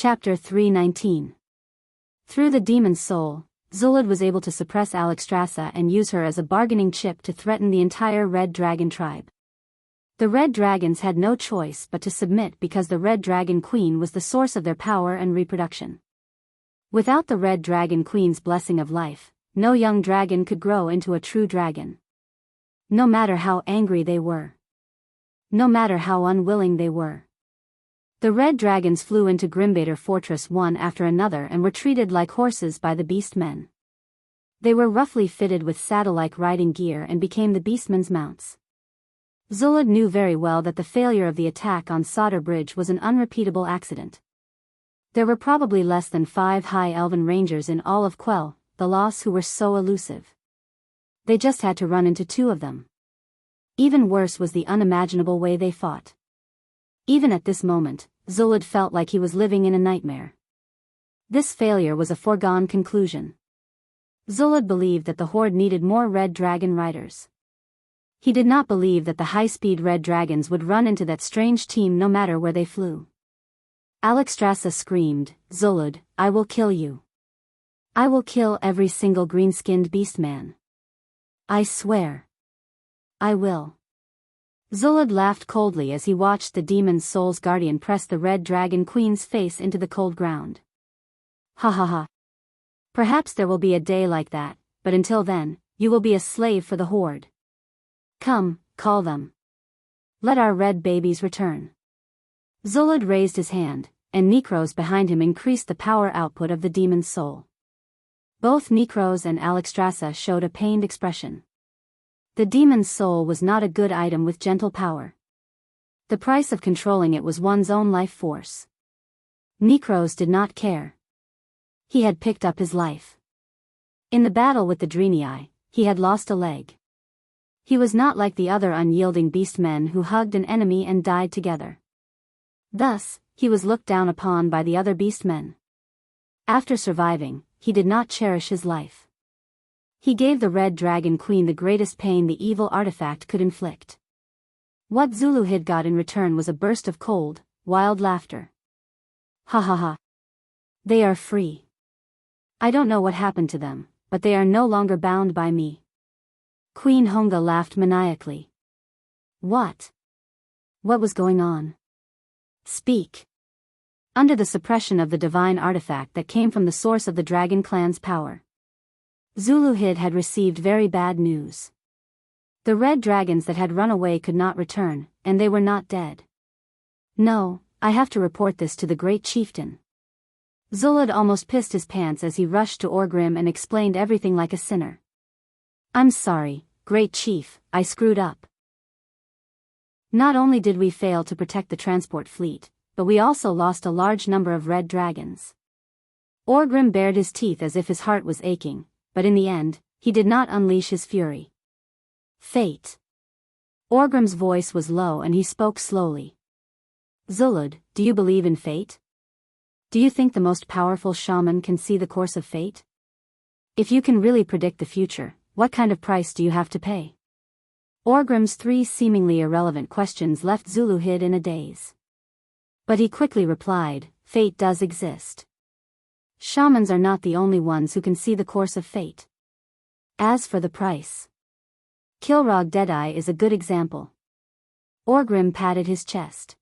Chapter 319. Through the demon's soul, Zulud was able to suppress Alexstrasza and use her as a bargaining chip to threaten the entire Red Dragon tribe. The Red Dragons had no choice but to submit because the Red Dragon Queen was the source of their power and reproduction. Without the Red Dragon Queen's blessing of life, no young dragon could grow into a true dragon. No matter how angry they were. No matter how unwilling they were. The Red Dragons flew into Grimbader Fortress one after another and were treated like horses by the beastmen. They were roughly fitted with saddle-like riding gear and became the beastmen's mounts. Zulud knew very well that the failure of the attack on Solder Bridge was an unrepeatable accident. There were probably less than 5 high elven rangers in all of Quell, the Loss, who were so elusive. They just had to run into 2 of them. Even worse was the unimaginable way they fought. Even at this moment, Zulud felt like he was living in a nightmare. This failure was a foregone conclusion. Zulud believed that the Horde needed more Red Dragon riders. He did not believe that the high-speed Red Dragons would run into that strange team no matter where they flew. Alexstrasza screamed, "Zulud, I will kill you. I will kill every single green-skinned beastman. I swear. I will." Zulud laughed coldly as he watched the demon's soul's guardian press the Red Dragon Queen's face into the cold ground. Ha ha ha. Perhaps there will be a day like that, but until then, you will be a slave for the Horde. Come, call them. Let our red babies return. Zulud raised his hand, and Necros behind him increased the power output of the demon's soul. Both Necros and Alexstrasza showed a pained expression. The demon's soul was not a good item with gentle power. The price of controlling it was one's own life force. Necros did not care. He had picked up his life. In the battle with the Dreenii, he had lost a leg. He was not like the other unyielding beastmen who hugged an enemy and died together. Thus, he was looked down upon by the other beastmen. After surviving, he did not cherish his life. He gave the Red Dragon Queen the greatest pain the evil artifact could inflict. What Zulud got in return was a burst of cold, wild laughter. Ha ha ha. They are free. I don't know what happened to them, but they are no longer bound by me. Queen Honga laughed maniacally. What? What was going on? Speak. Under the suppression of the divine artifact that came from the source of the Dragon Clan's power, Zulud had received very bad news. The red dragons that had run away could not return, and they were not dead. No, I have to report this to the great chieftain. Zulud almost pissed his pants as he rushed to Orgrim and explained everything like a sinner. I'm sorry, great chief, I screwed up. Not only did we fail to protect the transport fleet, but we also lost a large number of red dragons. Orgrim bared his teeth as if his heart was aching, but in the end, he did not unleash his fury. Fate. Orgrim's voice was low and he spoke slowly. Zulud, do you believe in fate? Do you think the most powerful shaman can see the course of fate? If you can really predict the future, what kind of price do you have to pay? Orgrim's 3 seemingly irrelevant questions left Zulud in a daze. But he quickly replied, fate does exist. Shamans are not the only ones who can see the course of fate. As for the price, Kilrog Deadeye is a good example. Orgrim patted his chest.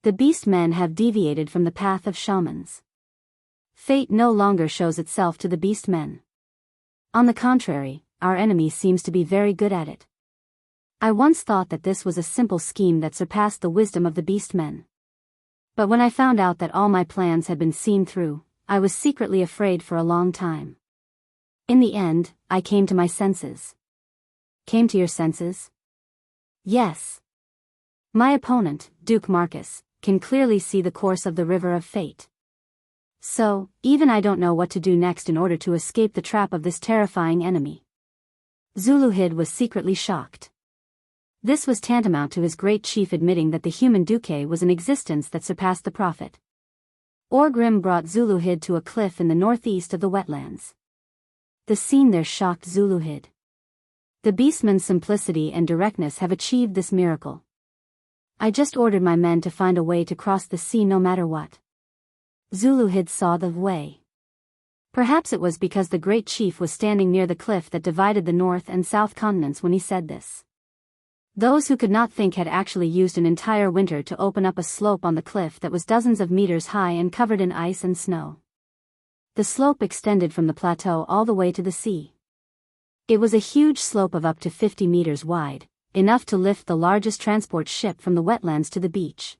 The beastmen have deviated from the path of shamans. Fate no longer shows itself to the beastmen. On the contrary, our enemy seems to be very good at it. I once thought that this was a simple scheme that surpassed the wisdom of the beastmen. But when I found out that all my plans had been seen through, I was secretly afraid for a long time. In the end, I came to my senses. Came to your senses? Yes. My opponent, Duke Marcus, can clearly see the course of the river of fate. So, even I don't know what to do next in order to escape the trap of this terrifying enemy. Zulud was secretly shocked. This was tantamount to his great chief admitting that the human Duque was an existence that surpassed the prophet. Orgrim brought Zulud to a cliff in the northeast of the wetlands. The scene there shocked Zulud. The beastman's simplicity and directness have achieved this miracle. I just ordered my men to find a way to cross the sea no matter what. Zuluhid saw the way. Perhaps it was because the great chief was standing near the cliff that divided the north and south continents when he said this. Those who could not think had actually used an entire winter to open up a slope on the cliff that was dozens of meters high and covered in ice and snow. The slope extended from the plateau all the way to the sea. It was a huge slope of up to 50 meters wide, enough to lift the largest transport ship from the wetlands to the beach.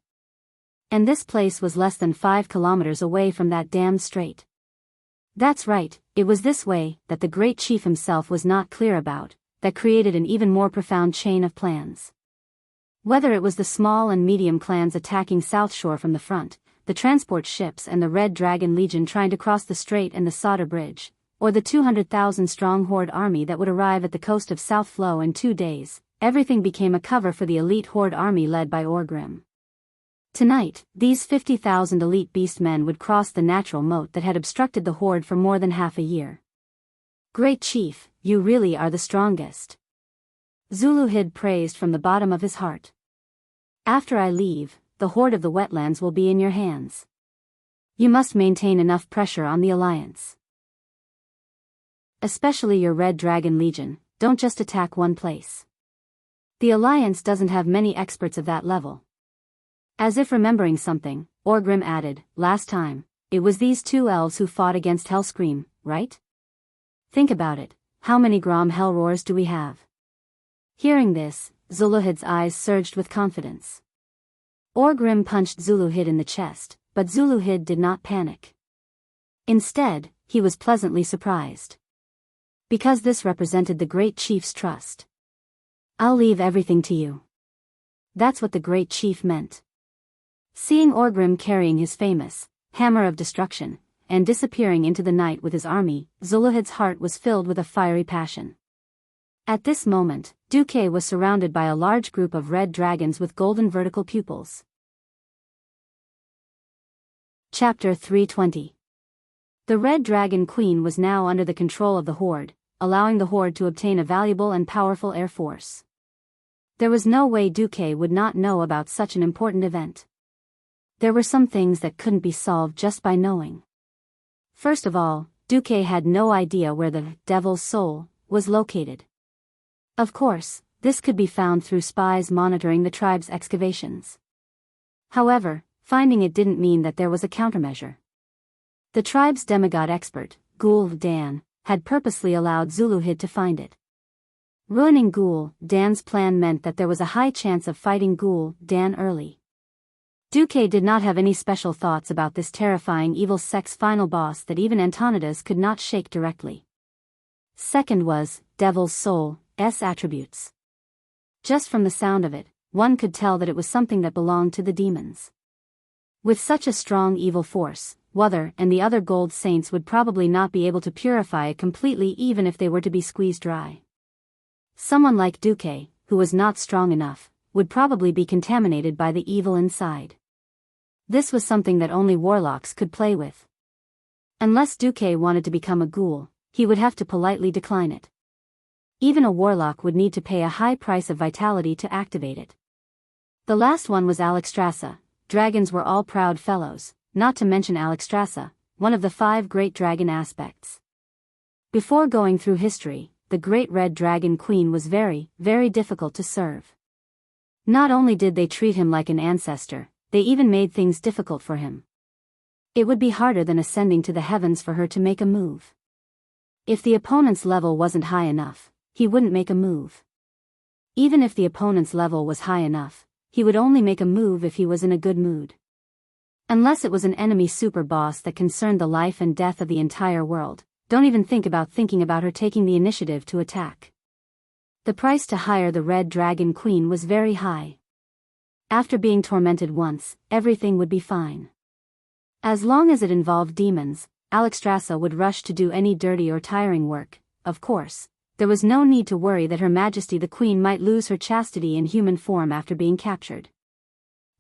And this place was less than 5 kilometers away from that damned strait. That's right, it was this way that the great chief himself was not clear about, that created an even more profound chain of plans. Whether it was the small and medium clans attacking South Shore from the front, the transport ships and the Red Dragon Legion trying to cross the strait and the Sada Bridge, or the 200,000-strong Horde army that would arrive at the coast of South Flow in 2 days, everything became a cover for the elite Horde army led by Orgrim. Tonight, these 50,000 elite beastmen would cross the natural moat that had obstructed the Horde for more than half a year. Great Chief, you really are the strongest. Zuluhid praised from the bottom of his heart. After I leave, the Horde of the wetlands will be in your hands. You must maintain enough pressure on the Alliance. Especially your Red Dragon Legion, don't just attack one place. The Alliance doesn't have many experts of that level. As if remembering something, Orgrim added, last time, it was these 2 elves who fought against Hellscream, right? Think about it, how many Grom Hell Roars do we have? Hearing this, Zuluhid's eyes surged with confidence. Orgrim punched Zuluhid in the chest, but Zuluhid did not panic. Instead, he was pleasantly surprised. Because this represented the Great Chief's trust. I'll leave everything to you. That's what the Great Chief meant. Seeing Orgrim carrying his famous Hammer of Destruction, and disappearing into the night with his army, Zuluhid's heart was filled with a fiery passion. At this moment, Duque was surrounded by a large group of red dragons with golden vertical pupils. Chapter 320. The Red Dragon Queen was now under the control of the Horde, allowing the Horde to obtain a valuable and powerful air force. There was no way Duque would not know about such an important event. There were some things that couldn't be solved just by knowing. First of all, Duque had no idea where the Devil's Soul was located. Of course, this could be found through spies monitoring the tribe's excavations. However, finding it didn't mean that there was a countermeasure. The tribe's demigod expert, Ghoul Dan, had purposely allowed Zuluhid to find it. Ruining Ghoul Dan's plan meant that there was a high chance of fighting Ghoul Dan early. Duque did not have any special thoughts about this terrifying evil sect's final boss that even Antonidas could not shake directly. Second was Devil's Soul's attributes. Just from the sound of it, one could tell that it was something that belonged to the demons. With such a strong evil force, Wuther and the other gold saints would probably not be able to purify it completely even if they were to be squeezed dry. Someone like Duque, who was not strong enough, would probably be contaminated by the evil inside. This was something that only warlocks could play with. Unless Duque wanted to become a ghoul, he would have to politely decline it. Even a warlock would need to pay a high price of vitality to activate it. The last one was Alexstrasza. Dragons were all proud fellows, not to mention Alexstrasza, one of the 5 great dragon aspects. Before going through history, the Great Red Dragon Queen was very, very difficult to serve. Not only did they treat him like an ancestor, they even made things difficult for him. It would be harder than ascending to the heavens for her to make a move. If the opponent's level wasn't high enough, he wouldn't make a move. Even if the opponent's level was high enough, he would only make a move if he was in a good mood. Unless it was an enemy super boss that concerned the life and death of the entire world, don't even think about her taking the initiative to attack. The price to hire the Red Dragon Queen was very high. After being tormented once, everything would be fine. As long as it involved demons, Alexstrasza would rush to do any dirty or tiring work. Of course, there was no need to worry that Her Majesty the Queen might lose her chastity in human form after being captured.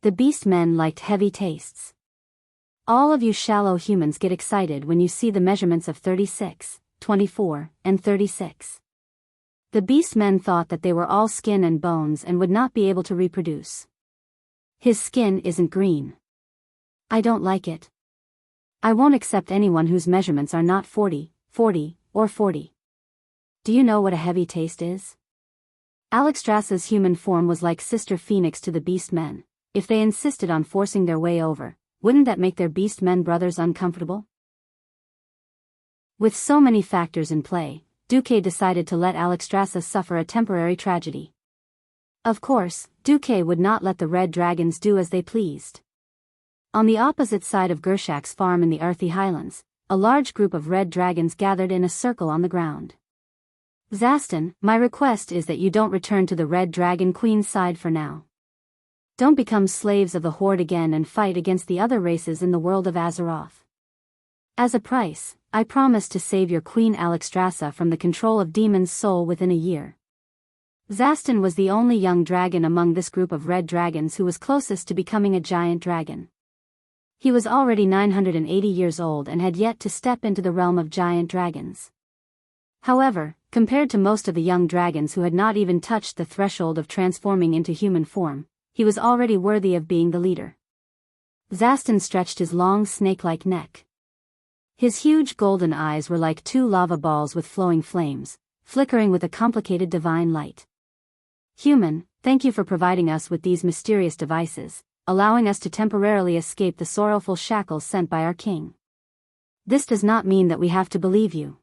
The beastmen liked heavy tastes. All of you shallow humans get excited when you see the measurements of 36, 24, and 36. The beastmen thought that they were all skin and bones and would not be able to reproduce. His skin isn't green. I don't like it. I won't accept anyone whose measurements are not 40, 40, or 40. Do you know what a heavy taste is? Alexstrasza's human form was like Sister Phoenix to the beast men. If they insisted on forcing their way over, wouldn't that make their beast men brothers uncomfortable? With so many factors in play, Duque decided to let Alexstrasza suffer a temporary tragedy. Of course, Duque would not let the red dragons do as they pleased. On the opposite side of Gershak's farm in the earthy highlands, a large group of red dragons gathered in a circle on the ground. Zastan, my request is that you don't return to the Red Dragon Queen's side for now. Don't become slaves of the Horde again and fight against the other races in the world of Azeroth. As a price, I promise to save your Queen Alexstrasza from the control of Demon's Soul within a year. Zastan was the only young dragon among this group of red dragons who was closest to becoming a giant dragon. He was already 980 years old and had yet to step into the realm of giant dragons. However, compared to most of the young dragons who had not even touched the threshold of transforming into human form, he was already worthy of being the leader. Zastan stretched his long snake-like neck. His huge golden eyes were like two lava balls with flowing flames, flickering with a complicated divine light. Human, thank you for providing us with these mysterious devices, allowing us to temporarily escape the sorrowful shackles sent by our king. This does not mean that we have to believe you.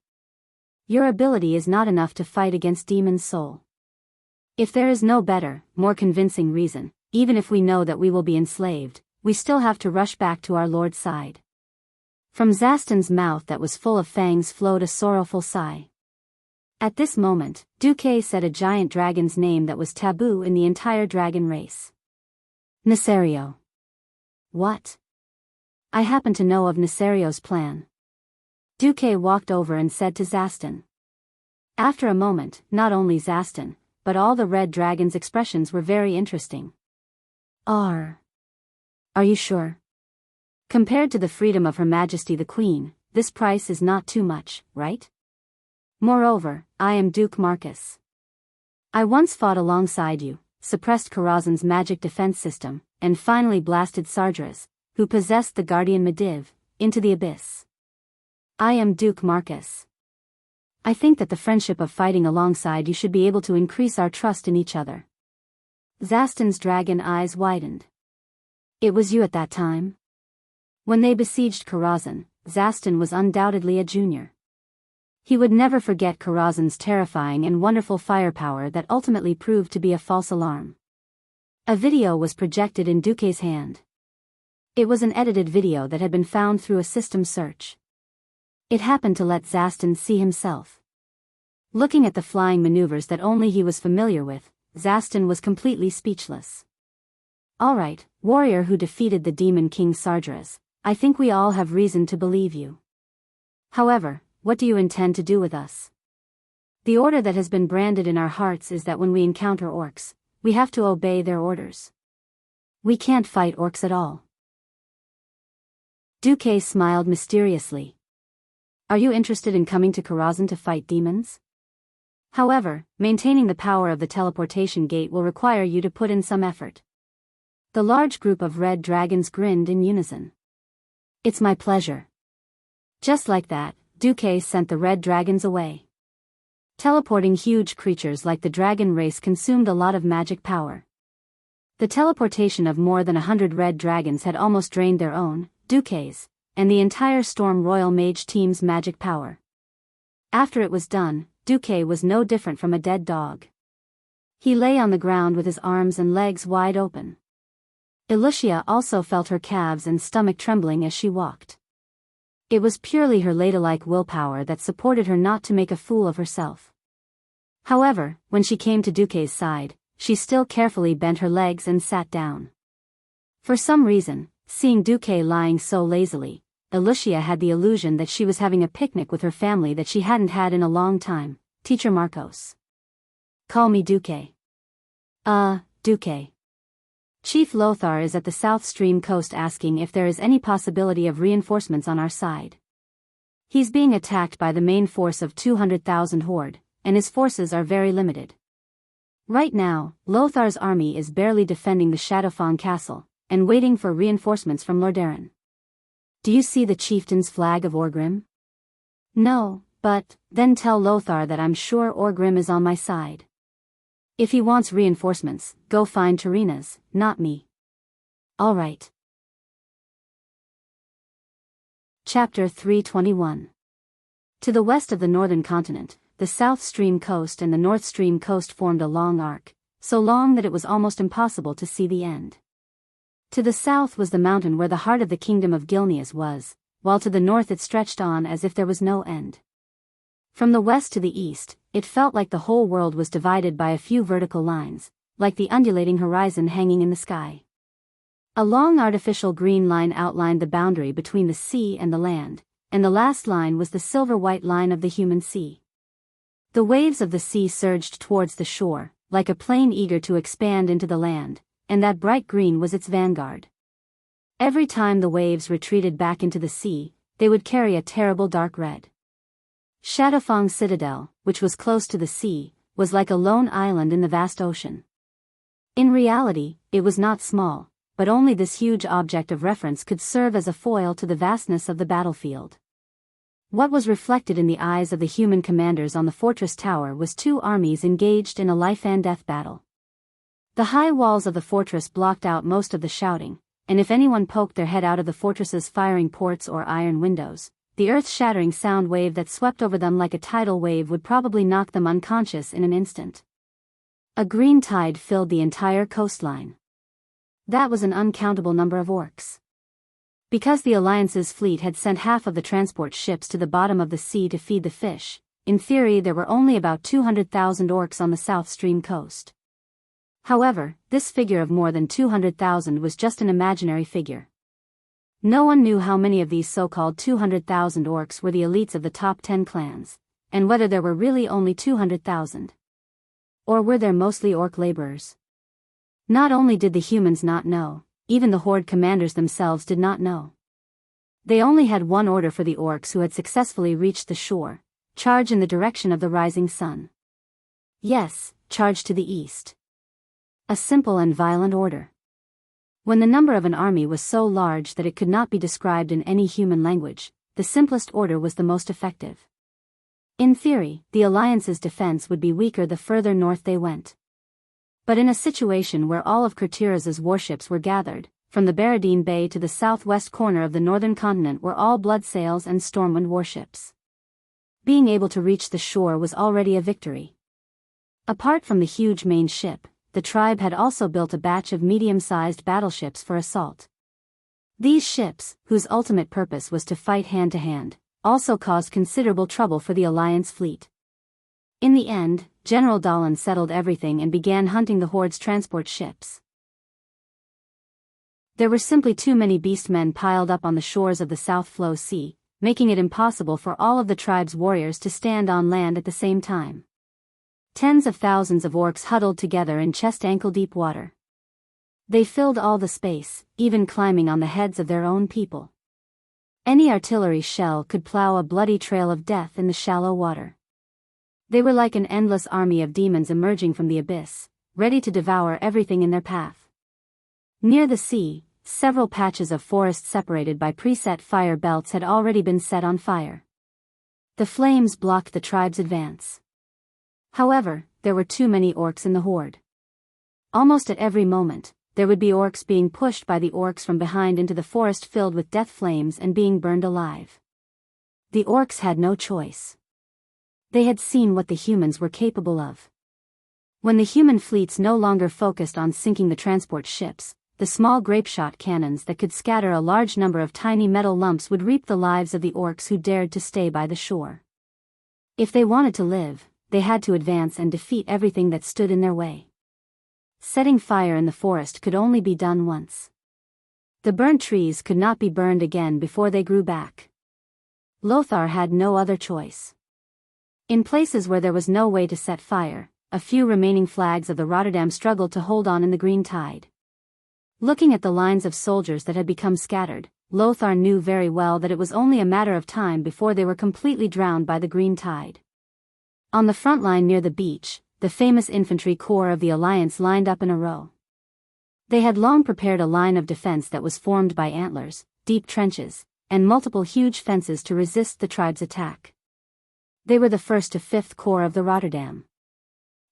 Your ability is not enough to fight against Demon's Soul. If there is no better, more convincing reason, even if we know that we will be enslaved, we still have to rush back to our Lord's side. From Zastan's mouth that was full of fangs flowed a sorrowful sigh. At this moment, Duque said a giant dragon's name that was taboo in the entire dragon race. Nesario. What? I happen to know of Nesario's plan. Duque walked over and said to Zastan. After a moment, not only Zastan, but all the red dragon's expressions were very interesting. Are you sure? Compared to the freedom of Her Majesty the Queen, this price is not too much, right? Moreover, I am Duke Marcus. I once fought alongside you, suppressed Karazhan's magic defense system, and finally blasted Sargeras, who possessed the Guardian Mediv, into the abyss. I am Duke Marcus. I think that the friendship of fighting alongside you should be able to increase our trust in each other. Zastan's dragon eyes widened. It was you at that time? When they besieged Karazhan, Zastan was undoubtedly a junior. He would never forget Karazhan's terrifying and wonderful firepower that ultimately proved to be a false alarm. A video was projected in Duque's hand. It was an edited video that had been found through a system search. It happened to let Zastan see himself. Looking at the flying maneuvers that only he was familiar with, Zastan was completely speechless. All right, warrior who defeated the Demon King Sargeras, I think we all have reason to believe you. However, what do you intend to do with us? The order that has been branded in our hearts is that when we encounter orcs, we have to obey their orders. We can't fight orcs at all. Duque smiled mysteriously. Are you interested in coming to Karazhan to fight demons? However, maintaining the power of the teleportation gate will require you to put in some effort. The large group of red dragons grinned in unison. It's my pleasure. Just like that, Duque sent the red dragons away. Teleporting huge creatures like the dragon race consumed a lot of magic power. The teleportation of more than 100 red dragons had almost drained their own, Duque's, and the entire Storm Royal Mage team's magic power. After it was done, Duque was no different from a dead dog. He lay on the ground with his arms and legs wide open. Elucia also felt her calves and stomach trembling as she walked. It was purely her ladylike willpower that supported her not to make a fool of herself. However, when she came to Duque's side, she still carefully bent her legs and sat down. For some reason, seeing Duque lying so lazily, Elucia had the illusion that she was having a picnic with her family that she hadn't had in a long time. Teacher Marcos. Call me Duque. Duque. Chief Lothar is at the South Stream coast asking if there is any possibility of reinforcements on our side. He's being attacked by the main force of 200,000 Horde, and his forces are very limited. Right now, Lothar's army is barely defending the Shadowfang castle, and waiting for reinforcements from Lordaeron. Do you see the chieftain's flag of Orgrim? No, but, then tell Lothar that I'm sure Orgrim is on my side. If he wants reinforcements, go find Tarina's, not me. All right. Chapter 321. To the west of the northern continent, the South Stream coast and the North Stream coast formed a long arc, so long that it was almost impossible to see the end. To the south was the mountain where the heart of the kingdom of Gilneas was, while to the north it stretched on as if there was no end. From the west to the east, it felt like the whole world was divided by a few vertical lines, like the undulating horizon hanging in the sky. A long artificial green line outlined the boundary between the sea and the land, and the last line was the silver-white line of the human sea. The waves of the sea surged towards the shore, like a plane eager to expand into the land, and that bright green was its vanguard. Every time the waves retreated back into the sea, they would carry a terrible dark red. Shadowfang Citadel, which was close to the sea, was like a lone island in the vast ocean. In reality, it was not small, but only this huge object of reference could serve as a foil to the vastness of the battlefield. What was reflected in the eyes of the human commanders on the fortress tower was two armies engaged in a life-and-death battle. The high walls of the fortress blocked out most of the shouting, and if anyone poked their head out of the fortress's firing ports or iron windows, the earth-shattering sound wave that swept over them like a tidal wave would probably knock them unconscious in an instant. A green tide filled the entire coastline. That was an uncountable number of orcs. Because the Alliance's fleet had sent half of the transport ships to the bottom of the sea to feed the fish, in theory there were only about 200,000 orcs on the South Stream coast. However, this figure of more than 200,000 was just an imaginary figure. No one knew how many of these so-called 200,000 orcs were the elites of the top 10 clans, and whether there were really only 200,000. Or were there mostly orc laborers? Not only did the humans not know, even the horde commanders themselves did not know. They only had one order for the orcs who had successfully reached the shore: charge in the direction of the rising sun. Yes, charge to the east. A simple and violent order. When the number of an army was so large that it could not be described in any human language, the simplest order was the most effective. In theory, the Alliance's defense would be weaker the further north they went. But in a situation where all of Kurtiraz's warships were gathered, from the Baradine Bay to the southwest corner of the northern continent were all Bloodsails and Stormwind warships. Being able to reach the shore was already a victory. Apart from the huge main ship, the tribe had also built a batch of medium-sized battleships for assault. These ships, whose ultimate purpose was to fight hand-to-hand, also caused considerable trouble for the Alliance fleet. In the end, General Dahlin settled everything and began hunting the Horde's transport ships. There were simply too many beastmen piled up on the shores of the South Flow Sea, making it impossible for all of the tribe's warriors to stand on land at the same time. Tens of thousands of orcs huddled together in chest-ankle-deep water. They filled all the space, even climbing on the heads of their own people. Any artillery shell could plow a bloody trail of death in the shallow water. They were like an endless army of demons emerging from the abyss, ready to devour everything in their path. Near the sea, several patches of forest separated by preset fire belts had already been set on fire. The flames blocked the tribe's advance. However, there were too many orcs in the horde. Almost at every moment, there would be orcs being pushed by the orcs from behind into the forest filled with death flames and being burned alive. The orcs had no choice. They had seen what the humans were capable of. When the human fleets no longer focused on sinking the transport ships, the small grapeshot cannons that could scatter a large number of tiny metal lumps would reap the lives of the orcs who dared to stay by the shore. If they wanted to live, they had to advance and defeat everything that stood in their way. Setting fire in the forest could only be done once. The burnt trees could not be burned again before they grew back. Lothar had no other choice. In places where there was no way to set fire, a few remaining flags of the Rotterdam struggled to hold on in the green tide. Looking at the lines of soldiers that had become scattered, Lothar knew very well that it was only a matter of time before they were completely drowned by the green tide. On the front line near the beach, the famous infantry corps of the Alliance lined up in a row. They had long prepared a line of defense that was formed by antlers, deep trenches, and multiple huge fences to resist the tribe's attack. They were the 1st to 5th Corps of the Rotterdam.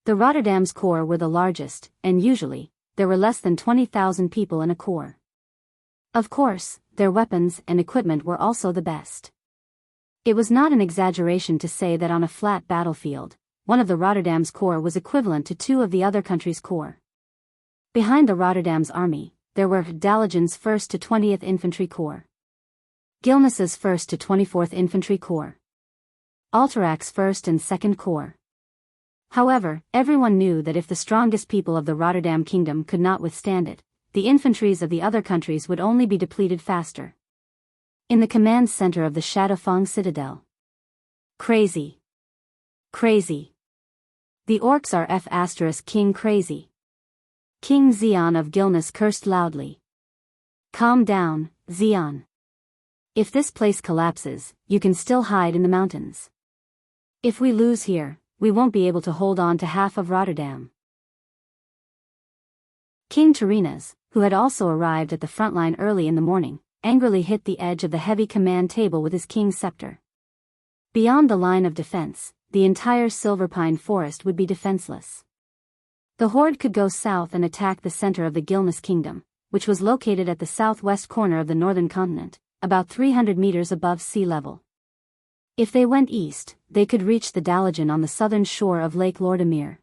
The Rotterdam's corps were the largest, and usually, there were less than 20,000 people in a corps. Of course, their weapons and equipment were also the best. It was not an exaggeration to say that on a flat battlefield, one of the Rotterdam's corps was equivalent to 2 of the other country's corps. Behind the Rotterdam's army, there were Dalagen's 1st to 20th Infantry Corps, Gilnes's 1st to 24th Infantry Corps, Alterac's 1st and 2nd Corps. However, everyone knew that if the strongest people of the Rotterdam Kingdom could not withstand it, the infantries of the other countries would only be depleted faster. In the command center of the Shadowfang Citadel. Crazy. Crazy. The orcs are King crazy. King Xian of Gilnes cursed loudly. Calm down, Xian. If this place collapses, you can still hide in the mountains. If we lose here, we won't be able to hold on to half of Rotterdam. King Turinas, who had also arrived at the front line early in the morning, angrily hit the edge of the heavy command table with his king's scepter. Beyond the line of defense, the entire silver pine forest would be defenseless. The horde could go south and attack the center of the Gilnes kingdom, which was located at the southwest corner of the northern continent, about 300 meters above sea level. If they went east, they could reach the Dalagen on the southern shore of Lake Lordamir.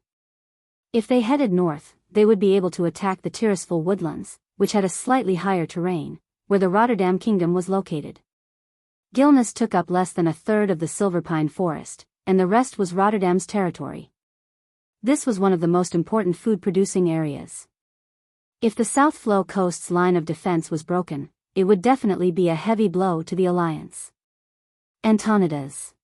If they headed north, they would be able to attack the Tirisful woodlands, which had a slightly higher terrain, where the Rotterdam kingdom was located. Gilnes took up less than a third of the silver pine forest, and the rest was Rotterdam's territory. This was one of the most important food-producing areas. If the South Flow Coast's line of defense was broken, it would definitely be a heavy blow to the alliance. Antonidas.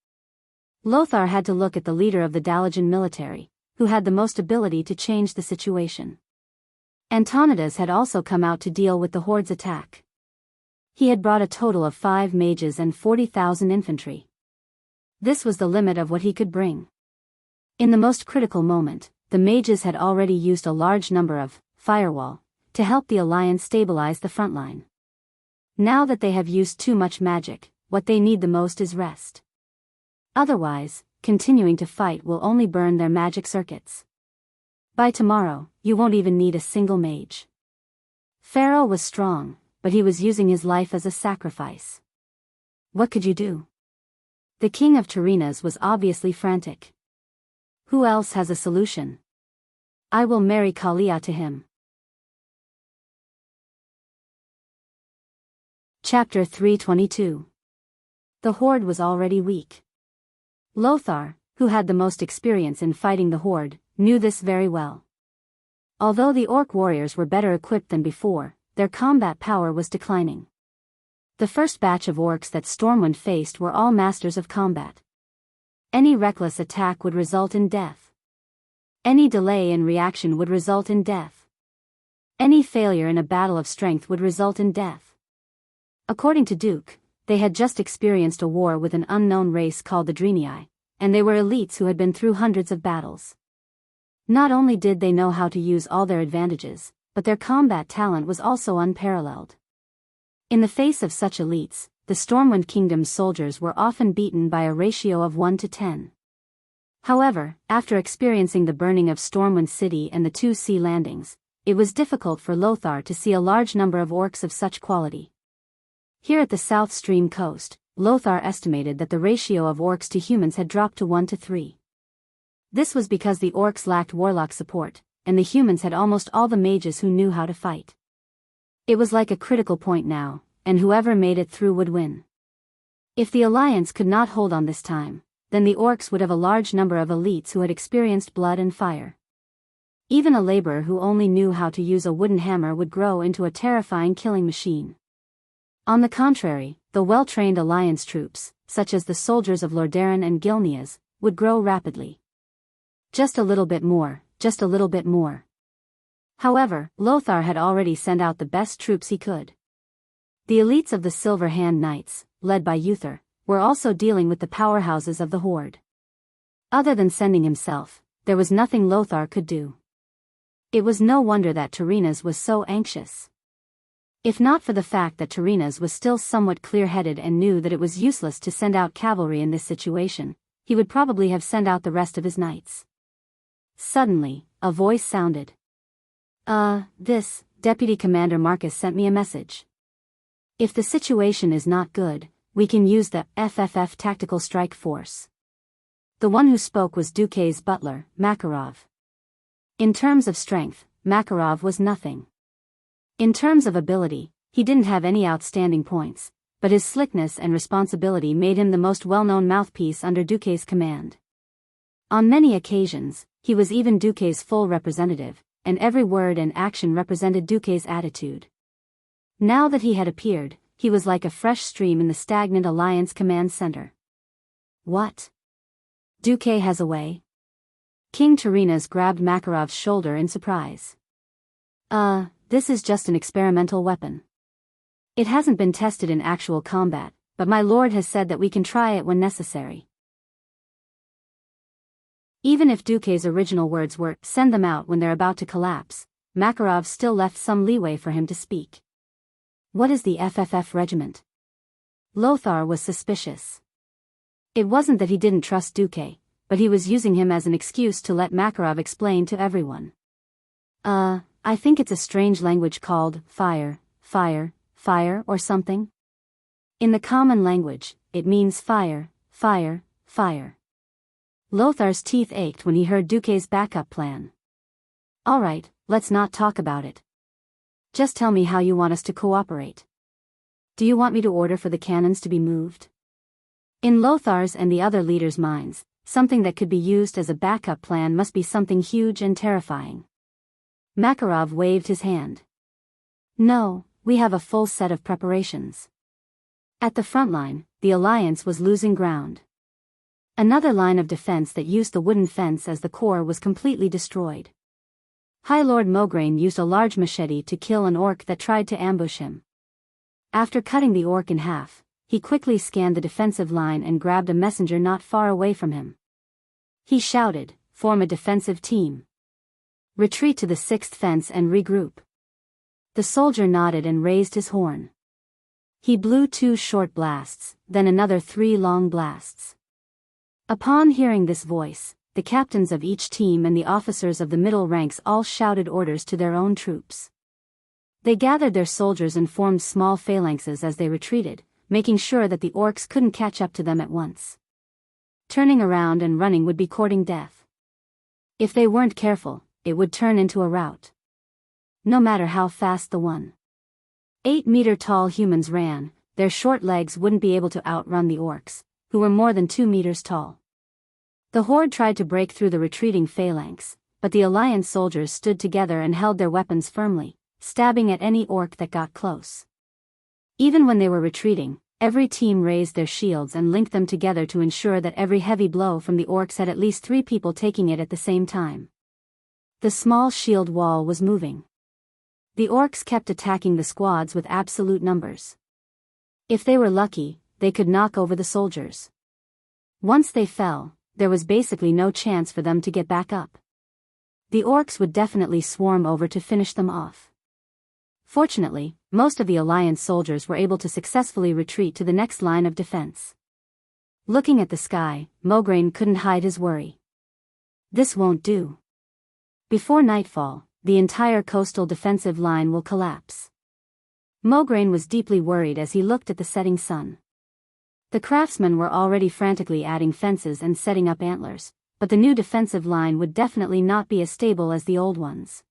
Lothar had to look at the leader of the Dalagen military, who had the most ability to change the situation. Antonidas had also come out to deal with the horde's attack. He had brought a total of 5 mages and 40,000 infantry. This was the limit of what he could bring. In the most critical moment, the mages had already used a large number of firewall to help the alliance stabilize the front line. Now that they have used too much magic, what they need the most is rest. Otherwise, continuing to fight will only burn their magic circuits. By tomorrow, you won't even need a single mage. Pharaoh was strong, but he was using his life as a sacrifice. What could you do? The king of Turinas was obviously frantic. Who else has a solution? I will marry Kalia to him. Chapter 322. The horde was already weak. Lothar, who had the most experience in fighting the horde, knew this very well. Although the orc warriors were better equipped than before, their combat power was declining. The first batch of orcs that Stormwind faced were all masters of combat. Any reckless attack would result in death. Any delay in reaction would result in death. Any failure in a battle of strength would result in death. According to Duke, they had just experienced a war with an unknown race called the Drenii, and they were elites who had been through hundreds of battles. Not only did they know how to use all their advantages, but their combat talent was also unparalleled. In the face of such elites, the Stormwind Kingdom's soldiers were often beaten by a ratio of 1 to 10. However, after experiencing the burning of Stormwind City and the 2 sea landings, it was difficult for Lothar to see a large number of orcs of such quality. Here at the South Stream coast, Lothar estimated that the ratio of orcs to humans had dropped to 1 to 3. This was because the orcs lacked warlock support, and the humans had almost all the mages who knew how to fight. It was like a critical point now, and whoever made it through would win. If the alliance could not hold on this time, then the orcs would have a large number of elites who had experienced blood and fire. Even a laborer who only knew how to use a wooden hammer would grow into a terrifying killing machine. On the contrary, the well-trained alliance troops, such as the soldiers of Lordaeron and Gilneas, would grow rapidly. Just a little bit more, just a little bit more. However, Lothar had already sent out the best troops he could. The elites of the Silver Hand Knights, led by Uther, were also dealing with the powerhouses of the horde. Other than sending himself, there was nothing Lothar could do. It was no wonder that Turinas was so anxious. If not for the fact that Tarinas was still somewhat clear-headed and knew that it was useless to send out cavalry in this situation, he would probably have sent out the rest of his knights. Suddenly, a voice sounded. This, Deputy Commander Marcus sent me a message. If the situation is not good, we can use the FFF Tactical Strike Force. The one who spoke was Duquesne's butler, Makarov. In terms of strength, Makarov was nothing. In terms of ability, he didn't have any outstanding points, but his slickness and responsibility made him the most well-known mouthpiece under Duquesne's command. On many occasions, he was even Duquesne's full representative, and every word and action represented Duquesne's attitude. Now that he had appeared, he was like a fresh stream in the stagnant Alliance command center. What? Duquesne has a way? King Tarinas grabbed Makarov's shoulder in surprise. This is just an experimental weapon. It hasn't been tested in actual combat, but my lord has said that we can try it when necessary. Even if Duquesne's original words were, "send them out when they're about to collapse," Makarov still left some leeway for him to speak. What is the FFF regiment? Lothar was suspicious. It wasn't that he didn't trust Duquesne, but he was using him as an excuse to let Makarov explain to everyone. I think it's a strange language called fire, fire, fire or something. In the common language, it means fire, fire, fire. Lothar's teeth ached when he heard Duquesne's backup plan. All right, let's not talk about it. Just tell me how you want us to cooperate. Do you want me to order for the cannons to be moved? In Lothar's and the other leaders' minds, something that could be used as a backup plan must be something huge and terrifying. Makarov waved his hand. No, we have a full set of preparations. At the front line, the Alliance was losing ground. Another line of defense that used the wooden fence as the core was completely destroyed. High Lord Mograine used a large machete to kill an orc that tried to ambush him. After cutting the orc in half, he quickly scanned the defensive line and grabbed a messenger not far away from him. He shouted, "Form a defensive team. Retreat to the 6th fence and regroup." The soldier nodded and raised his horn. He blew 2 short blasts, then another 3 long blasts. Upon hearing this voice, the captains of each team and the officers of the middle ranks all shouted orders to their own troops. They gathered their soldiers and formed small phalanxes as they retreated, making sure that the orcs couldn't catch up to them at once. Turning around and running would be courting death. If they weren't careful, it would turn into a rout. No matter how fast the 1.8-meter-tall humans ran, their short legs wouldn't be able to outrun the orcs, who were more than 2 meters tall. The horde tried to break through the retreating phalanx, but the Alliance soldiers stood together and held their weapons firmly, stabbing at any orc that got close. Even when they were retreating, every team raised their shields and linked them together to ensure that every heavy blow from the orcs had at least 3 people taking it at the same time. The small shield wall was moving. The orcs kept attacking the squads with absolute numbers. If they were lucky, they could knock over the soldiers. Once they fell, there was basically no chance for them to get back up. The orcs would definitely swarm over to finish them off. Fortunately, most of the Alliance soldiers were able to successfully retreat to the next line of defense. Looking at the sky, Mograine couldn't hide his worry. This won't do. Before nightfall, the entire coastal defensive line will collapse. Mograine was deeply worried as he looked at the setting sun. The craftsmen were already frantically adding fences and setting up antlers, but the new defensive line would definitely not be as stable as the old ones.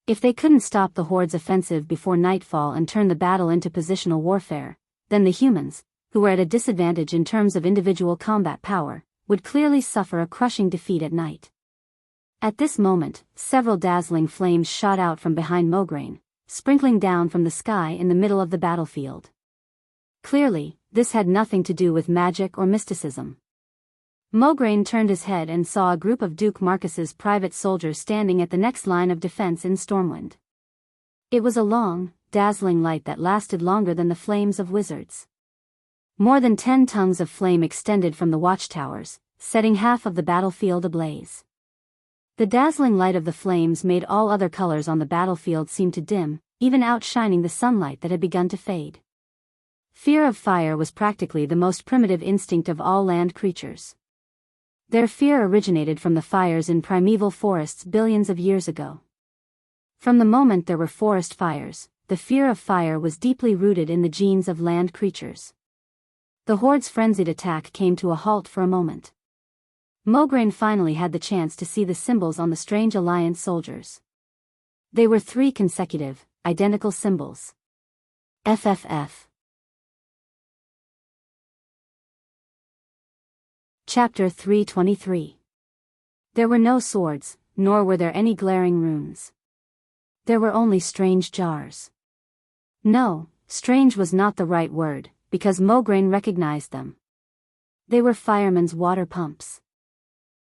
If they couldn't stop the horde's offensive before nightfall and turn the battle into positional warfare, then the humans, who were at a disadvantage in terms of individual combat power, would clearly suffer a crushing defeat at night. At this moment, several dazzling flames shot out from behind Mograine, sprinkling down from the sky in the middle of the battlefield. Clearly, this had nothing to do with magic or mysticism. Mograine turned his head and saw a group of Duke Marcus's private soldiers standing at the next line of defense in Stormwind. It was a long, dazzling light that lasted longer than the flames of wizards. More than 10 tongues of flame extended from the watchtowers, setting half of the battlefield ablaze. The dazzling light of the flames made all other colors on the battlefield seem to dim, even outshining the sunlight that had begun to fade. Fear of fire was practically the most primitive instinct of all land creatures. Their fear originated from the fires in primeval forests billions of years ago. From the moment there were forest fires, the fear of fire was deeply rooted in the genes of land creatures. The horde's frenzied attack came to a halt for a moment. Mograine finally had the chance to see the symbols on the strange alliance soldiers. They were 3 consecutive, identical symbols. FFF. Chapter 323. There were no swords, nor were there any glaring runes. There were only strange jars. No, strange was not the right word, because Mograine recognized them. They were firemen's water pumps.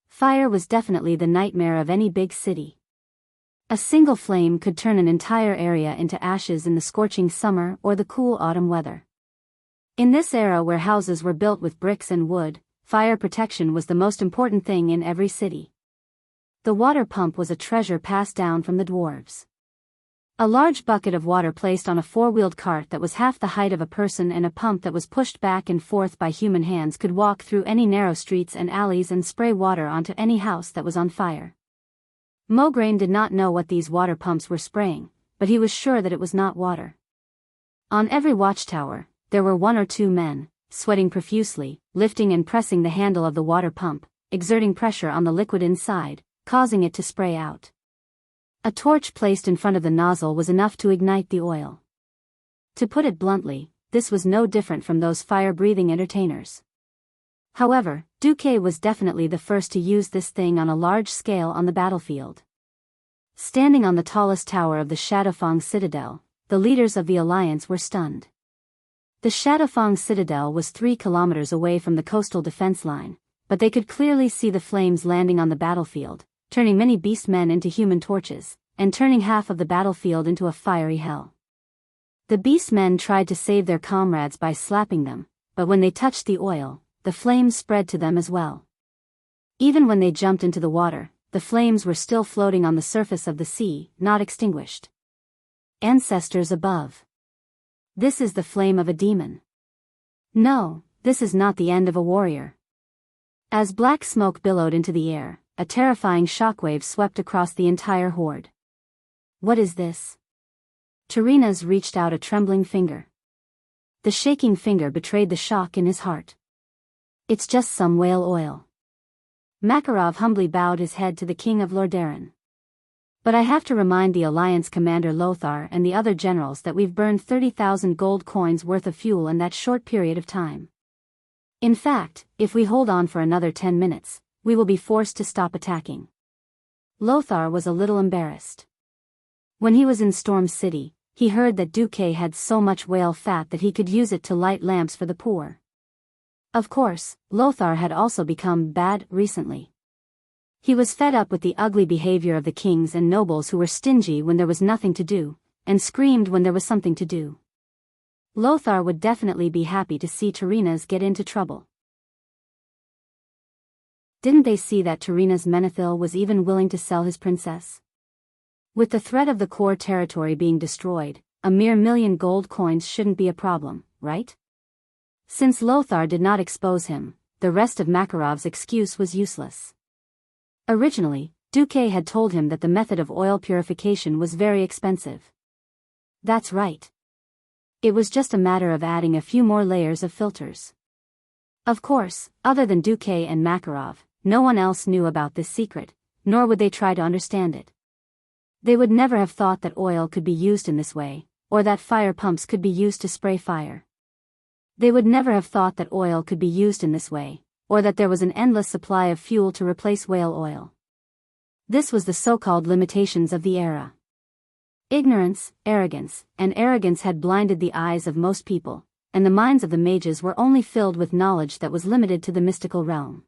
Fire was definitely the nightmare of any big city. A single flame could turn an entire area into ashes in the scorching summer or the cool autumn weather. In this era where houses were built with bricks and wood, fire protection was the most important thing in every city. The water pump was a treasure passed down from the dwarves. A large bucket of water placed on a 4-wheeled cart that was half the height of a person and a pump that was pushed back and forth by human hands could walk through any narrow streets and alleys and spray water onto any house that was on fire. Mograine did not know what these water pumps were spraying, but he was sure that it was not water. On every watchtower, there were 1 or 2 men, sweating profusely, lifting and pressing the handle of the water pump, exerting pressure on the liquid inside, causing it to spray out. A torch placed in front of the nozzle was enough to ignite the oil. To put it bluntly, this was no different from those fire-breathing entertainers. However, Duque was definitely the first to use this thing on a large scale on the battlefield. Standing on the tallest tower of the Shadowfang Citadel, the leaders of the Alliance were stunned. The Shadowfang Citadel was 3 kilometers away from the coastal defense line, but they could clearly see the flames landing on the battlefield, turning many beastmen into human torches, and turning half of the battlefield into a fiery hell. The beastmen tried to save their comrades by slapping them, but when they touched the oil, the flames spread to them as well. Even when they jumped into the water, the flames were still floating on the surface of the sea, not extinguished. Ancestors above. This is the flame of a demon. No, this is not the end of a warrior. As black smoke billowed into the air, a terrifying shockwave swept across the entire horde. What is this? Turinas reached out a trembling finger. The shaking finger betrayed the shock in his heart. It's just some whale oil. Makarov humbly bowed his head to the king of Lordaeron. But I have to remind the Alliance commander Lothar and the other generals that we've burned 30,000 gold coins worth of fuel in that short period of time. In fact, if we hold on for another 10 minutes, we will be forced to stop attacking. Lothar was a little embarrassed. When he was in Storm City, he heard that Duque had so much whale fat that he could use it to light lamps for the poor. Of course, Lothar had also become bad recently. He was fed up with the ugly behavior of the kings and nobles who were stingy when there was nothing to do, and screamed when there was something to do. Lothar would definitely be happy to see Turinas get into trouble. Didn't they see that Turinas Menethil was even willing to sell his princess? With the threat of the core territory being destroyed, a mere 1,000,000 gold coins shouldn't be a problem, right? Since Lothar did not expose him, the rest of Makarov's excuse was useless. Originally, Duque had told him that the method of oil purification was very expensive. That's right. It was just a matter of adding a few more layers of filters. Of course, other than Duque and Makarov, no one else knew about this secret, nor would they try to understand it. They would never have thought that oil could be used in this way, or that fire pumps could be used to spray fire. They would never have thought that oil could be used in this way, or that there was an endless supply of fuel to replace whale oil. This was the so-called limitations of the era. Ignorance, arrogance had blinded the eyes of most people, and the minds of the mages were only filled with knowledge that was limited to the mystical realm.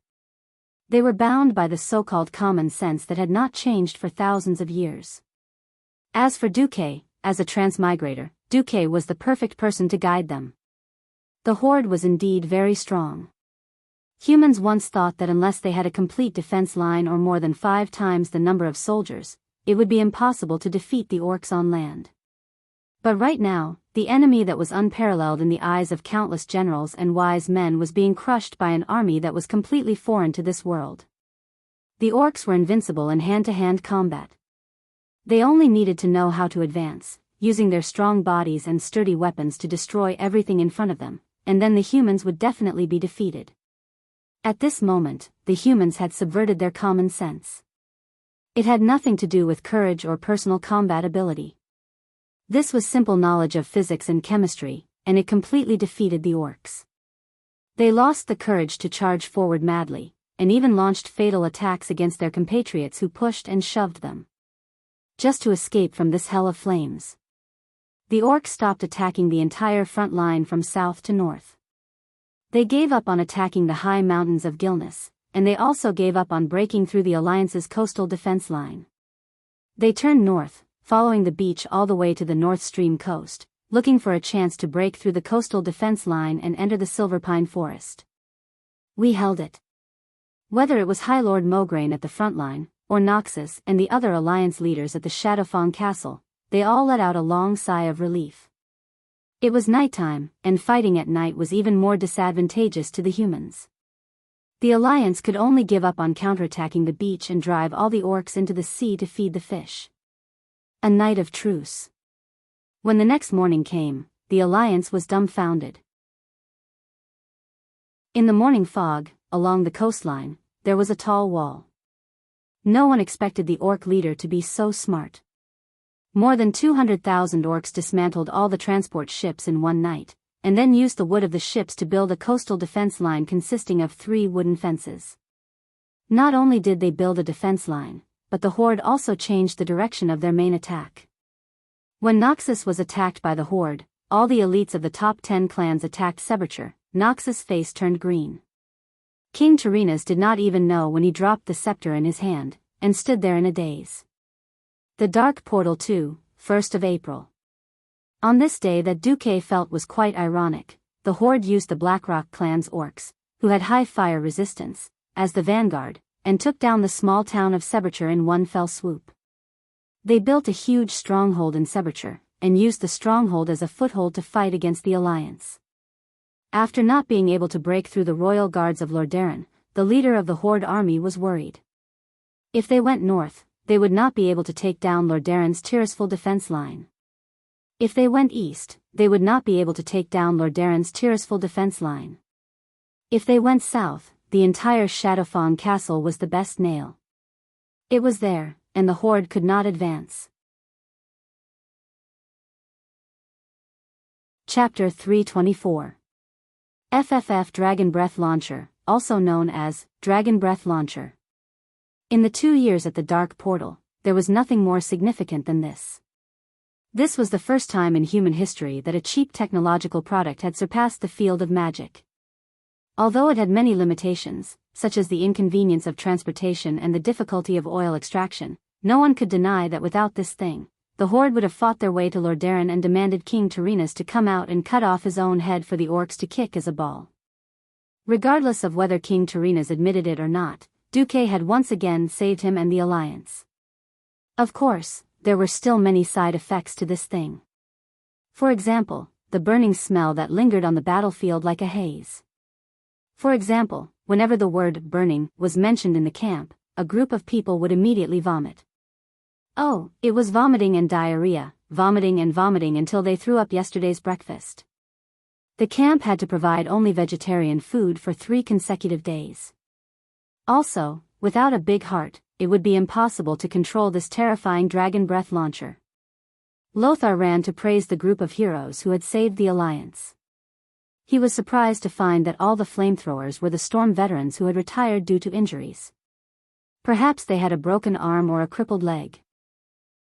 They were bound by the so-called common sense that had not changed for thousands of years. As for Duque, as a transmigrator, Duque was the perfect person to guide them. The horde was indeed very strong. Humans once thought that unless they had a complete defense line or more than 5 times the number of soldiers, it would be impossible to defeat the orcs on land. But right now, the enemy that was unparalleled in the eyes of countless generals and wise men was being crushed by an army that was completely foreign to this world. The orcs were invincible in hand-to-hand combat. They only needed to know how to advance, using their strong bodies and sturdy weapons to destroy everything in front of them, and then the humans would definitely be defeated. At this moment, the humans had subverted their common sense. It had nothing to do with courage or personal combat ability. This was simple knowledge of physics and chemistry, and it completely defeated the orcs. They lost the courage to charge forward madly, and even launched fatal attacks against their compatriots who pushed and shoved them, just to escape from this hell of flames. The orcs stopped attacking the entire front line from south to north. They gave up on attacking the high mountains of Gilnis, and they also gave up on breaking through the Alliance's coastal defense line. They turned north, following the beach all the way to the North Stream coast, looking for a chance to break through the coastal defense line and enter the Silverpine Forest. We held it. Whether it was High Lord Mograine at the front line, or Noxus and the other Alliance leaders at the Shadowfang Castle, they all let out a long sigh of relief. It was nighttime, and fighting at night was even more disadvantageous to the humans. The Alliance could only give up on counterattacking the beach and drive all the orcs into the sea to feed the fish. A night of truce. When the next morning came, the Alliance was dumbfounded. In the morning fog, along the coastline, there was a tall wall. No one expected the orc leader to be so smart. More than 200,000 orcs dismantled all the transport ships in one night, and then used the wood of the ships to build a coastal defense line consisting of 3 wooden fences. Not only did they build a defense line, but the Horde also changed the direction of their main attack. When Noxus was attacked by the Horde, all the elites of the top 10 clans attacked Seberture. Noxus' face turned green. King Tyrrhenus did not even know when he dropped the scepter in his hand, and stood there in a daze. The Dark Portal 2, 1st of April. On this day that Duque felt was quite ironic, the Horde used the Blackrock clan's orcs, who had high fire resistance, as the vanguard, and took down the small town of Seberture in one fell swoop. They built a huge stronghold in Seberture, and used the stronghold as a foothold to fight against the Alliance. After not being able to break through the royal guards of Lordaeron, the leader of the Horde army was worried. If they went north, they would not be able to take down Lordaeron's Tirisful defense line. If they went east, they would not be able to take down Lordaeron's Tirisful defense line. If they went south, the entire Shadowfang Castle was the best nail. It was there, and the Horde could not advance. Chapter 324. FFF Dragon Breath Launcher, also known as Dragon Breath Launcher. In the 2 years at the Dark Portal, there was nothing more significant than this. This was the first time in human history that a cheap technological product had surpassed the field of magic. Although it had many limitations, such as the inconvenience of transportation and the difficulty of oil extraction, no one could deny that without this thing, the Horde would have fought their way to Lordaeron and demanded King Tyrrhenus to come out and cut off his own head for the orcs to kick as a ball. Regardless of whether King Tyrrhenus admitted it or not, Duque had once again saved him and the Alliance. Of course, there were still many side effects to this thing. For example, the burning smell that lingered on the battlefield like a haze. For example, whenever the word burning was mentioned in the camp, a group of people would immediately vomit. Oh, it was vomiting and diarrhea, vomiting and vomiting until they threw up yesterday's breakfast. The camp had to provide only vegetarian food for 3 consecutive days. Also, without a big heart, it would be impossible to control this terrifying dragon breath launcher. Lothar ran to praise the group of heroes who had saved the Alliance. He was surprised to find that all the flamethrowers were the storm veterans who had retired due to injuries. Perhaps they had a broken arm or a crippled leg.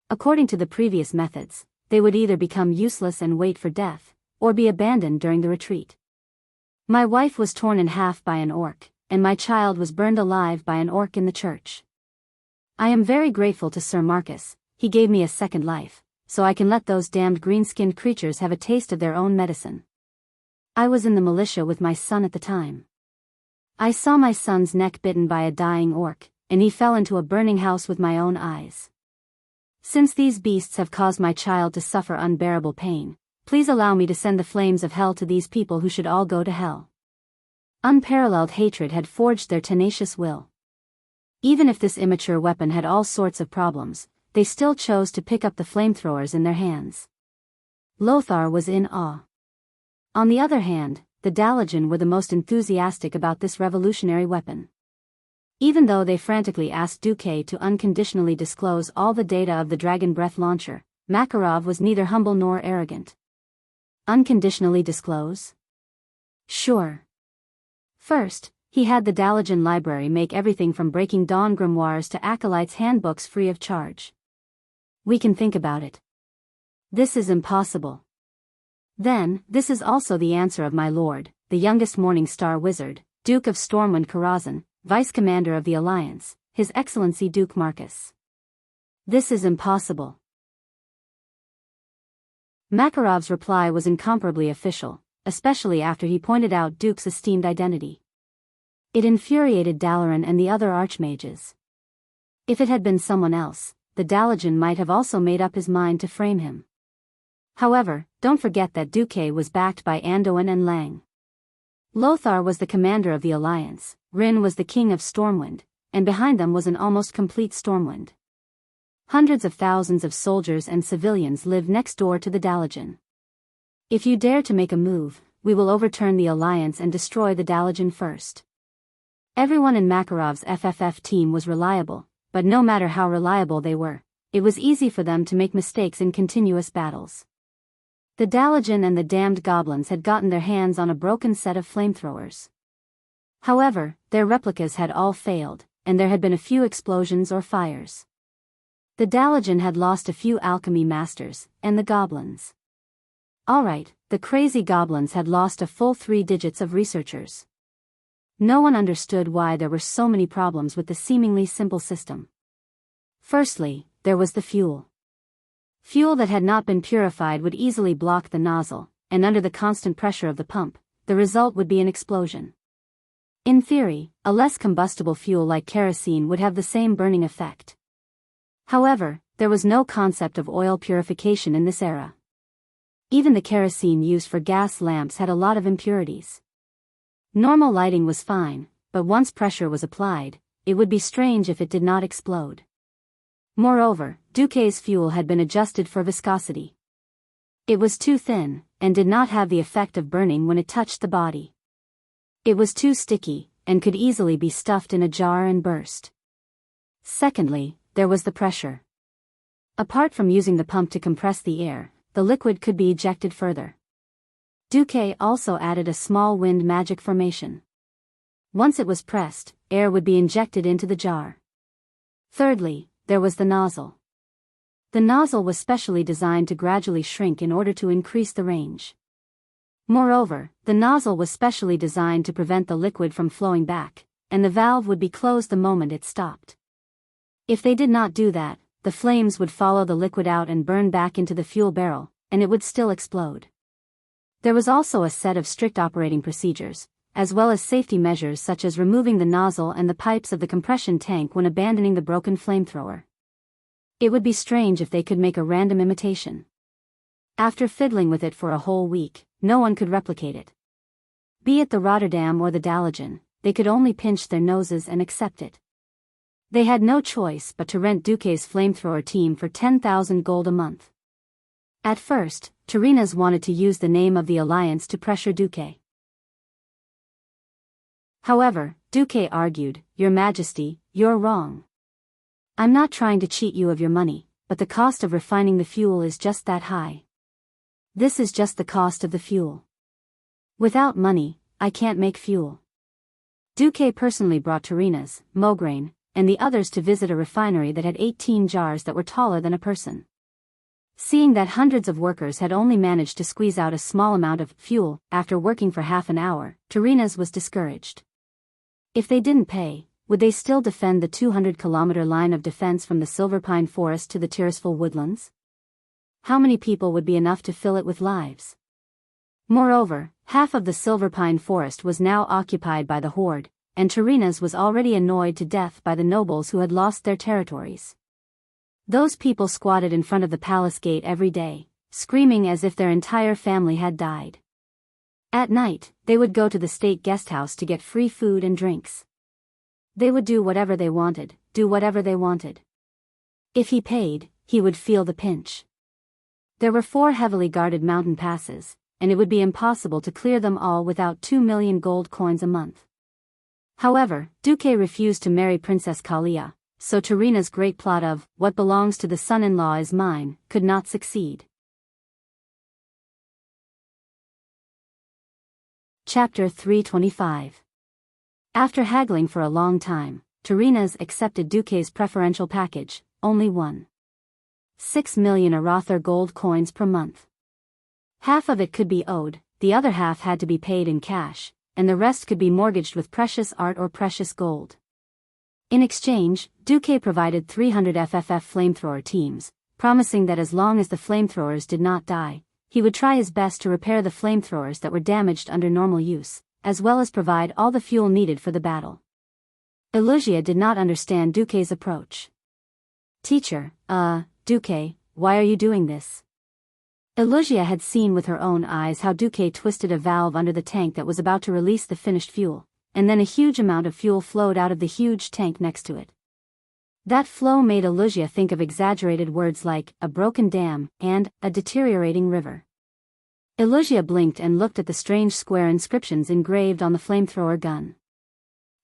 According to the previous methods, they would either become useless and wait for death, or be abandoned during the retreat. My wife was torn in half by an orc, and my child was burned alive by an orc in the church. I am very grateful to Sir Marcus, he gave me a second life, so I can let those damned green-skinned creatures have a taste of their own medicine. I was in the militia with my son at the time. I saw my son's neck bitten by a dying orc, and he fell into a burning house with my own eyes. Since these beasts have caused my child to suffer unbearable pain, please allow me to send the flames of hell to these people who should all go to hell. Unparalleled hatred had forged their tenacious will. Even if this immature weapon had all sorts of problems, they still chose to pick up the flamethrowers in their hands. Lothar was in awe. On the other hand, the Dalajan were the most enthusiastic about this revolutionary weapon. Even though they frantically asked Duque to unconditionally disclose all the data of the Dragon Breath launcher, Makarov was neither humble nor arrogant. Unconditionally disclose? Sure. First, he had the Dalajan library make everything from Breaking Dawn grimoires to acolytes' handbooks free of charge. We can think about it. This is impossible. Then, this is also the answer of my lord, the youngest Morning Star Wizard, Duke of Stormwind Karazhan, Vice Commander of the Alliance, His Excellency Duke Marcus. This is impossible. Makarov's reply was incomparably official, especially after he pointed out Duke's esteemed identity. It infuriated Dalaran and the other archmages. If it had been someone else, the Dalajan might have also made up his mind to frame him. However, don't forget that Duque was backed by Anduin and Lang. Lothar was the commander of the Alliance, Rin was the king of Stormwind, and behind them was an almost complete Stormwind. Hundreds of thousands of soldiers and civilians lived next door to the Dalajan. If you dare to make a move, we will overturn the Alliance and destroy the Dalajan first. Everyone in Makarov's FFF team was reliable, but no matter how reliable they were, it was easy for them to make mistakes in continuous battles. The Dalajan and the damned goblins had gotten their hands on a broken set of flamethrowers. However, their replicas had all failed, and there had been a few explosions or fires. The Dalajan had lost a few alchemy masters, and the goblins. Alright, the crazy goblins had lost a full 3 digits of researchers. No one understood why there were so many problems with the seemingly simple system. Firstly, there was the fuel. Fuel that had not been purified would easily block the nozzle, and under the constant pressure of the pump, the result would be an explosion. In theory, a less combustible fuel like kerosene would have the same burning effect. However, there was no concept of oil purification in this era. Even the kerosene used for gas lamps had a lot of impurities. Normal lighting was fine, but once pressure was applied, it would be strange if it did not explode. Moreover, Duque's fuel had been adjusted for viscosity. It was too thin, and did not have the effect of burning when it touched the body. It was too sticky, and could easily be stuffed in a jar and burst. Secondly, there was the pressure. Apart from using the pump to compress the air, the liquid could be ejected further. Duque also added a small wind magic formation. Once it was pressed, air would be injected into the jar. Thirdly, there was the nozzle. The nozzle was specially designed to gradually shrink in order to increase the range. Moreover, the nozzle was specially designed to prevent the liquid from flowing back, and the valve would be closed the moment it stopped. If they did not do that, the flames would follow the liquid out and burn back into the fuel barrel, and it would still explode. There was also a set of strict operating procedures, as well as safety measures such as removing the nozzle and the pipes of the compression tank when abandoning the broken flamethrower. It would be strange if they could make a random imitation. After fiddling with it for a whole week, no one could replicate it. Be it the Rotterdam or the Dalajan, they could only pinch their noses and accept it. They had no choice but to rent Duque's flamethrower team for 10,000 gold a month. At first, Turinas wanted to use the name of the Alliance to pressure Duque. However, Duque argued, "Your Majesty, you're wrong. I'm not trying to cheat you of your money, but the cost of refining the fuel is just that high. This is just the cost of the fuel. Without money, I can't make fuel." Duque personally brought Turinas, Mograine, and the others to visit a refinery that had 18 jars that were taller than a person. Seeing that hundreds of workers had only managed to squeeze out a small amount of fuel after working for half an hour, Turinas was discouraged. If they didn't pay, would they still defend the 200-kilometer line of defense from the Silverpine Forest to the Tirisful Woodlands? How many people would be enough to fill it with lives? Moreover, half of the Silverpine Forest was now occupied by the Horde, and Tarina's was already annoyed to death by the nobles who had lost their territories. Those people squatted in front of the palace gate every day, screaming as if their entire family had died. At night, they would go to the state guest house to get free food and drinks. They would do whatever they wanted, do whatever they wanted. If he paid, he would feel the pinch. There were 4 heavily guarded mountain passes, and it would be impossible to clear them all without 2 million gold coins a month. However, Duque refused to marry Princess Kalia, so Tarina's great plot of, what belongs to the son-in-law is mine, could not succeed. Chapter 325. After haggling for a long time, Tarina's accepted Duque's preferential package, only 1.6 million Arathar gold coins per month. Half of it could be owed, the other half had to be paid in cash, and the rest could be mortgaged with precious art or precious gold. In exchange, Duque provided 300 FFF flamethrower teams, promising that as long as the flamethrowers did not die, he would try his best to repair the flamethrowers that were damaged under normal use, as well as provide all the fuel needed for the battle. Elugia did not understand Duque's approach. "Teacher, Duque, why are you doing this?" Elugia had seen with her own eyes how Duque twisted a valve under the tank that was about to release the finished fuel, and then a huge amount of fuel flowed out of the huge tank next to it. That flow made Elugia think of exaggerated words like a broken dam and a deteriorating river. Elugia blinked and looked at the strange square inscriptions engraved on the flamethrower gun.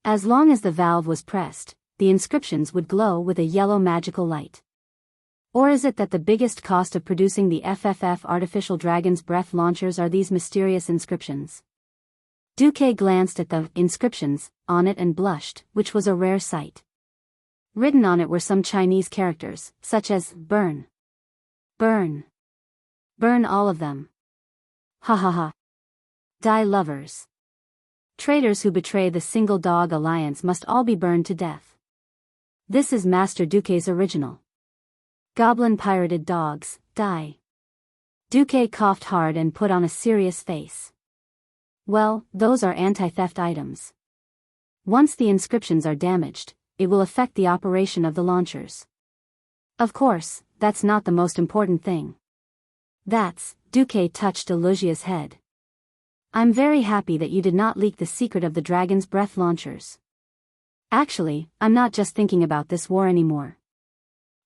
As long as the valve was pressed, the inscriptions would glow with a yellow magical light. Or is it that the biggest cost of producing the FFF artificial dragon's breath launchers are these mysterious inscriptions? Duque glanced at the inscriptions on it and blushed, which was a rare sight. Written on it were some Chinese characters, such as, burn. Burn. Burn all of them. Ha ha ha. Die lovers. Traitors who betray the single dog alliance must all be burned to death. This is Master Duque's original. Goblin pirated dogs, die. Duque coughed hard and put on a serious face. Well, those are anti-theft items. Once the inscriptions are damaged, it will affect the operation of the launchers. Of course, that's not the most important thing. Duque touched Elugia's head. I'm very happy that you did not leak the secret of the dragon's breath launchers. Actually, I'm not just thinking about this war anymore.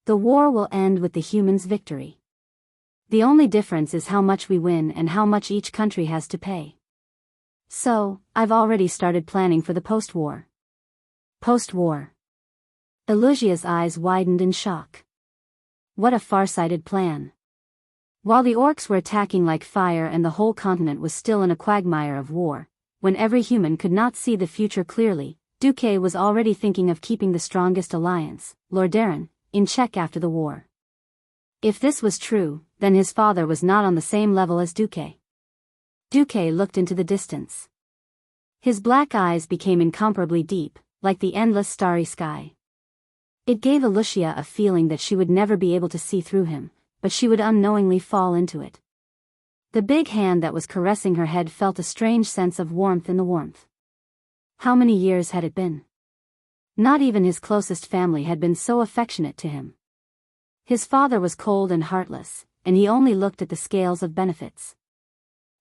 The war will end with the humans' victory. The only difference is how much we win and how much each country has to pay. So, I've already started planning for the post-war. Post-war. Elugia's eyes widened in shock. What a far-sighted plan. While the orcs were attacking like fire and the whole continent was still in a quagmire of war, when every human could not see the future clearly, Duque was already thinking of keeping the strongest alliance, Lordaeron, in check after the war. If this was true, then his father was not on the same level as Duque. Duque looked into the distance. His black eyes became incomparably deep, like the endless starry sky. It gave Elugia a feeling that she would never be able to see through him, but she would unknowingly fall into it. The big hand that was caressing her head felt a strange sense of warmth in the warmth. How many years had it been? Not even his closest family had been so affectionate to him. His father was cold and heartless, and he only looked at the scales of benefits.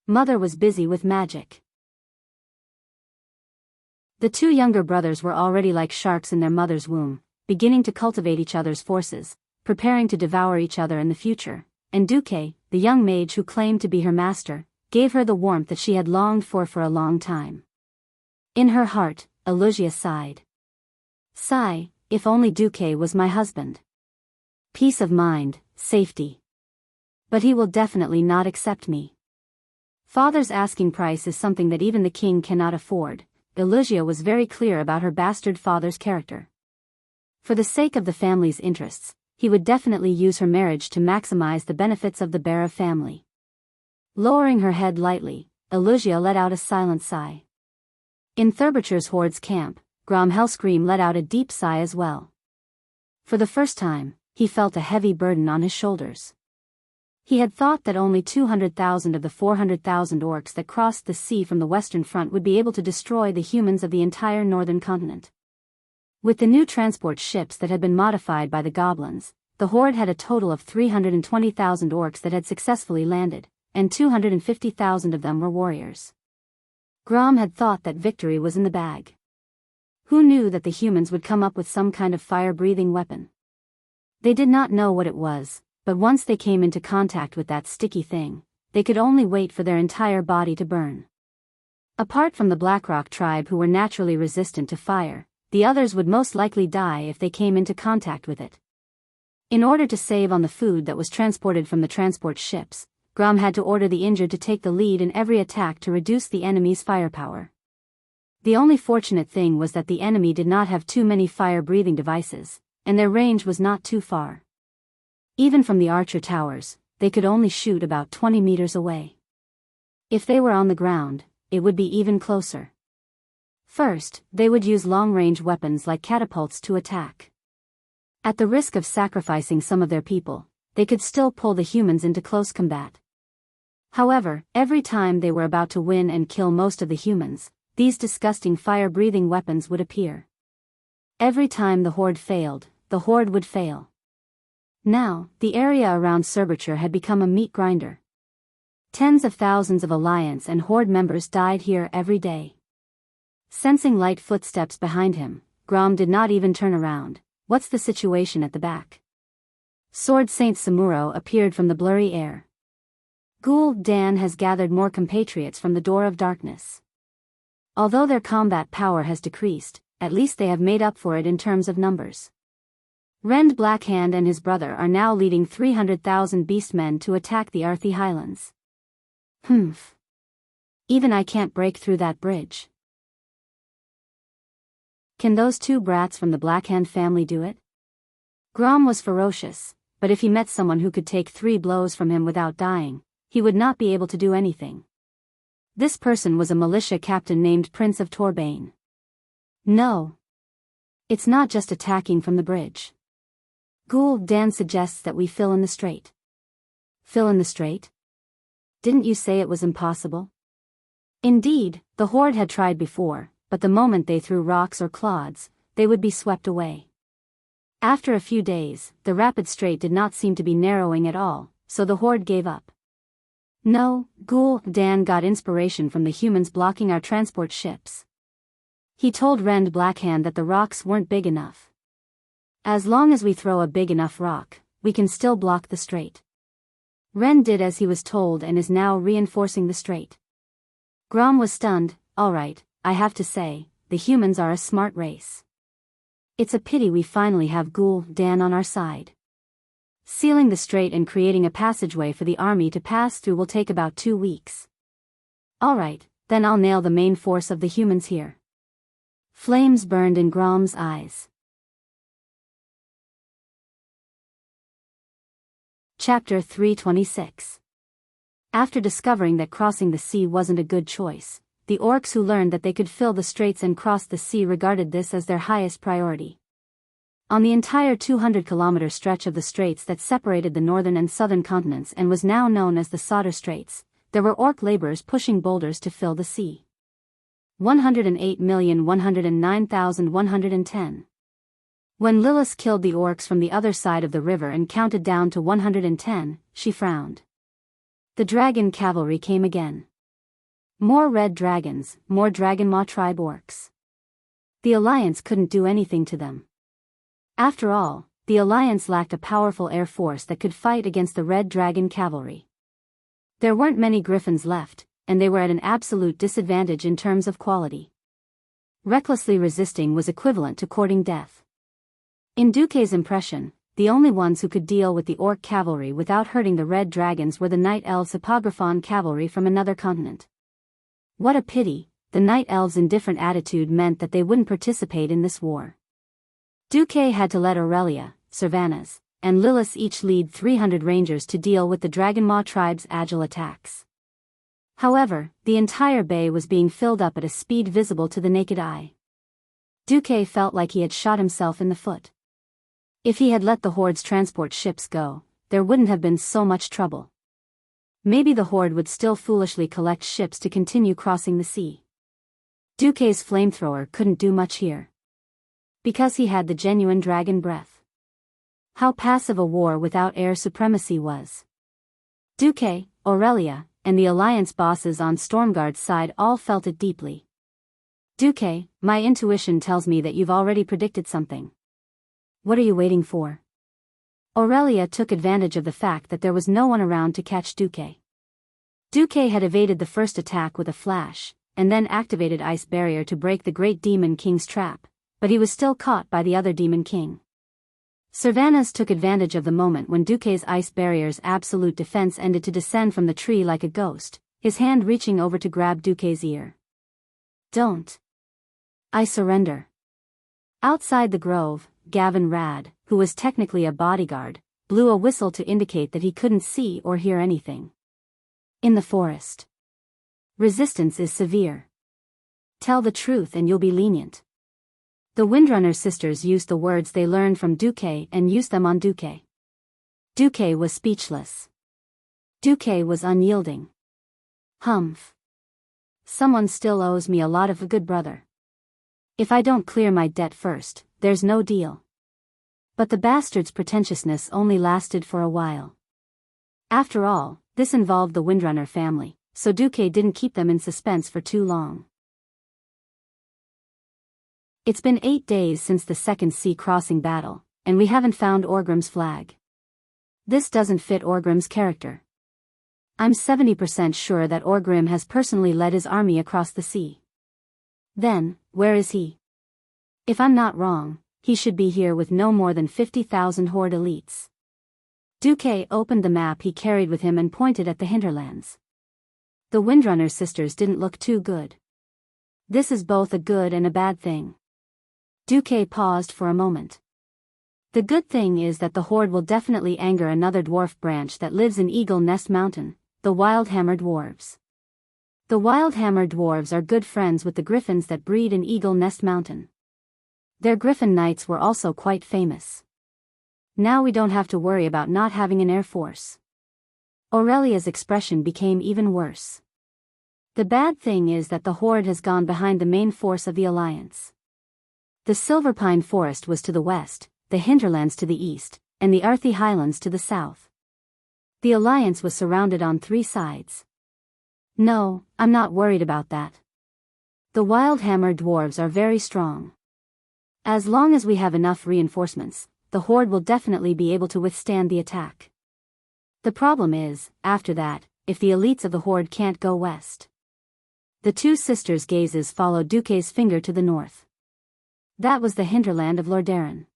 Mother was busy with magic. The 2 younger brothers were already like sharks in their mother's womb, beginning to cultivate each other's forces, preparing to devour each other in the future, and Duque, the young mage who claimed to be her master, gave her the warmth that she had longed for a long time. In her heart, Elugia sighed. Sigh, if only Duque was my husband. Peace of mind, safety. But he will definitely not accept me. Father's asking price is something that even the king cannot afford. Elugia was very clear about her bastard father's character. For the sake of the family's interests, he would definitely use her marriage to maximize the benefits of the Bara family. Lowering her head lightly, Elugia let out a silent sigh. In Thurbercher's horde's camp, Grom Hellscream let out a deep sigh as well. For the first time, he felt a heavy burden on his shoulders. He had thought that only 200,000 of the 400,000 orcs that crossed the sea from the western front would be able to destroy the humans of the entire northern continent. With the new transport ships that had been modified by the goblins, the horde had a total of 320,000 orcs that had successfully landed, and 250,000 of them were warriors. Grom had thought that victory was in the bag. Who knew that the humans would come up with some kind of fire-breathing weapon? They did not know what it was, but once they came into contact with that sticky thing, they could only wait for their entire body to burn. Apart from the Blackrock tribe who were naturally resistant to fire, the others would most likely die if they came into contact with it. In order to save on the food that was transported from the transport ships, Grom had to order the injured to take the lead in every attack to reduce the enemy's firepower. The only fortunate thing was that the enemy did not have too many fire-breathing devices, and their range was not too far. Even from the archer towers, they could only shoot about 20 meters away. If they were on the ground, it would be even closer. First, they would use long-range weapons like catapults to attack. At the risk of sacrificing some of their people, they could still pull the humans into close combat. However, every time they were about to win and kill most of the humans, these disgusting fire-breathing weapons would appear. Every time the horde failed, the horde would fail. Now, the area around Cerberture had become a meat grinder. Tens of thousands of Alliance and Horde members died here every day. Sensing light footsteps behind him, Grom did not even turn around. What's the situation at the back? Sword Saint Samuro appeared from the blurry air. Ghoul Dan has gathered more compatriots from the Door of Darkness. Although their combat power has decreased, at least they have made up for it in terms of numbers. Rend Blackhand and his brother are now leading 300,000 beastmen to attack the Arthi Highlands. Humph. Even I can't break through that bridge. Can those two brats from the Blackhand family do it? Grom was ferocious, but if he met someone who could take 3 blows from him without dying, he would not be able to do anything. This person was a militia captain named Prince of Torbane. No. It's not just attacking from the bridge. Ghoul Dan suggests that we fill in the strait. Fill in the strait? Didn't you say it was impossible? Indeed, the horde had tried before, but the moment they threw rocks or clods, they would be swept away. After a few days, the rapid strait did not seem to be narrowing at all, so the horde gave up. No, Ghoul Dan got inspiration from the humans blocking our transport ships. He told Rend Blackhand that the rocks weren't big enough. As long as we throw a big enough rock, we can still block the strait. Rend did as he was told and is now reinforcing the strait. Grom was stunned. Alright, I have to say, the humans are a smart race. It's a pity we finally have Ghoul Dan on our side. Sealing the strait and creating a passageway for the army to pass through will take about 2 weeks. Alright, then I'll nail the main force of the humans here. Flames burned in Grom's eyes. Chapter 326. After discovering that crossing the sea wasn't a good choice, the orcs who learned that they could fill the straits and cross the sea regarded this as their highest priority. On the entire 200-kilometer stretch of the straits that separated the northern and southern continents and was now known as the Solder Straits, there were orc laborers pushing boulders to fill the sea. 108,109,110. When Lilith killed the orcs from the other side of the river and counted down to 110, she frowned. The dragon cavalry came again. More red dragons, more Dragonmaw tribe orcs. The Alliance couldn't do anything to them. After all, the Alliance lacked a powerful air force that could fight against the red dragon cavalry. There weren't many griffins left, and they were at an absolute disadvantage in terms of quality. Recklessly resisting was equivalent to courting death. In Duque's impression, the only ones who could deal with the orc cavalry without hurting the red dragons were the Night Elves Hippogryphon cavalry from another continent. What a pity, the Night Elves' indifferent attitude meant that they wouldn't participate in this war. Duque had to let Aurelia, Cervanus, and Lilith each lead 300 rangers to deal with the Dragonmaw tribe's agile attacks. However, the entire bay was being filled up at a speed visible to the naked eye. Duque felt like he had shot himself in the foot. If he had let the horde's transport ships go, there wouldn't have been so much trouble. Maybe the horde would still foolishly collect ships to continue crossing the sea. Duque's flamethrower couldn't do much here. Because he had the genuine dragon breath. How passive a war without air supremacy was. Duque, Aurelia, and the Alliance bosses on Stormguard's side all felt it deeply. Duque, my intuition tells me that you've already predicted something. What are you waiting for? Aurelia took advantage of the fact that there was no one around to catch Duque. Duque had evaded the first attack with a flash, and then activated Ice Barrier to break the Great Demon King's trap, but he was still caught by the other Demon King. Cervantes took advantage of the moment when Duque's Ice Barrier's absolute defense ended to descend from the tree like a ghost, his hand reaching over to grab Duque's ear. Don't. I surrender. Outside the grove, Gavin Rad, who was technically a bodyguard, blew a whistle to indicate that he couldn't see or hear anything. In the forest. Resistance is severe. Tell the truth and you'll be lenient. The Windrunner sisters used the words they learned from Duque and used them on Duque. Duque was speechless. Duque was unyielding. Humph. Someone still owes me a lot of a good brother. If I don't clear my debt first, there's no deal. But the bastard's pretentiousness only lasted for a while. After all, this involved the Windrunner family, so Duque didn't keep them in suspense for too long. It's been 8 days since the second sea crossing battle, and we haven't found Orgrim's flag. This doesn't fit Orgrim's character. I'm 70% sure that Orgrim has personally led his army across the sea. Then, where is he? If I'm not wrong, he should be here with no more than 50,000 Horde elites. Duque opened the map he carried with him and pointed at the hinterlands. The Windrunner sisters didn't look too good. This is both a good and a bad thing. Duque paused for a moment. The good thing is that the Horde will definitely anger another dwarf branch that lives in Eagle Nest Mountain, the Wildhammer Dwarves. The Wildhammer Dwarves are good friends with the Griffins that breed in Eagle Nest Mountain. Their Griffin Knights were also quite famous. Now we don't have to worry about not having an air force. Aurelia's expression became even worse. The bad thing is that the Horde has gone behind the main force of the Alliance. The Silverpine Forest was to the west, the hinterlands to the east, and the Arthi Highlands to the south. The Alliance was surrounded on 3 sides. No, I'm not worried about that. The Wildhammer Dwarves are very strong. As long as we have enough reinforcements, the Horde will definitely be able to withstand the attack. The problem is, after that, if the elites of the Horde can't go west. The two sisters' gazes followed Duque's finger to the north. That was the hinterland of Lordaeron.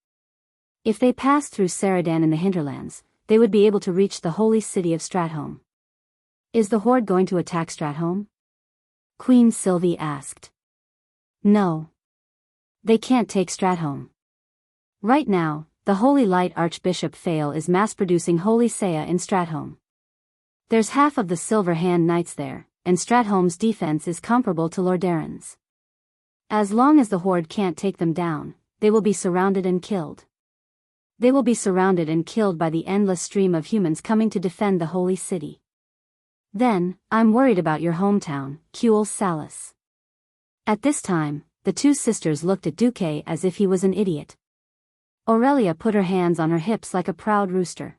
If they passed through Ceradan in the hinterlands, they would be able to reach the holy city of Stratholme. Is the Horde going to attack Stratholme? Queen Sylvie asked. No. They can't take Stratholme. Right now, the Holy Light Archbishop Fail is mass-producing Holy Saya in Stratholme. There's half of the Silver Hand Knights there, and Stratholme's defense is comparable to Lordaeron's. As long as the Horde can't take them down, they will be surrounded and killed. They will be surrounded and killed by the endless stream of humans coming to defend the Holy City. Then, I'm worried about your hometown, Cuel Salis. At this time, the two sisters looked at Duque as if he was an idiot. Aurelia put her hands on her hips like a proud rooster.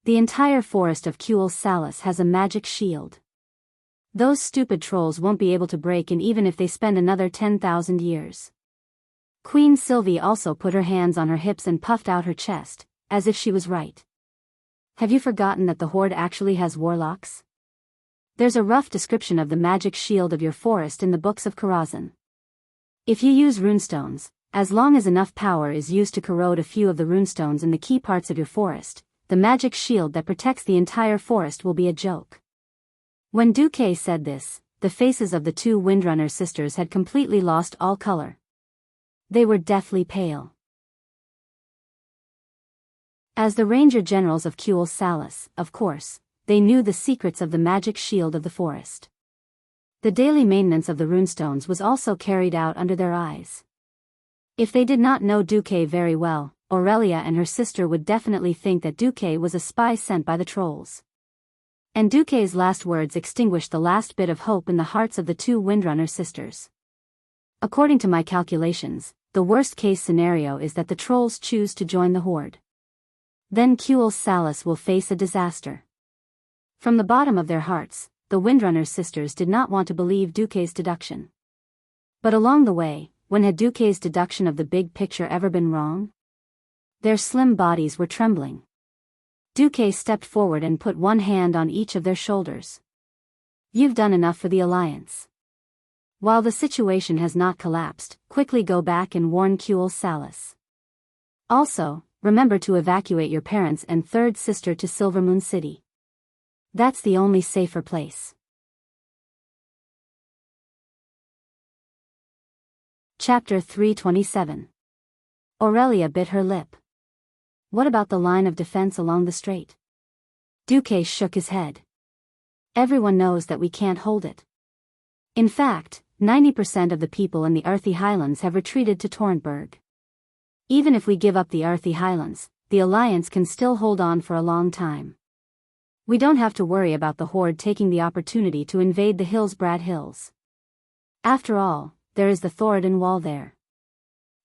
The entire forest of Cuel Salis has a magic shield. Those stupid trolls won't be able to break in even if they spend another 10,000 years. Queen Sylvie also put her hands on her hips and puffed out her chest, as if she was right. Have you forgotten that the Horde actually has warlocks? There's a rough description of the magic shield of your forest in the books of Karazhan. If you use runestones, as long as enough power is used to corrode a few of the runestones in the key parts of your forest, the magic shield that protects the entire forest will be a joke. When Duque said this, the faces of the two Windrunner sisters had completely lost all color. They were deathly pale. As the ranger generals of Cuel Salis, of course, they knew the secrets of the magic shield of the forest. The daily maintenance of the runestones was also carried out under their eyes. If they did not know Duque very well, Aurelia and her sister would definitely think that Duque was a spy sent by the trolls. And Duque's last words extinguished the last bit of hope in the hearts of the two Windrunner sisters. According to my calculations, the worst-case scenario is that the trolls choose to join the horde. Then Salas will face a disaster. From the bottom of their hearts, the Windrunner sisters did not want to believe Duque's deduction. But along the way, when had Duque's deduction of the big picture ever been wrong? Their slim bodies were trembling. Duque stepped forward and put one hand on each of their shoulders. You've done enough for the Alliance. While the situation has not collapsed, quickly go back and warn Salas. Also, remember to evacuate your parents and third sister to Silvermoon City. That's the only safer place. Chapter 327. Aurelia bit her lip. What about the line of defense along the strait? Duque shook his head. Everyone knows that we can't hold it. In fact, 90% of the people in the Earthy Highlands have retreated to Torrentberg. Even if we give up the Earthy Highlands, the Alliance can still hold on for a long time. We don't have to worry about the Horde taking the opportunity to invade the Hillsbrad Hills. After all, there is the Thoradin Wall there.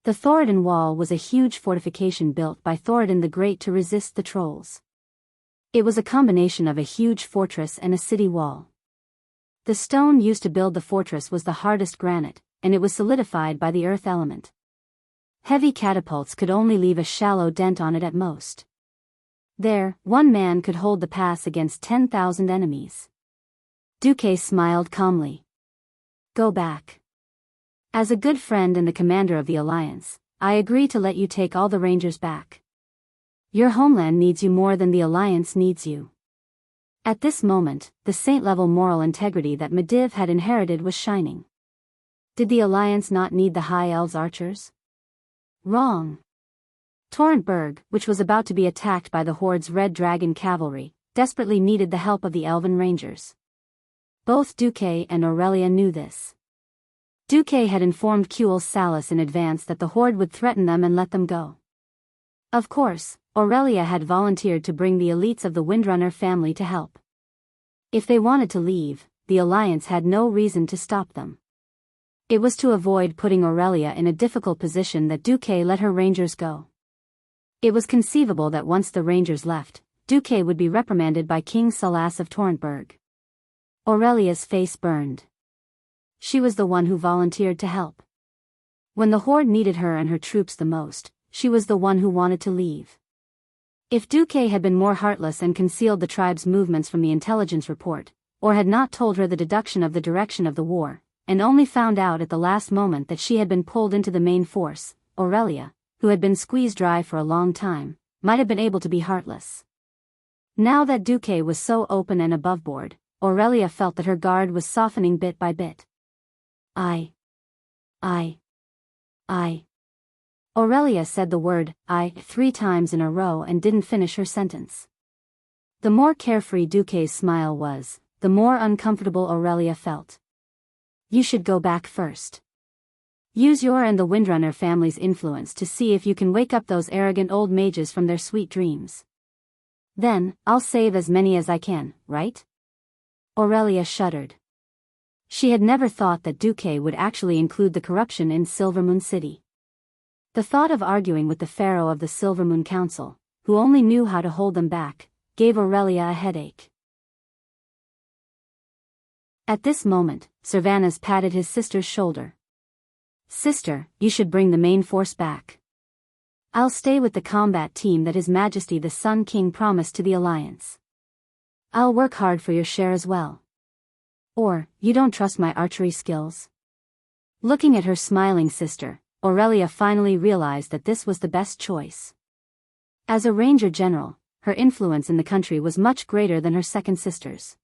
The Thoradin Wall was a huge fortification built by Thoradin the Great to resist the trolls. It was a combination of a huge fortress and a city wall. The stone used to build the fortress was the hardest granite, and it was solidified by the earth element. Heavy catapults could only leave a shallow dent on it at most. There, one man could hold the pass against 10,000 enemies. Duque smiled calmly. Go back. As a good friend and the commander of the Alliance, I agree to let you take all the Rangers back. Your homeland needs you more than the Alliance needs you. At this moment, the saint-level moral integrity that Medivh had inherited was shining. Did the Alliance not need the High Elves archers? Wrong. Torrentberg, which was about to be attacked by the Horde's Red Dragon cavalry, desperately needed the help of the Elven Rangers. Both Duque and Aurelia knew this. Duque had informed Salas in advance that the Horde would threaten them and let them go. Of course, Aurelia had volunteered to bring the elites of the Windrunner family to help. If they wanted to leave, the Alliance had no reason to stop them. It was to avoid putting Aurelia in a difficult position that Duque let her Rangers go. It was conceivable that once the Rangers left, Duque would be reprimanded by King Salas of Torrentberg. Aurelia's face burned. She was the one who volunteered to help. When the Horde needed her and her troops the most, she was the one who wanted to leave. If Duque had been more heartless and concealed the tribe's movements from the intelligence report, or had not told her the deduction of the direction of the war, and only found out at the last moment that she had been pulled into the main force, Aurelia, who had been squeezed dry for a long time, might have been able to be heartless. Now that Duque was so open and aboveboard, Aurelia felt that her guard was softening bit by bit. I. Aurelia said the word, I, 3 times in a row and didn't finish her sentence. The more carefree Duque's smile was, the more uncomfortable Aurelia felt. You should go back first. Use your and the Windrunner family's influence to see if you can wake up those arrogant old mages from their sweet dreams. Then, I'll save as many as I can, right? Aurelia shuddered. She had never thought that Duque would actually include the corruption in Silvermoon City. The thought of arguing with the pharaoh of the Silvermoon Council, who only knew how to hold them back, gave Aurelia a headache. At this moment, Servanas patted his sister's shoulder. Sister, you should bring the main force back. I'll stay with the combat team that His Majesty the Sun King promised to the Alliance. I'll work hard for your share as well. Or, you don't trust my archery skills? Looking at her smiling sister, Aurelia finally realized that this was the best choice. As a Ranger General, her influence in the country was much greater than her second sister's.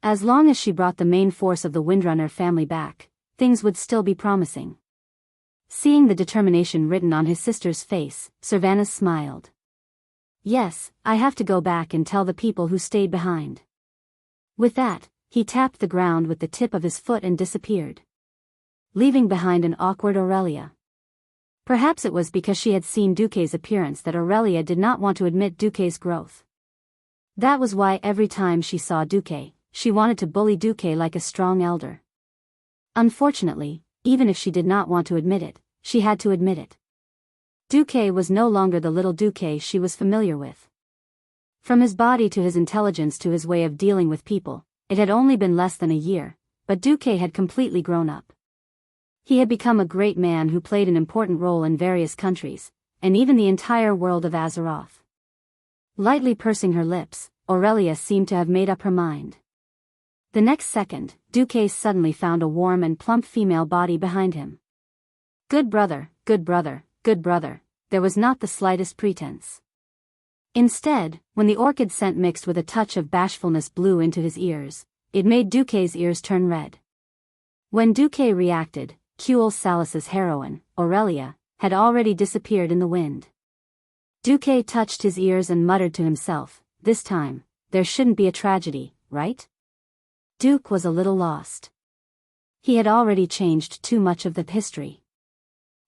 As long as she brought the main force of the Windrunner family back, things would still be promising. Seeing the determination written on his sister's face, Servanas smiled. Yes, I have to go back and tell the people who stayed behind. With that, he tapped the ground with the tip of his foot and disappeared, leaving behind an awkward Aurelia. Perhaps it was because she had seen Duque's appearance that Aurelia did not want to admit Duque's growth. That was why every time she saw Duque, she wanted to bully Duque like a strong elder. Unfortunately, even if she did not want to admit it, she had to admit it. Duque was no longer the little Duque she was familiar with. From his body to his intelligence to his way of dealing with people, it had only been less than a year, but Duque had completely grown up. He had become a great man who played an important role in various countries, and even the entire world of Azeroth. Lightly pursing her lips, Aurelia seemed to have made up her mind. The next second, Duque suddenly found a warm and plump female body behind him. Good brother, good brother, good brother, there was not the slightest pretense. Instead, when the orchid scent mixed with a touch of bashfulness blew into his ears, it made Duque's ears turn red. When Duque reacted, Kuel Salas's heroine, Aurelia, had already disappeared in the wind. Duque touched his ears and muttered to himself, this time, there shouldn't be a tragedy, right? Duke was a little lost. He had already changed too much of the history.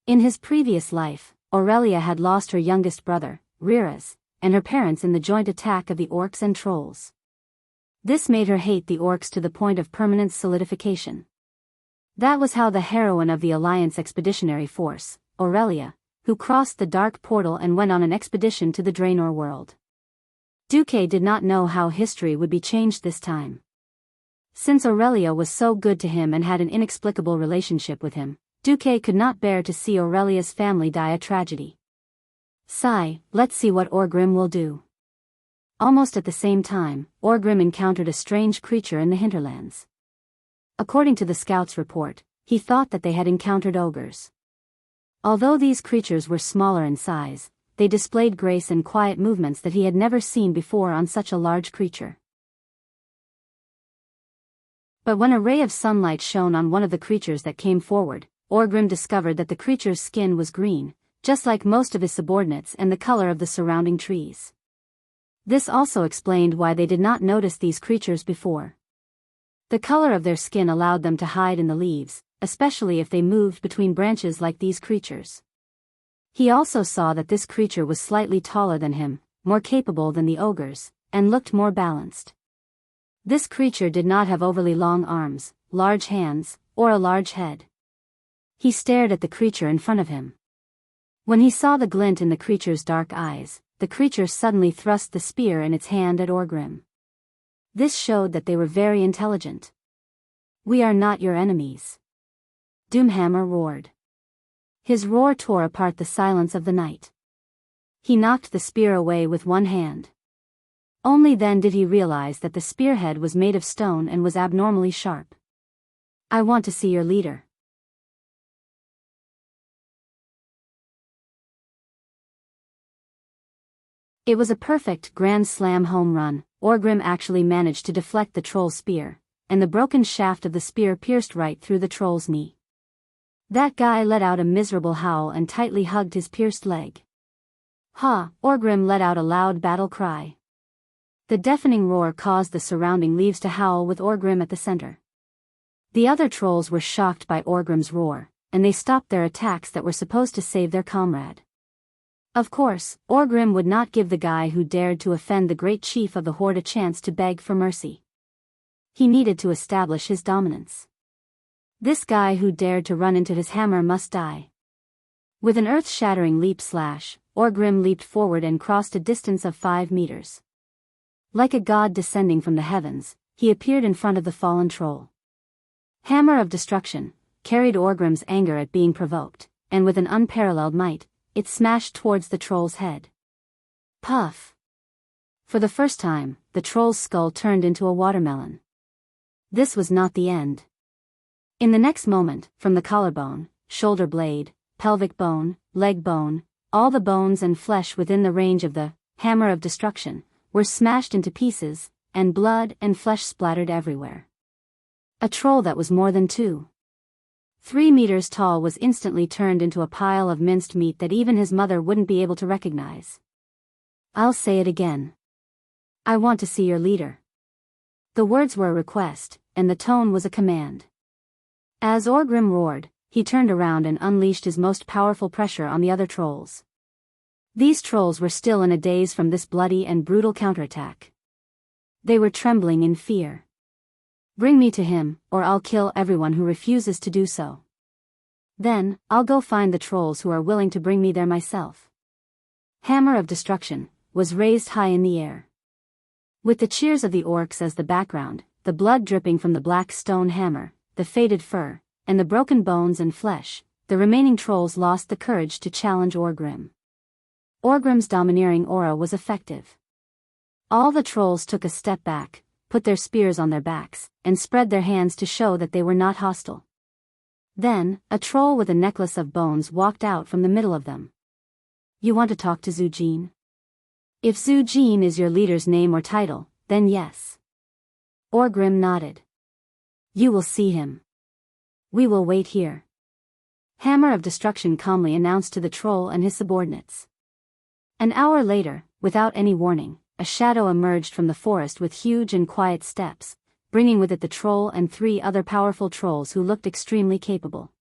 In his previous life, Aurelia had lost her youngest brother, Riraz, and her parents in the joint attack of the orcs and trolls. This made her hate the orcs to the point of permanent solidification. That was how the heroine of the Alliance Expeditionary Force, Aurelia, who crossed the dark portal and went on an expedition to the Draenor world. Duque did not know how history would be changed this time. Since Aurelia was so good to him and had an inexplicable relationship with him, Duque could not bear to see Aurelia's family die a tragedy. Sigh, let's see what Orgrim will do. Almost at the same time, Orgrim encountered a strange creature in the hinterlands. According to the scout's report, he thought that they had encountered ogres. Although these creatures were smaller in size, they displayed grace and quiet movements that he had never seen before on such a large creature. But when a ray of sunlight shone on one of the creatures that came forward, Orgrim discovered that the creature's skin was green, just like most of his subordinates and the color of the surrounding trees. This also explained why they did not notice these creatures before. The color of their skin allowed them to hide in the leaves, especially if they moved between branches like these creatures. He also saw that this creature was slightly taller than him, more capable than the ogres, and looked more balanced. This creature did not have overly long arms, large hands, or a large head. He stared at the creature in front of him. When he saw the glint in the creature's dark eyes, the creature suddenly thrust the spear in its hand at Orgrim. This showed that they were very intelligent. We are not your enemies. Doomhammer roared. His roar tore apart the silence of the night. He knocked the spear away with one hand. Only then did he realize that the spearhead was made of stone and was abnormally sharp. I want to see your leader. It was a perfect grand slam home run. Orgrim actually managed to deflect the troll's spear, and the broken shaft of the spear pierced right through the troll's knee. That guy let out a miserable howl and tightly hugged his pierced leg. Ha! Orgrim let out a loud battle cry. The deafening roar caused the surrounding leaves to howl with Orgrim at the center. The other trolls were shocked by Orgrim's roar, and they stopped their attacks that were supposed to save their comrade. Of course, Orgrim would not give the guy who dared to offend the great chief of the horde a chance to beg for mercy. He needed to establish his dominance. This guy who dared to run into his hammer must die. With an earth-shattering leap-slash, Orgrim leaped forward and crossed a distance of 5 meters. Like a god descending from the heavens, he appeared in front of the fallen troll. Hammer of Destruction carried Orgrim's anger at being provoked, and with an unparalleled might, it smashed towards the troll's head. Puff! For the first time, the troll's skull turned into a watermelon. This was not the end. In the next moment, from the collarbone, shoulder blade, pelvic bone, leg bone, all the bones and flesh within the range of the Hammer of Destruction were smashed into pieces, and blood and flesh splattered everywhere. A troll that was more than 3 meters tall was instantly turned into a pile of minced meat that even his mother wouldn't be able to recognize. I'll say it again. I want to see your leader. The words were a request, and the tone was a command. As Orgrim roared, he turned around and unleashed his most powerful pressure on the other trolls. These trolls were still in a daze from this bloody and brutal counterattack. They were trembling in fear. "Bring me to him, or I'll kill everyone who refuses to do so. Then, I'll go find the trolls who are willing to bring me there myself." Hammer of Destruction was raised high in the air. With the cheers of the orcs as the background, the blood dripping from the black stone hammer, the faded fur, and the broken bones and flesh, the remaining trolls lost the courage to challenge Orgrim. Orgrim's domineering aura was effective. All the trolls took a step back, put their spears on their backs, and spread their hands to show that they were not hostile. Then, a troll with a necklace of bones walked out from the middle of them. "You want to talk to Zujin?" "If Zujin is your leader's name or title, then yes." Orgrim nodded. "You will see him. We will wait here." Hammer of Destruction calmly announced to the troll and his subordinates. An hour later, without any warning, a shadow emerged from the forest with huge and quiet steps, bringing with it the troll and 3 other powerful trolls who looked extremely capable.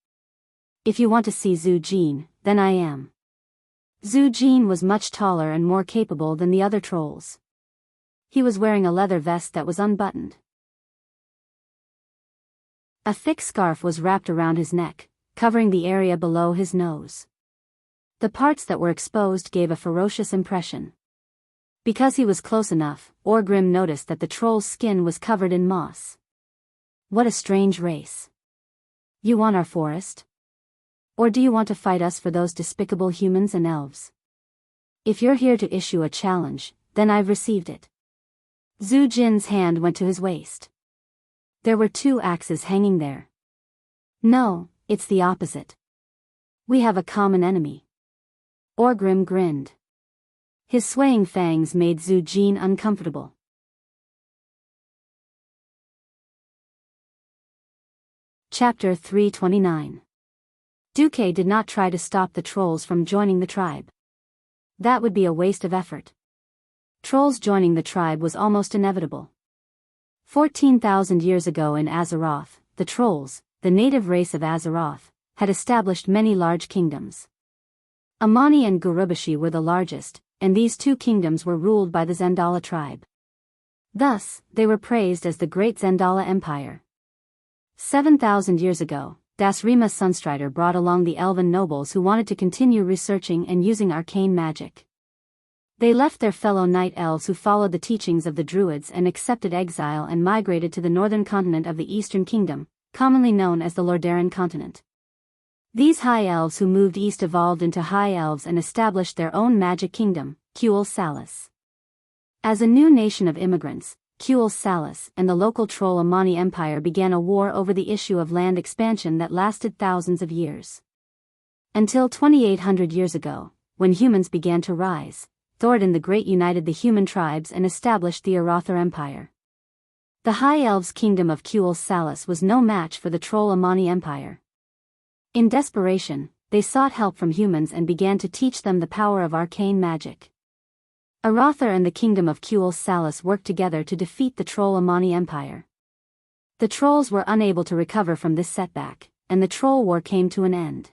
"If you want to see Zujin, then I am." Zujin was much taller and more capable than the other trolls. He was wearing a leather vest that was unbuttoned. A thick scarf was wrapped around his neck, covering the area below his nose. The parts that were exposed gave a ferocious impression. Because he was close enough, Orgrim noticed that the troll's skin was covered in moss. "What a strange race. You want our forest? Or do you want to fight us for those despicable humans and elves? If you're here to issue a challenge, then I've received it." Zujin's hand went to his waist. There were 2 axes hanging there. "No, it's the opposite. We have a common enemy." Orgrim grinned. His swaying fangs made Zujin uncomfortable. Chapter 329. Duque did not try to stop the trolls from joining the tribe. That would be a waste of effort. Trolls joining the tribe was almost inevitable. 14,000 years ago in Azeroth, the trolls, the native race of Azeroth, had established many large kingdoms. Amani and Gurubashi were the largest, and these 2 kingdoms were ruled by the Zendala tribe. Thus, they were praised as the Great Zendala Empire. 7,000 years ago, Dasrima Sunstrider brought along the elven nobles who wanted to continue researching and using arcane magic. They left their fellow night elves who followed the teachings of the druids and accepted exile and migrated to the northern continent of the Eastern Kingdom, commonly known as the Lordaeron continent. These high elves who moved east evolved into high elves and established their own magic kingdom, Kuel Salis. As a new nation of immigrants, Kuel Salis and the local troll Amani Empire began a war over the issue of land expansion that lasted thousands of years. Until 2,800 years ago, when humans began to rise, Thoradin the Great united the human tribes and established the Arathor Empire. The High Elves' kingdom of Kuel Salis was no match for the troll Amani Empire. In desperation, they sought help from humans and began to teach them the power of arcane magic. Arathor and the kingdom of Kuel Salis worked together to defeat the troll Amani Empire. The trolls were unable to recover from this setback, and the troll war came to an end.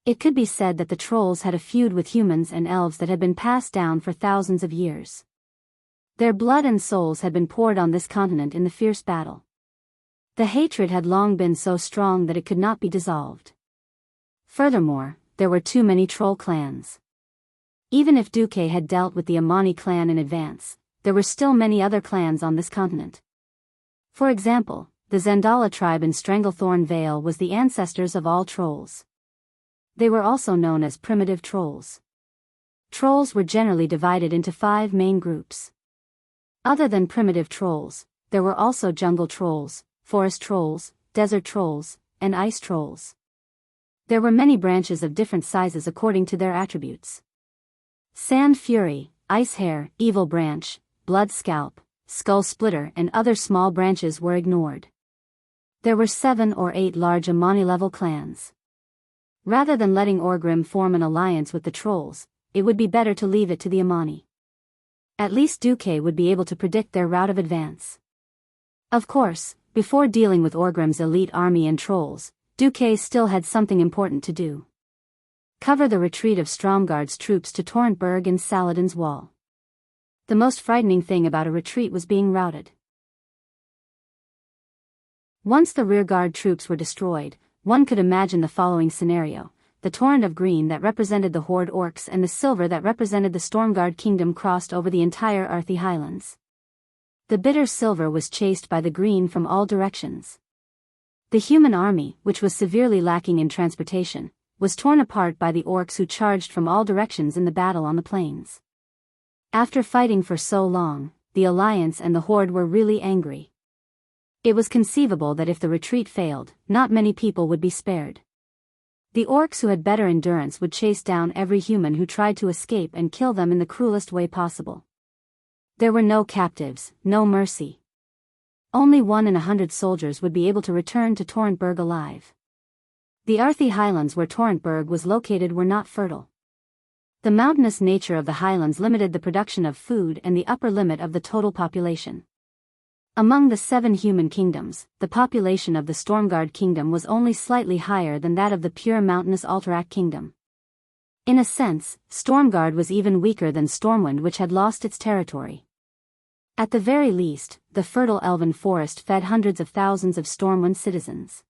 It could be said that the trolls had a feud with humans and elves that had been passed down for thousands of years. Their blood and souls had been poured on this continent in the fierce battle. The hatred had long been so strong that it could not be dissolved. Furthermore, there were too many troll clans. Even if Duque had dealt with the Amani clan in advance, there were still many other clans on this continent. For example, the Zendala tribe in Stranglethorn Vale was the ancestors of all trolls. They were also known as primitive trolls. Trolls were generally divided into 5 main groups. Other than primitive trolls, there were also jungle trolls, forest trolls, desert trolls, and ice trolls. There were many branches of different sizes according to their attributes. Sand Fury, Ice Hare, Evil Branch, Blood Scalp, Skull Splitter and other small branches were ignored. There were 7 or 8 large Amani-level clans. Rather than letting Orgrim form an alliance with the trolls, it would be better to leave it to the Amani. At least Duque would be able to predict their route of advance. Of course, before dealing with Orgrim's elite army and trolls, Duque still had something important to do. Cover the retreat of Stromgard's troops to Torrentberg and Saladin's Wall. The most frightening thing about a retreat was being routed. Once the rearguard troops were destroyed, one could imagine the following scenario: the torrent of green that represented the horde orcs and the silver that represented the Stormguard kingdom crossed over the entire Arthi Highlands. The bitter silver was chased by the green from all directions. The human army, which was severely lacking in transportation, was torn apart by the orcs who charged from all directions in the battle on the plains. After fighting for so long, the Alliance and the horde were really angry. It was conceivable that if the retreat failed, not many people would be spared. The orcs who had better endurance would chase down every human who tried to escape and kill them in the cruelest way possible. There were no captives, no mercy. Only 1 in 100 soldiers would be able to return to Torrentburg alive. The Arthi Highlands where Torrentburg was located were not fertile. The mountainous nature of the highlands limited the production of food and the upper limit of the total population. Among the 7 human kingdoms, the population of the Stormguard kingdom was only slightly higher than that of the pure mountainous Alterac kingdom. In a sense, Stormguard was even weaker than Stormwind, which had lost its territory. At the very least, the fertile elven forest fed hundreds of thousands of Stormwind citizens.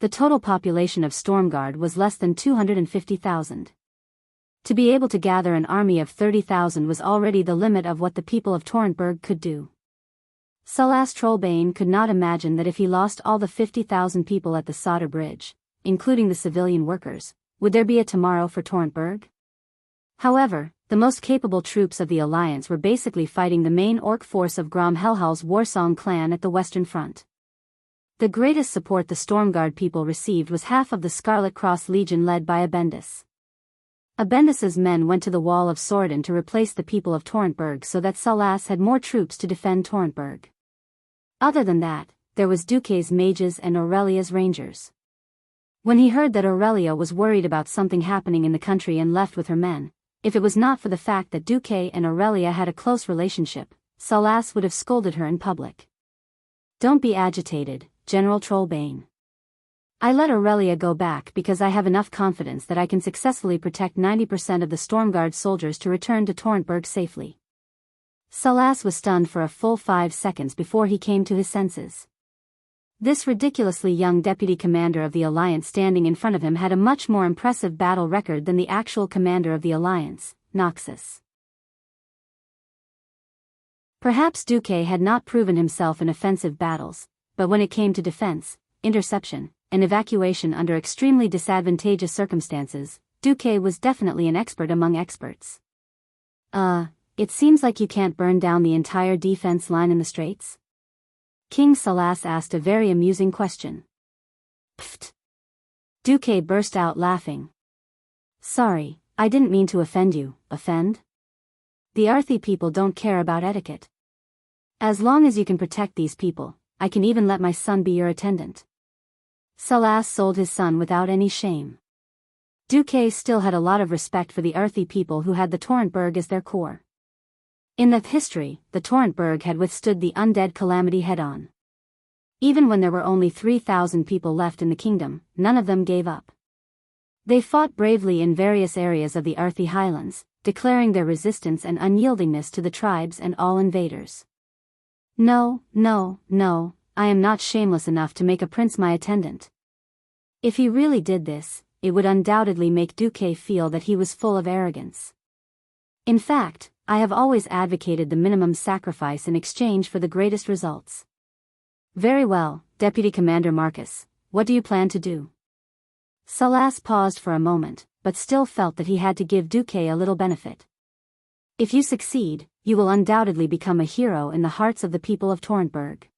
The total population of Stormguard was less than 250,000. To be able to gather an army of 30,000 was already the limit of what the people of Torrentburg could do. Salas Trollbane could not imagine that if he lost all the 50,000 people at the Sodder Bridge, including the civilian workers, would there be a tomorrow for Torrentburg? However, the most capable troops of the Alliance were basically fighting the main orc force of Grom Helhal's Warsong clan at the Western Front. The greatest support the Stormguard people received was half of the Scarlet Cross Legion led by Abendis. Abendis's men went to the Wall of Sordon to replace the people of Torrentburg so that Salas had more troops to defend Torrentburg. Other than that, there was Duque's mages and Aurelia's rangers. When he heard that Aurelia was worried about something happening in the country and left with her men, if it was not for the fact that Duque and Aurelia had a close relationship, Salas would have scolded her in public. "Don't be agitated, General Trollbane. I let Aurelia go back because I have enough confidence that I can successfully protect 90% of the Stormguard soldiers to return to Torrentburg safely." Salas was stunned for a full 5 seconds before he came to his senses. This ridiculously young deputy commander of the Alliance standing in front of him had a much more impressive battle record than the actual commander of the Alliance, Noxus. Perhaps Duque had not proven himself in offensive battles, but when it came to defense, interception, and evacuation under extremely disadvantageous circumstances, Duque was definitely an expert among experts. It seems like you can't burn down the entire defense line in the Straits?" King Salas asked a very amusing question. "Pfft!" Duque burst out laughing. "Sorry, I didn't mean to offend you." "Offend? The Arthi people don't care about etiquette. As long as you can protect these people, I can even let my son be your attendant." Salas sold his son without any shame. Duque still had a lot of respect for the Arthi people who had the Torrentburg as their core. In that history, the Torrentburg had withstood the undead calamity head-on. Even when there were only 3,000 people left in the kingdom, none of them gave up. They fought bravely in various areas of the Arthi Highlands, declaring their resistance and unyieldingness to the tribes and all invaders. No, I am not shameless enough to make a prince my attendant. If he really did this, it would undoubtedly make Duque feel that he was full of arrogance. In fact, I have always advocated the minimum sacrifice in exchange for the greatest results. "Very well, Deputy Commander Marcus, what do you plan to do?" Salas paused for a moment, but still felt that he had to give Duque a little benefit. "If you succeed, you will undoubtedly become a hero in the hearts of the people of Torrentburg.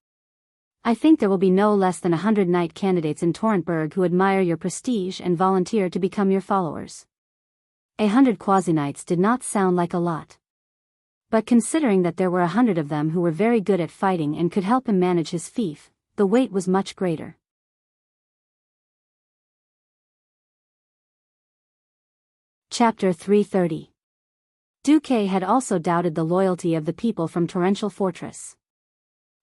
I think there will be no less than 100 knight candidates in Torrentburg who admire your prestige and volunteer to become your followers." 100 quasi-knights did not sound like a lot. But considering that there were 100 of them who were very good at fighting and could help him manage his fief, the weight was much greater. Chapter 330. Duque had also doubted the loyalty of the people from Torrential Fortress.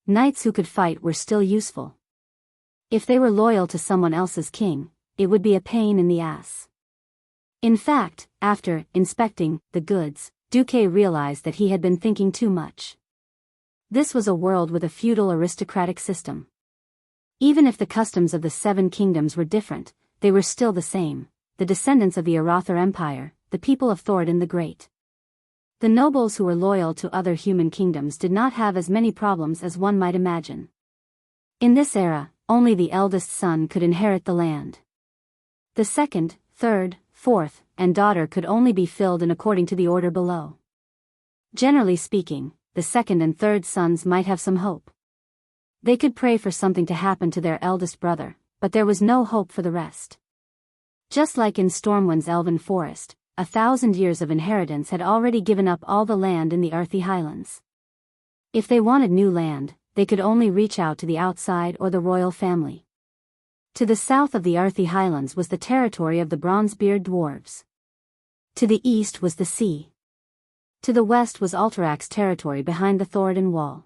Knights who could fight were still useful. If they were loyal to someone else's king, it would be a pain in the ass. In fact, after inspecting the goods, Duque realized that he had been thinking too much. This was a world with a feudal aristocratic system. Even if the customs of the Seven Kingdoms were different, they were still the same, the descendants of the Arathor Empire, the people of Thoradin the Great. The nobles who were loyal to other human kingdoms did not have as many problems as one might imagine. In this era, only the eldest son could inherit the land. The second, third, fourth, and daughter could only be filled in according to the order below. Generally speaking, the second and third sons might have some hope. They could pray for something to happen to their eldest brother, but there was no hope for the rest. Just like in Stormwind's elven forest, 1,000 years of inheritance had already given up all the land in the earthy highlands. If they wanted new land, they could only reach out to the outside or the royal family. To the south of the earthy highlands was the territory of the Bronzebeard dwarves. To the east was the sea. To the west was Alterax's territory behind the Thoradin Wall.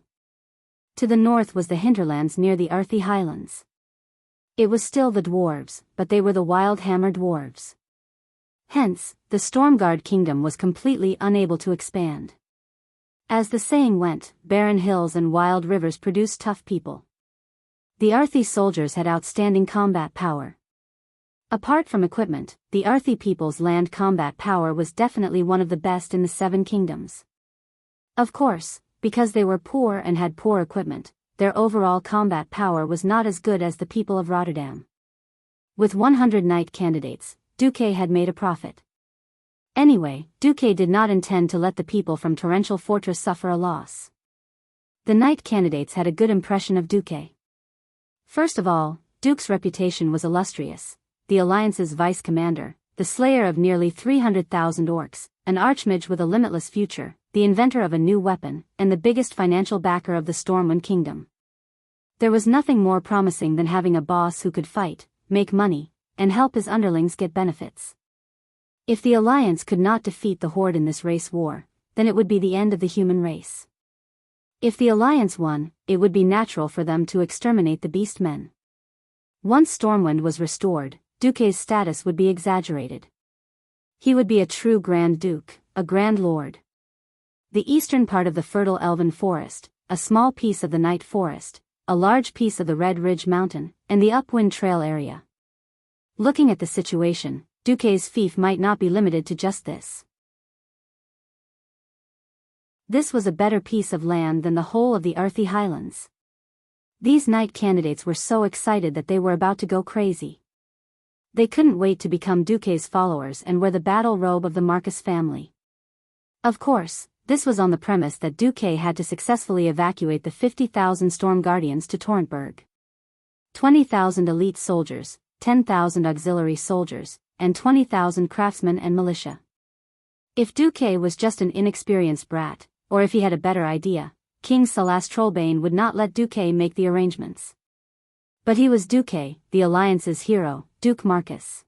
To the north was the hinterlands near the earthy highlands. It was still the dwarves, but they were the wild hammer dwarves. Hence, the Stormguard kingdom was completely unable to expand. As the saying went, barren hills and wild rivers produced tough people. The earthy soldiers had outstanding combat power. Apart from equipment, the earthy people's land combat power was definitely one of the best in the Seven Kingdoms. Of course, because they were poor and had poor equipment, their overall combat power was not as good as the people of Rotterdam. With 100 knight candidates, Duque had made a profit. Anyway, Duque did not intend to let the people from Torrential Fortress suffer a loss. The knight candidates had a good impression of Duque. First of all, Duke's reputation was illustrious, the Alliance's vice-commander, the slayer of nearly 300,000 orcs, an archmage with a limitless future, the inventor of a new weapon, and the biggest financial backer of the Stormwind Kingdom. There was nothing more promising than having a boss who could fight, make money, and help his underlings get benefits. If the Alliance could not defeat the Horde in this race war, then it would be the end of the human race. If the Alliance won, it would be natural for them to exterminate the Beastmen. Once Stormwind was restored, Duque's status would be exaggerated. He would be a true Grand Duke, a Grand Lord. The eastern part of the fertile Elven Forest, a small piece of the Night Forest, a large piece of the Red Ridge Mountain, and the Upwind Trail area. Looking at the situation, Duque's fief might not be limited to just this. This was a better piece of land than the whole of the earthy highlands. These knight candidates were so excited that they were about to go crazy. They couldn't wait to become Duque's followers and wear the battle robe of the Marcus family. Of course, this was on the premise that Duque had to successfully evacuate the 50,000 Storm Guardians to Torrentburg. 20,000 elite soldiers, 10,000 auxiliary soldiers, and 20,000 craftsmen and militia. If Duque was just an inexperienced brat, or if he had a better idea, King Salas Trollbane would not let Duque make the arrangements. But he was Duque, the Alliance's hero, Duke Marcus.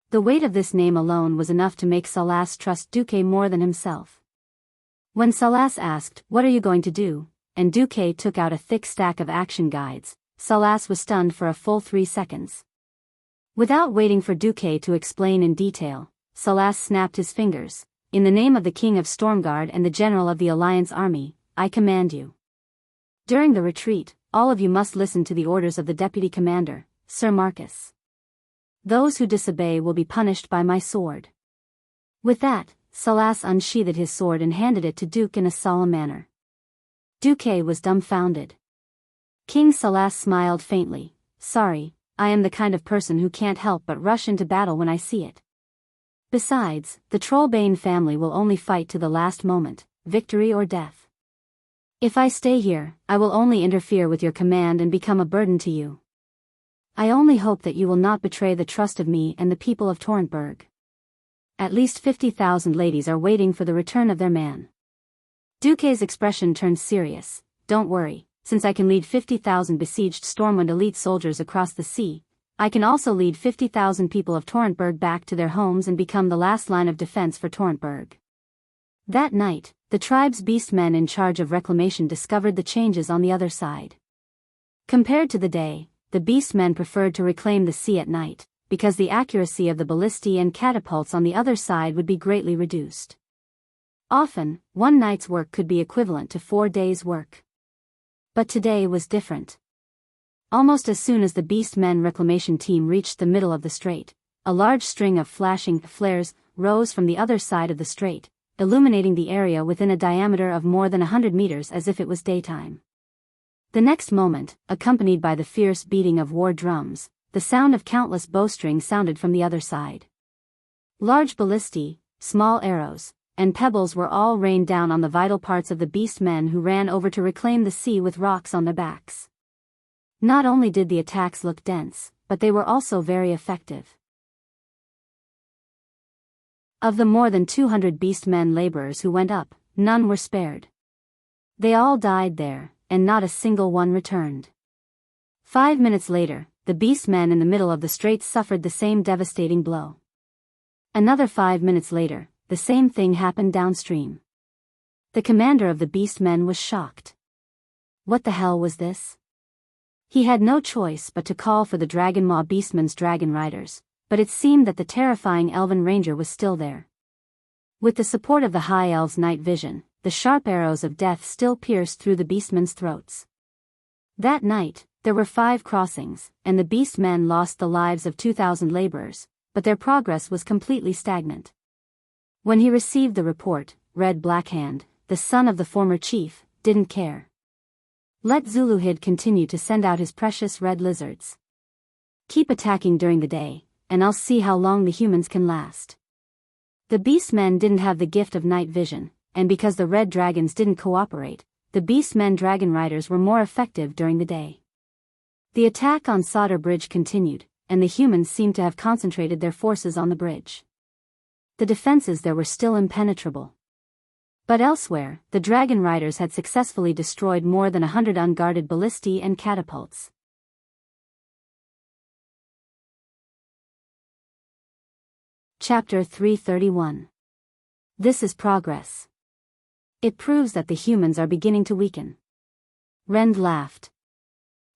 The weight of this name alone was enough to make Salas trust Duque more than himself. When Salas asked, "What are you going to do?" and Duque took out a thick stack of action guides, Salas was stunned for a full 3 seconds. Without waiting for Duque to explain in detail, Salas snapped his fingers. "In the name of the King of Stormguard and the General of the Alliance Army, I command you. During the retreat, all of you must listen to the orders of the Deputy Commander, Sir Marcus. Those who disobey will be punished by my sword." With that, Salas unsheathed his sword and handed it to Duke in a solemn manner. Duque was dumbfounded. King Salas smiled faintly. "Sorry, I am the kind of person who can't help but rush into battle when I see it. Besides, the Trollbane family will only fight to the last moment, victory or death. If I stay here, I will only interfere with your command and become a burden to you. I only hope that you will not betray the trust of me and the people of Torrentburg. At least 50,000 ladies are waiting for the return of their man." Duque's expression turned serious. "Don't worry, since I can lead 50,000 besieged Stormwind elite soldiers across the sea, I can also lead 50,000 people of Torrentburg back to their homes and become the last line of defense for Torrentburg." That night, the tribe's beastmen in charge of reclamation discovered the changes on the other side. Compared to the day, the beastmen preferred to reclaim the sea at night, because the accuracy of the ballistae and catapults on the other side would be greatly reduced. Often, one night's work could be equivalent to 4 days' work. But today was different. Almost as soon as the Beastmen reclamation team reached the middle of the strait, a large string of flashing flares rose from the other side of the strait, illuminating the area within a diameter of more than 100 meters as if it was daytime. The next moment, accompanied by the fierce beating of war drums, the sound of countless bowstrings sounded from the other side. Large ballistae, small arrows, and pebbles were all rained down on the vital parts of the Beastmen, who ran over to reclaim the sea with rocks on their backs. Not only did the attacks look dense, but they were also very effective. Of the more than 200 Beastmen laborers who went up, none were spared. They all died there, and not a single one returned. 5 minutes later, the Beastmen in the middle of the strait suffered the same devastating blow. Another 5 minutes later, the same thing happened downstream. The commander of the Beastmen was shocked. What the hell was this? He had no choice but to call for the Dragon Maw Beastmen's dragon riders, but it seemed that the terrifying elven ranger was still there. With the support of the High Elves' night vision, the sharp arrows of death still pierced through the Beastmen's throats. That night, there were 5 crossings, and the Beastmen lost the lives of 2,000 laborers, but their progress was completely stagnant. When he received the report, Red Blackhand, the son of the former chief, didn't care. Let Zuluhid continue to send out his precious red lizards. Keep attacking during the day, and I'll see how long the humans can last. The Beastmen didn't have the gift of night vision, and because the red dragons didn't cooperate, the Beastmen dragon riders were more effective during the day. The attack on Solder Bridge continued, and the humans seemed to have concentrated their forces on the bridge. The defenses there were still impenetrable. But elsewhere, the dragon riders had successfully destroyed more than 100 unguarded ballistae and catapults. Chapter 331. This is progress. It proves that the humans are beginning to weaken. Rend laughed.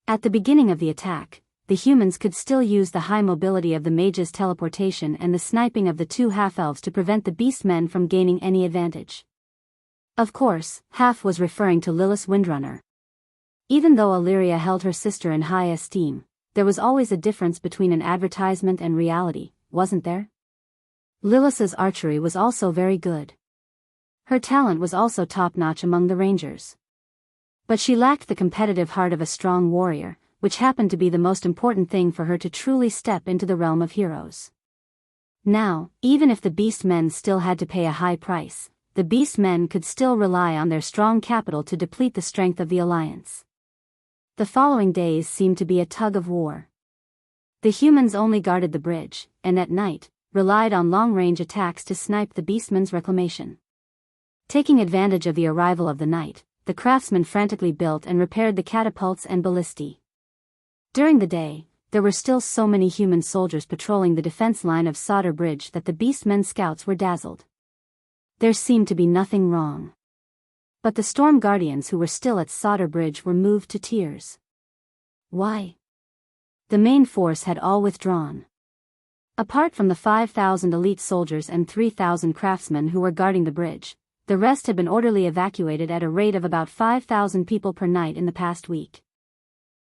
At the beginning of the attack, the humans could still use the high mobility of the mage's teleportation and the sniping of the 2 half-elves to prevent the Beastmen from gaining any advantage. Of course, Half was referring to Lilith's Windrunner. Even though Illyria held her sister in high esteem, there was always a difference between an advertisement and reality, wasn't there? Lilith's archery was also very good. Her talent was also top-notch among the rangers. But she lacked the competitive heart of a strong warrior, which happened to be the most important thing for her to truly step into the realm of heroes. Now, even if the Beastmen still had to pay a high price, the Beastmen could still rely on their strong capital to deplete the strength of the alliance. The following days seemed to be a tug of war. The humans only guarded the bridge, and at night, relied on long-range attacks to snipe the Beastmen's reclamation. Taking advantage of the arrival of the night, the craftsmen frantically built and repaired the catapults and ballistae. During the day, there were still so many human soldiers patrolling the defense line of Solder Bridge that the Beastmen scouts were dazzled. There seemed to be nothing wrong. But the Storm Guardians who were still at Solder Bridge were moved to tears. Why? The main force had all withdrawn. Apart from the 5,000 elite soldiers and 3,000 craftsmen who were guarding the bridge, the rest had been orderly evacuated at a rate of about 5,000 people per night in the past week.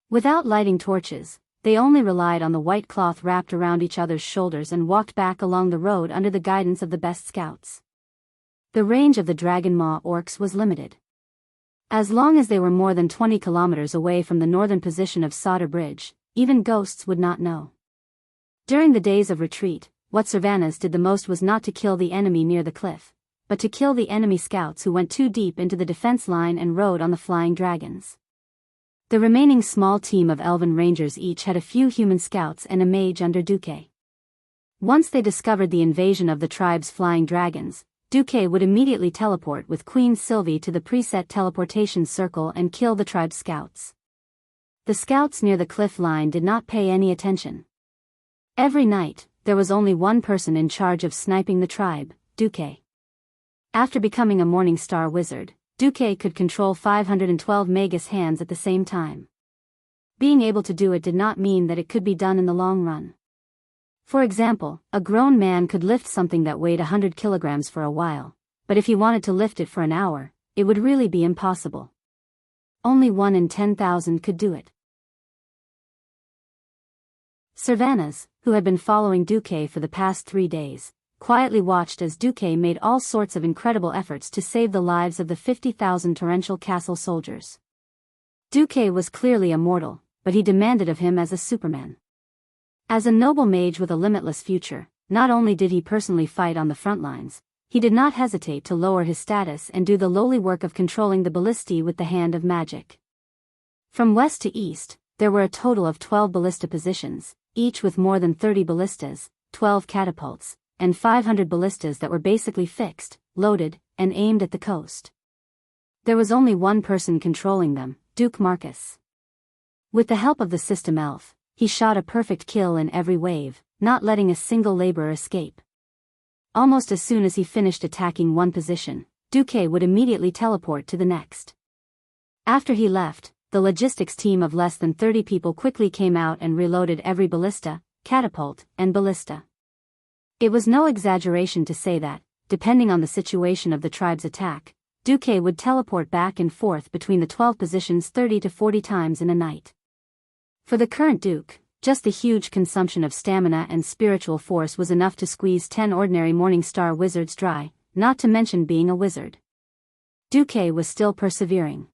Without lighting torches, they only relied on the white cloth wrapped around each other's shoulders and walked back along the road under the guidance of the best scouts. The range of the Dragon Maw orcs was limited. As long as they were more than 20 kilometers away from the northern position of Solder Bridge, even ghosts would not know. During the days of retreat, what Servanas did the most was not to kill the enemy near the cliff, but to kill the enemy scouts who went too deep into the defense line and rode on the flying dragons. The remaining small team of elven rangers each had a few human scouts and a mage under Duque. Once they discovered the invasion of the tribe's flying dragons, Duque would immediately teleport with Queen Sylvie to the preset teleportation circle and kill the tribe's scouts. The scouts near the cliff line did not pay any attention. Every night, there was only one person in charge of sniping the tribe, Duque. After becoming a Morning Star wizard, Duque could control 512 Magus hands at the same time. Being able to do it did not mean that it could be done in the long run. For example, a grown man could lift something that weighed 100 kilograms for a while, but if he wanted to lift it for an hour, it would really be impossible. Only 1 in 10,000 could do it. Cervantes, who had been following Duque for the past 3 days, quietly watched as Duque made all sorts of incredible efforts to save the lives of the 50,000 torrential castle soldiers. Duque was clearly a mortal, but he demanded of him as a superman. As a noble mage with a limitless future, not only did he personally fight on the front lines, he did not hesitate to lower his status and do the lowly work of controlling the ballistae with the hand of magic. From west to east, there were a total of 12 ballista positions, each with more than 30 ballistas, 12 catapults, and 500 ballistas that were basically fixed, loaded, and aimed at the coast. There was only one person controlling them, Duke Marcus. With the help of the system elf, he shot a perfect kill in every wave, not letting a single laborer escape. Almost as soon as he finished attacking one position, Duque would immediately teleport to the next. After he left, the logistics team of less than 30 people quickly came out and reloaded every ballista, catapult, and ballista. It was no exaggeration to say that, depending on the situation of the tribe's attack, Duque would teleport back and forth between the 12 positions 30 to 40 times in a night. For the current Duke, just the huge consumption of stamina and spiritual force was enough to squeeze 10 ordinary Morningstar wizards dry, not to mention being a wizard. Duque was still persevering.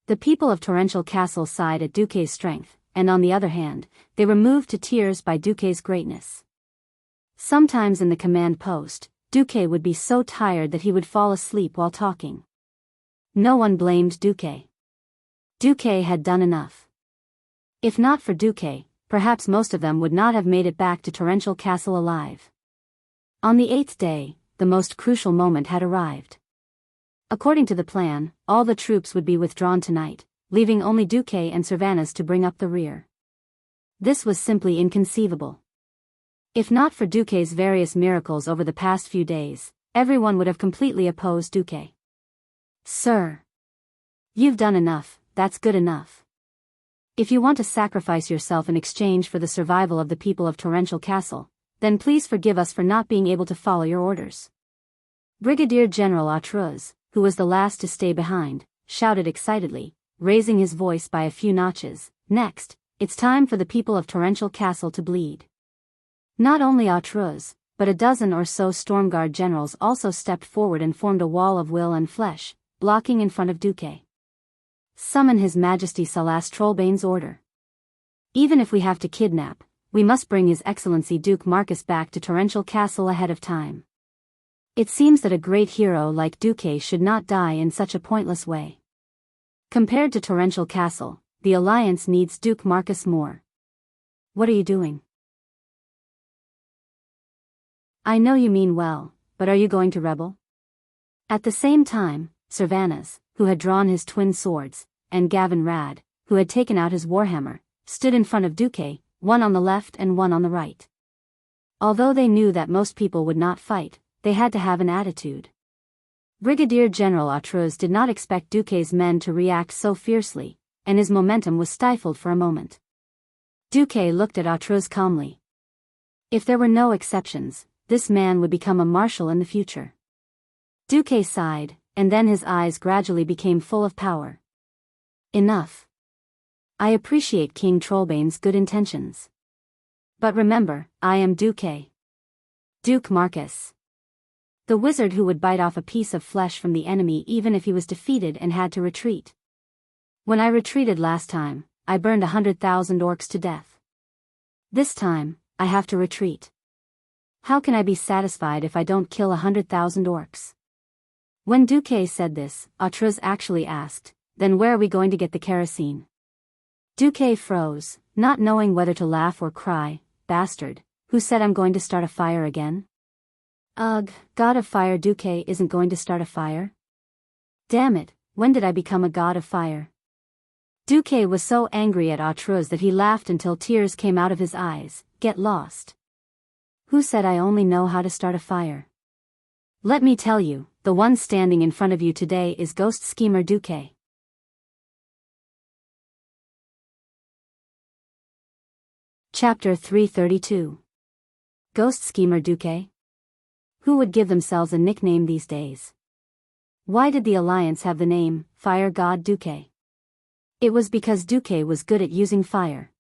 The people of Torrential Castle sighed at Duque's strength, and on the other hand, they were moved to tears by Duque's greatness. Sometimes in the command post, Duque would be so tired that he would fall asleep while talking. No one blamed Duque. Duque had done enough. If not for Duque, perhaps most of them would not have made it back to Torrential Castle alive. On the 8th day, the most crucial moment had arrived. According to the plan, all the troops would be withdrawn tonight, leaving only Duque and Cervantes to bring up the rear. This was simply inconceivable. If not for Duque's various miracles over the past few days, everyone would have completely opposed Duque. Sir, you've done enough, that's good enough. If you want to sacrifice yourself in exchange for the survival of the people of Torrential Castle, then please forgive us for not being able to follow your orders. Brigadier General Autruz, who was the last to stay behind, shouted excitedly, raising his voice by a few notches, "Next, it's time for the people of Torrential Castle to bleed." Not only Autruz, but a dozen or so Stormguard generals also stepped forward and formed a wall of will and flesh, blocking in front of Duque. Summon His Majesty Salas Trollbane's order. Even if we have to kidnap, we must bring His Excellency Duke Marcus back to Torrential Castle ahead of time. It seems that a great hero like Duque should not die in such a pointless way. Compared to Torrential Castle, the Alliance needs Duke Marcus more. What are you doing? I know you mean well, but are you going to rebel? At the same time, Cervantes, who had drawn his twin swords, and Gavin Rad, who had taken out his warhammer, stood in front of Duque, one on the left and one on the right. Although they knew that most people would not fight, they had to have an attitude. Brigadier General Autruz did not expect Duque's men to react so fiercely, and his momentum was stifled for a moment. Duque looked at Autruz calmly. If there were no exceptions, this man would become a marshal in the future. Duque sighed, and then his eyes gradually became full of power. Enough. I appreciate King Trollbane's good intentions. But remember, I am Duque. Duke Marcus. The wizard who would bite off a piece of flesh from the enemy even if he was defeated and had to retreat. When I retreated last time, I burned 100,000 orcs to death. This time, I have to retreat. How can I be satisfied if I don't kill 100,000 orcs? When Duque said this, Autruz actually asked, "Then where are we going to get the kerosene?" Duque froze, not knowing whether to laugh or cry. Bastard, who said I'm going to start a fire again? Ugh, God of Fire. Duque isn't going to start a fire? Damn it, when did I become a god of fire? Duque was so angry at Autruz that he laughed until tears came out of his eyes. Get lost. Who said I only know how to start a fire? Let me tell you, the one standing in front of you today is Ghost Schemer Duque. Chapter 332. Ghost Schemer Duque. Who would give themselves a nickname these days? Why did the Alliance have the name, Fire God Duque? It was because Duque was good at using fire.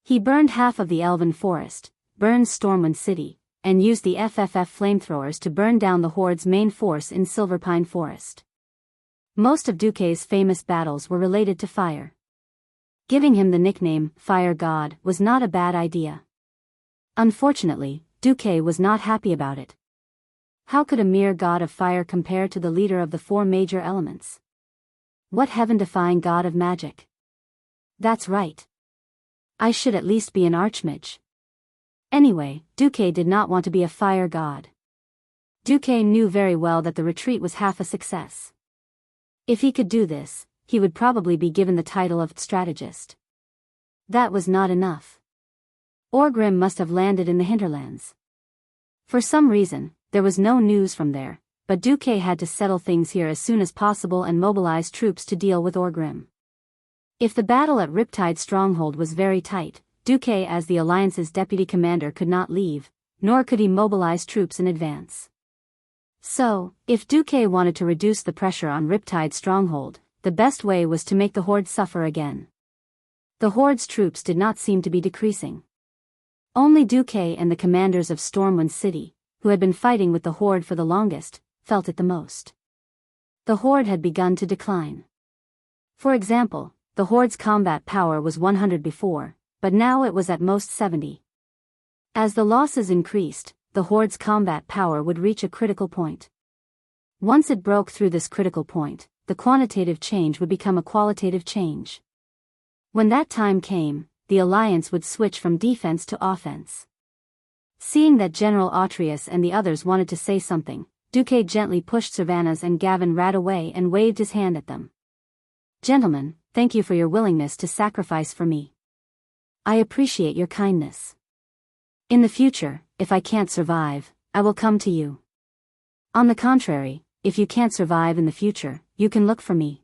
He burned half of the Elven Forest, burned Stormwind City, and used the FFF flamethrowers to burn down the Horde's main force in Silverpine Forest. Most of Duque's famous battles were related to fire. Giving him the nickname, Fire God, was not a bad idea. Unfortunately, Duque was not happy about it. How could a mere god of fire compare to the leader of the four major elements? What heaven-defying god of magic? That's right. I should at least be an archmage. Anyway, Duque did not want to be a fire god. Duque knew very well that the retreat was half a success. If he could do this, he would probably be given the title of strategist. That was not enough. Orgrim must have landed in the hinterlands. For some reason, there was no news from there, but Duque had to settle things here as soon as possible and mobilize troops to deal with Orgrim. If the battle at Riptide Stronghold was very tight, Duque as the Alliance's deputy commander could not leave, nor could he mobilize troops in advance. So, if Duque wanted to reduce the pressure on Riptide Stronghold, the best way was to make the Horde suffer again. The Horde's troops did not seem to be decreasing. Only Duque and the commanders of Stormwind City, who had been fighting with the Horde for the longest, felt it the most. The Horde had begun to decline. For example, the Horde's combat power was 100 before, but now it was at most 70. As the losses increased, the Horde's combat power would reach a critical point. Once it broke through this critical point, the quantitative change would become a qualitative change. When that time came, the Alliance would switch from defense to offense. Seeing that General Autrius and the others wanted to say something, Duque gently pushed Servanas and Gavin Rad away and waved his hand at them. "Gentlemen, thank you for your willingness to sacrifice for me. I appreciate your kindness. In the future, if I can't survive, I will come to you. On the contrary, if you can't survive in the future, you can look for me.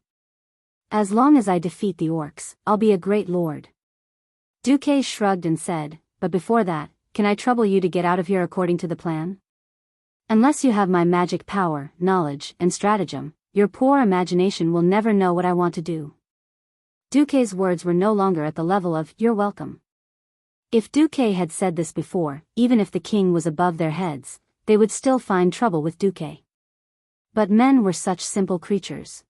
As long as I defeat the orcs, I'll be a great lord." Duque shrugged and said, "But before that, can I trouble you to get out of here according to the plan? Unless you have my magic power, knowledge, and stratagem, your poor imagination will never know what I want to do." Duque's words were no longer at the level of, "You're welcome." If Duque had said this before, even if the king was above their heads, they would still find trouble with Duque. But men were such simple creatures.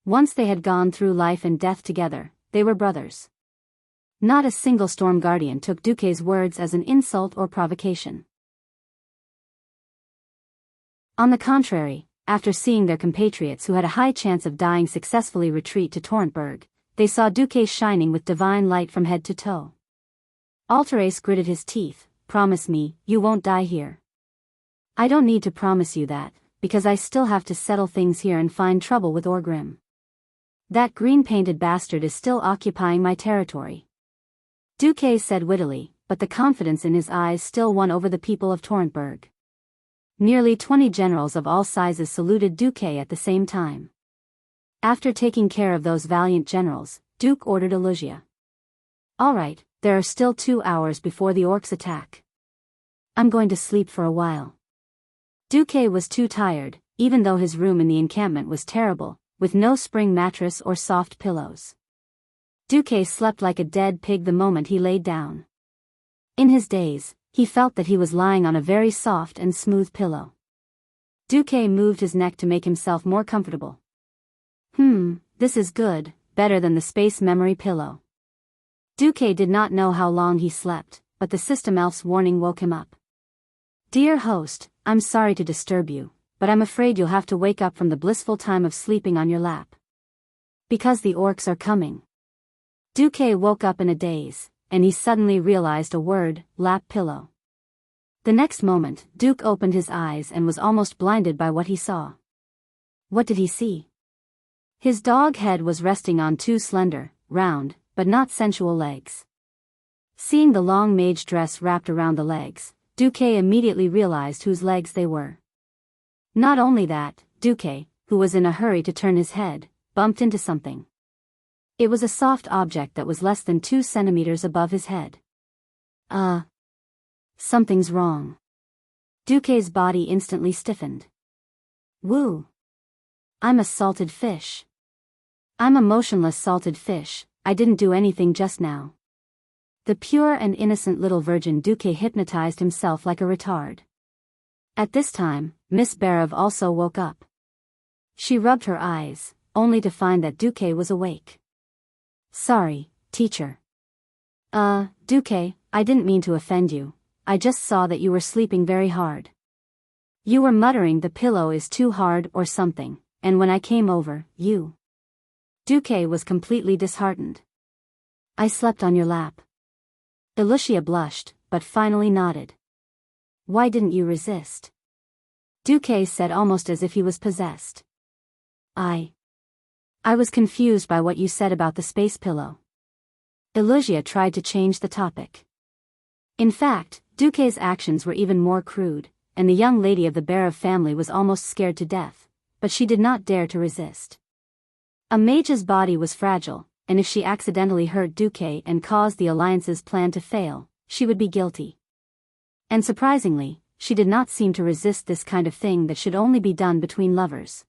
Once they had gone through life and death together, they were brothers. Not a single Storm Guardian took Duque's words as an insult or provocation. On the contrary, after seeing their compatriots who had a high chance of dying successfully retreat to Torrentburg, they saw Duque shining with divine light from head to toe. Alterace gritted his teeth. "Promise me, you won't die here." "I don't need to promise you that, because I still have to settle things here and find trouble with Orgrim. That green-painted bastard is still occupying my territory." Duque said wittily, but the confidence in his eyes still won over the people of Torrentburg. Nearly 20 generals of all sizes saluted Duque at the same time. After taking care of those valiant generals, Duke ordered Elusia. "All right, there are still 2 hours before the orcs attack. I'm going to sleep for a while." Duque was too tired, even though his room in the encampment was terrible, with no spring mattress or soft pillows. Duque slept like a dead pig the moment he laid down. In his daze, he felt that he was lying on a very soft and smooth pillow. Duque moved his neck to make himself more comfortable. This is good, better than the space memory pillow." Duque did not know how long he slept, but the system elf's warning woke him up. "Dear host, I'm sorry to disturb you, but I'm afraid you'll have to wake up from the blissful time of sleeping on your lap. Because the orcs are coming." Duque woke up in a daze, and he suddenly realized a word, lap pillow. The next moment, Duke opened his eyes and was almost blinded by what he saw. What did he see? His dog head was resting on 2 slender, round, but not sensual legs. Seeing the long mage dress wrapped around the legs, Duque immediately realized whose legs they were. Not only that, Duque, who was in a hurry to turn his head, bumped into something. It was a soft object that was less than 2 centimeters above his head. Something's wrong. Duque's body instantly stiffened. Woo! I'm a salted fish. I'm a motionless salted fish, I didn't do anything just now. The pure and innocent little virgin Duque hypnotized himself like a retard. At this time, Miss Barev also woke up. She rubbed her eyes, only to find that Duque was awake. Sorry, teacher. Duque, I didn't mean to offend you, I just saw that you were sleeping very hard. You were muttering the pillow is too hard or something, and when I came over, you... Duque was completely disheartened. I slept on your lap. Alicia blushed, but finally nodded. Why didn't you resist? Duque said almost as if he was possessed. I was confused by what you said about the space pillow. Alicia tried to change the topic. In fact, Duque's actions were even more crude, and the young lady of the Barev family was almost scared to death, but she did not dare to resist. A mage's body was fragile, and if she accidentally hurt Duque and caused the alliance's plan to fail, she would be guilty. And surprisingly, she did not seem to resist this kind of thing that should only be done between lovers.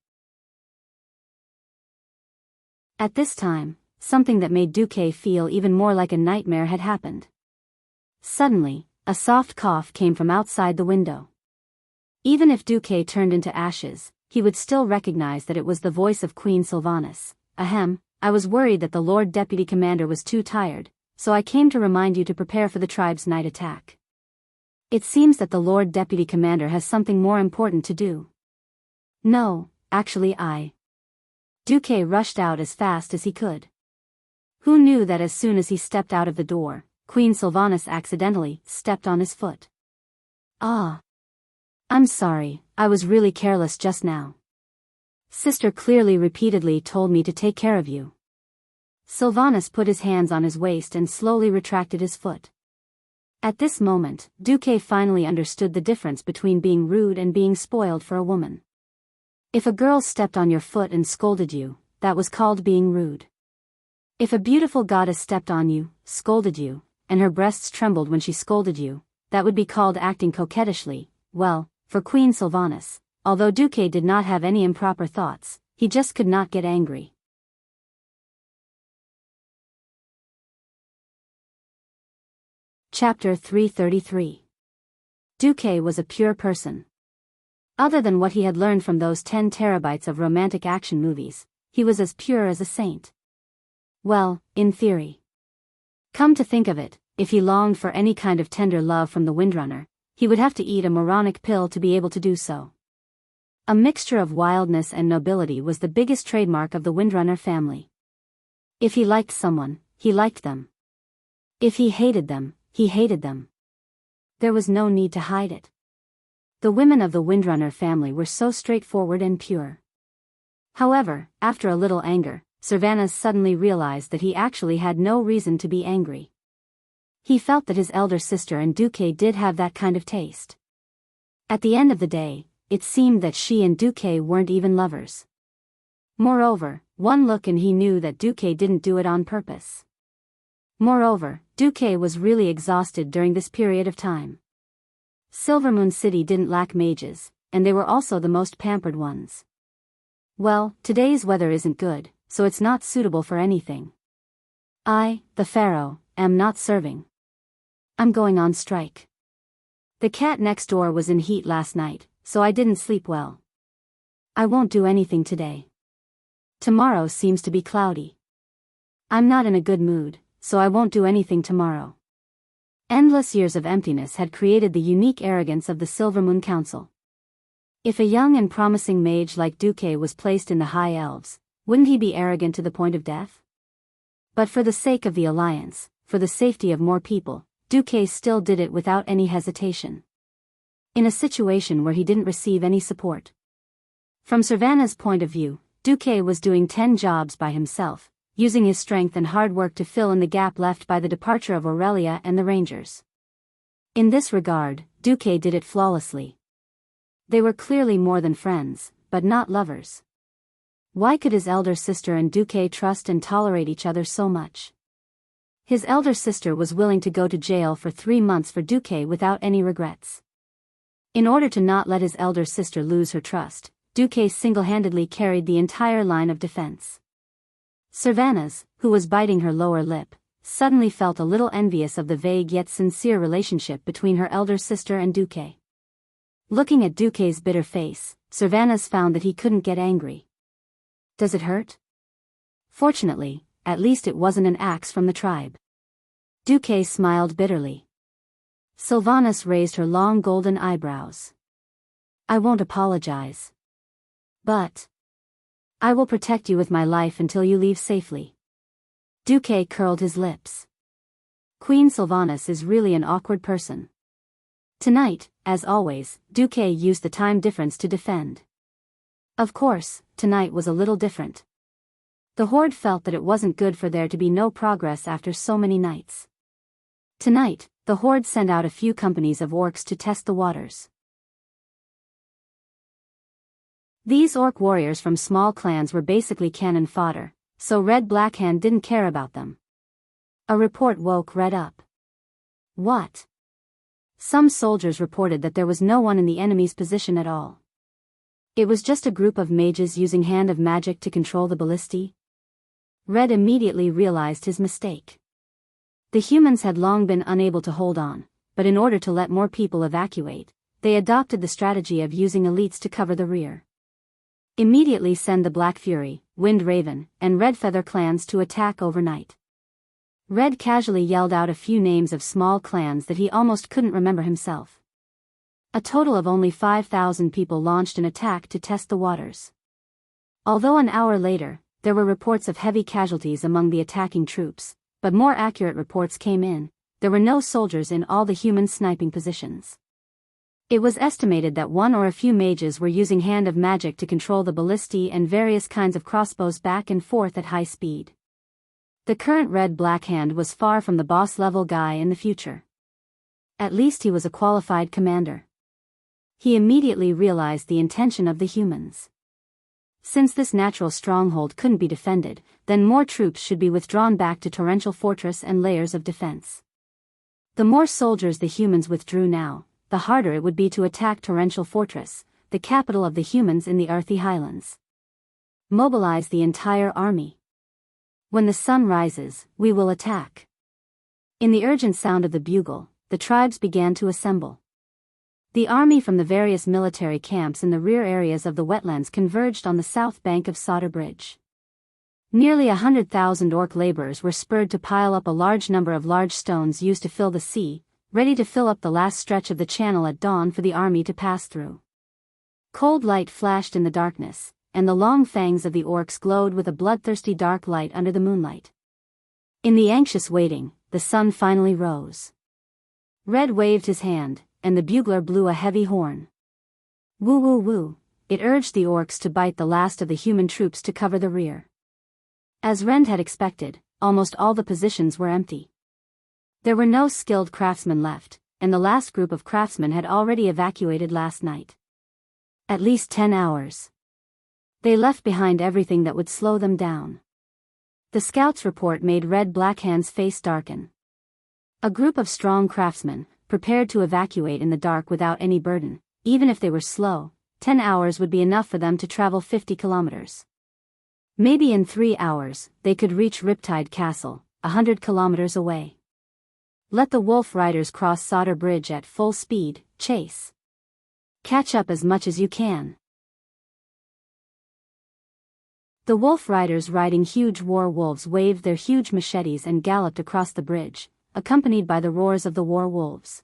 At this time, something that made Duque feel even more like a nightmare had happened. Suddenly, a soft cough came from outside the window. Even if Duque turned into ashes, he would still recognize that it was the voice of Queen Sylvanas. Ahem, I was worried that the Lord Deputy Commander was too tired, so I came to remind you to prepare for the tribe's night attack. It seems that the Lord Deputy Commander has something more important to do. No, actually Duque rushed out as fast as he could. Who knew that as soon as he stepped out of the door, Queen Sylvanas accidentally stepped on his foot. Ah. I'm sorry, I was really careless just now. Sister clearly repeatedly told me to take care of you. Sylvanas put his hands on his waist and slowly retracted his foot. At this moment, Duque finally understood the difference between being rude and being spoiled for a woman. If a girl stepped on your foot and scolded you, that was called being rude. If a beautiful goddess stepped on you, scolded you, and her breasts trembled when she scolded you, that would be called acting coquettishly. Well, for Queen Sylvanas, although Duque did not have any improper thoughts, he just could not get angry. Chapter 333. Duque was a pure person. Other than what he had learned from those 10 terabytes of romantic action movies, he was as pure as a saint. Well, in theory. Come to think of it, if he longed for any kind of tender love from the Windrunner, he would have to eat a moronic pill to be able to do so. A mixture of wildness and nobility was the biggest trademark of the Windrunner family. If he liked someone, he liked them. If he hated them, he hated them. There was no need to hide it. The women of the Windrunner family were so straightforward and pure. However, after a little anger, Sylvanas suddenly realized that he actually had no reason to be angry. He felt that his elder sister and Duque did have that kind of taste. At the end of the day, it seemed that she and Duque weren't even lovers. Moreover, one look and he knew that Duque didn't do it on purpose. Moreover, Duque was really exhausted during this period of time. Silvermoon City didn't lack mages, and they were also the most pampered ones. Well, today's weather isn't good, so it's not suitable for anything. I, the Pharaoh, am not serving. I'm going on strike. The cat next door was in heat last night, so I didn't sleep well. I won't do anything today. Tomorrow seems to be cloudy. I'm not in a good mood, so I won't do anything tomorrow. Endless years of emptiness had created the unique arrogance of the Silvermoon Council. If a young and promising mage like Duque was placed in the High Elves, wouldn't he be arrogant to the point of death? But for the sake of the Alliance, for the safety of more people, Duque still did it without any hesitation. In a situation where he didn't receive any support. From Sylvanas' point of view, Duque was doing 10 jobs by himself, using his strength and hard work to fill in the gap left by the departure of Aurelia and the Rangers. In this regard, Duque did it flawlessly. They were clearly more than friends, but not lovers. Why could his elder sister and Duque trust and tolerate each other so much? His elder sister was willing to go to jail for 3 months for Duque without any regrets. In order to not let his elder sister lose her trust, Duque single-handedly carried the entire line of defense. Cervantes, who was biting her lower lip, suddenly felt a little envious of the vague yet sincere relationship between her elder sister and Duque. Looking at Duque's bitter face, Cervantes found that he couldn't get angry. Does it hurt? Fortunately, at least it wasn't an axe from the tribe. Duque smiled bitterly. Sylvanus raised her long golden eyebrows. I won't apologize. But I will protect you with my life until you leave safely. Duque curled his lips. Queen Sylvanus is really an awkward person. Tonight, as always, Duque used the time difference to defend. Of course, tonight was a little different. The Horde felt that it wasn't good for there to be no progress after so many nights. Tonight, the Horde sent out a few companies of orcs to test the waters. These orc warriors from small clans were basically cannon fodder, so Red Blackhand didn't care about them. A report woke Red up. What? Some soldiers reported that there was no one in the enemy's position at all. It was just a group of mages using hand of magic to control the ballistae. Red immediately realized his mistake. The humans had long been unable to hold on, but in order to let more people evacuate, they adopted the strategy of using elites to cover the rear. Immediately send the Black Fury, Wind Raven, and Red Feather clans to attack overnight. Red casually yelled out a few names of small clans that he almost couldn't remember himself. A total of only 5,000 people launched an attack to test the waters. Although an hour later, there were reports of heavy casualties among the attacking troops, but more accurate reports came in, there were no soldiers in all the human sniping positions. It was estimated that one or a few mages were using hand of magic to control the ballistae and various kinds of crossbows back and forth at high speed. The current Red Blackhand was far from the boss-level guy in the future. At least he was a qualified commander. He immediately realized the intention of the humans. Since this natural stronghold couldn't be defended, then more troops should be withdrawn back to Torrential Fortress and layers of defense. The more soldiers the humans withdrew now, the harder it would be to attack Torrential Fortress, the capital of the humans in the Earthy Highlands. Mobilize the entire army. When the sun rises, we will attack. In the urgent sound of the bugle, the tribes began to assemble. The army from the various military camps in the rear areas of the wetlands converged on the south bank of Sauter Bridge. Nearly 100,000 orc laborers were spurred to pile up a large number of large stones used to fill the sea, ready to fill up the last stretch of the channel at dawn for the army to pass through. Cold light flashed in the darkness, and the long fangs of the orcs glowed with a bloodthirsty dark light under the moonlight. In the anxious waiting, the sun finally rose. Red waved his hand, and the bugler blew a heavy horn. Woo woo woo, it urged the orcs to bite the last of the human troops to cover the rear. As Rend had expected, almost all the positions were empty. There were no skilled craftsmen left, and the last group of craftsmen had already evacuated last night. At least 10 hours. They left behind everything that would slow them down. The scout's report made Red Blackhand's face darken. A group of strong craftsmen, prepared to evacuate in the dark without any burden, even if they were slow, 10 hours would be enough for them to travel 50 kilometers. Maybe in 3 hours, they could reach Riptide Castle, 100 kilometers away. Let the Wolf Riders cross Sauter Bridge at full speed, chase. Catch up as much as you can. The Wolf Riders riding huge war wolves waved their huge machetes and galloped across the bridge, accompanied by the roars of the war wolves.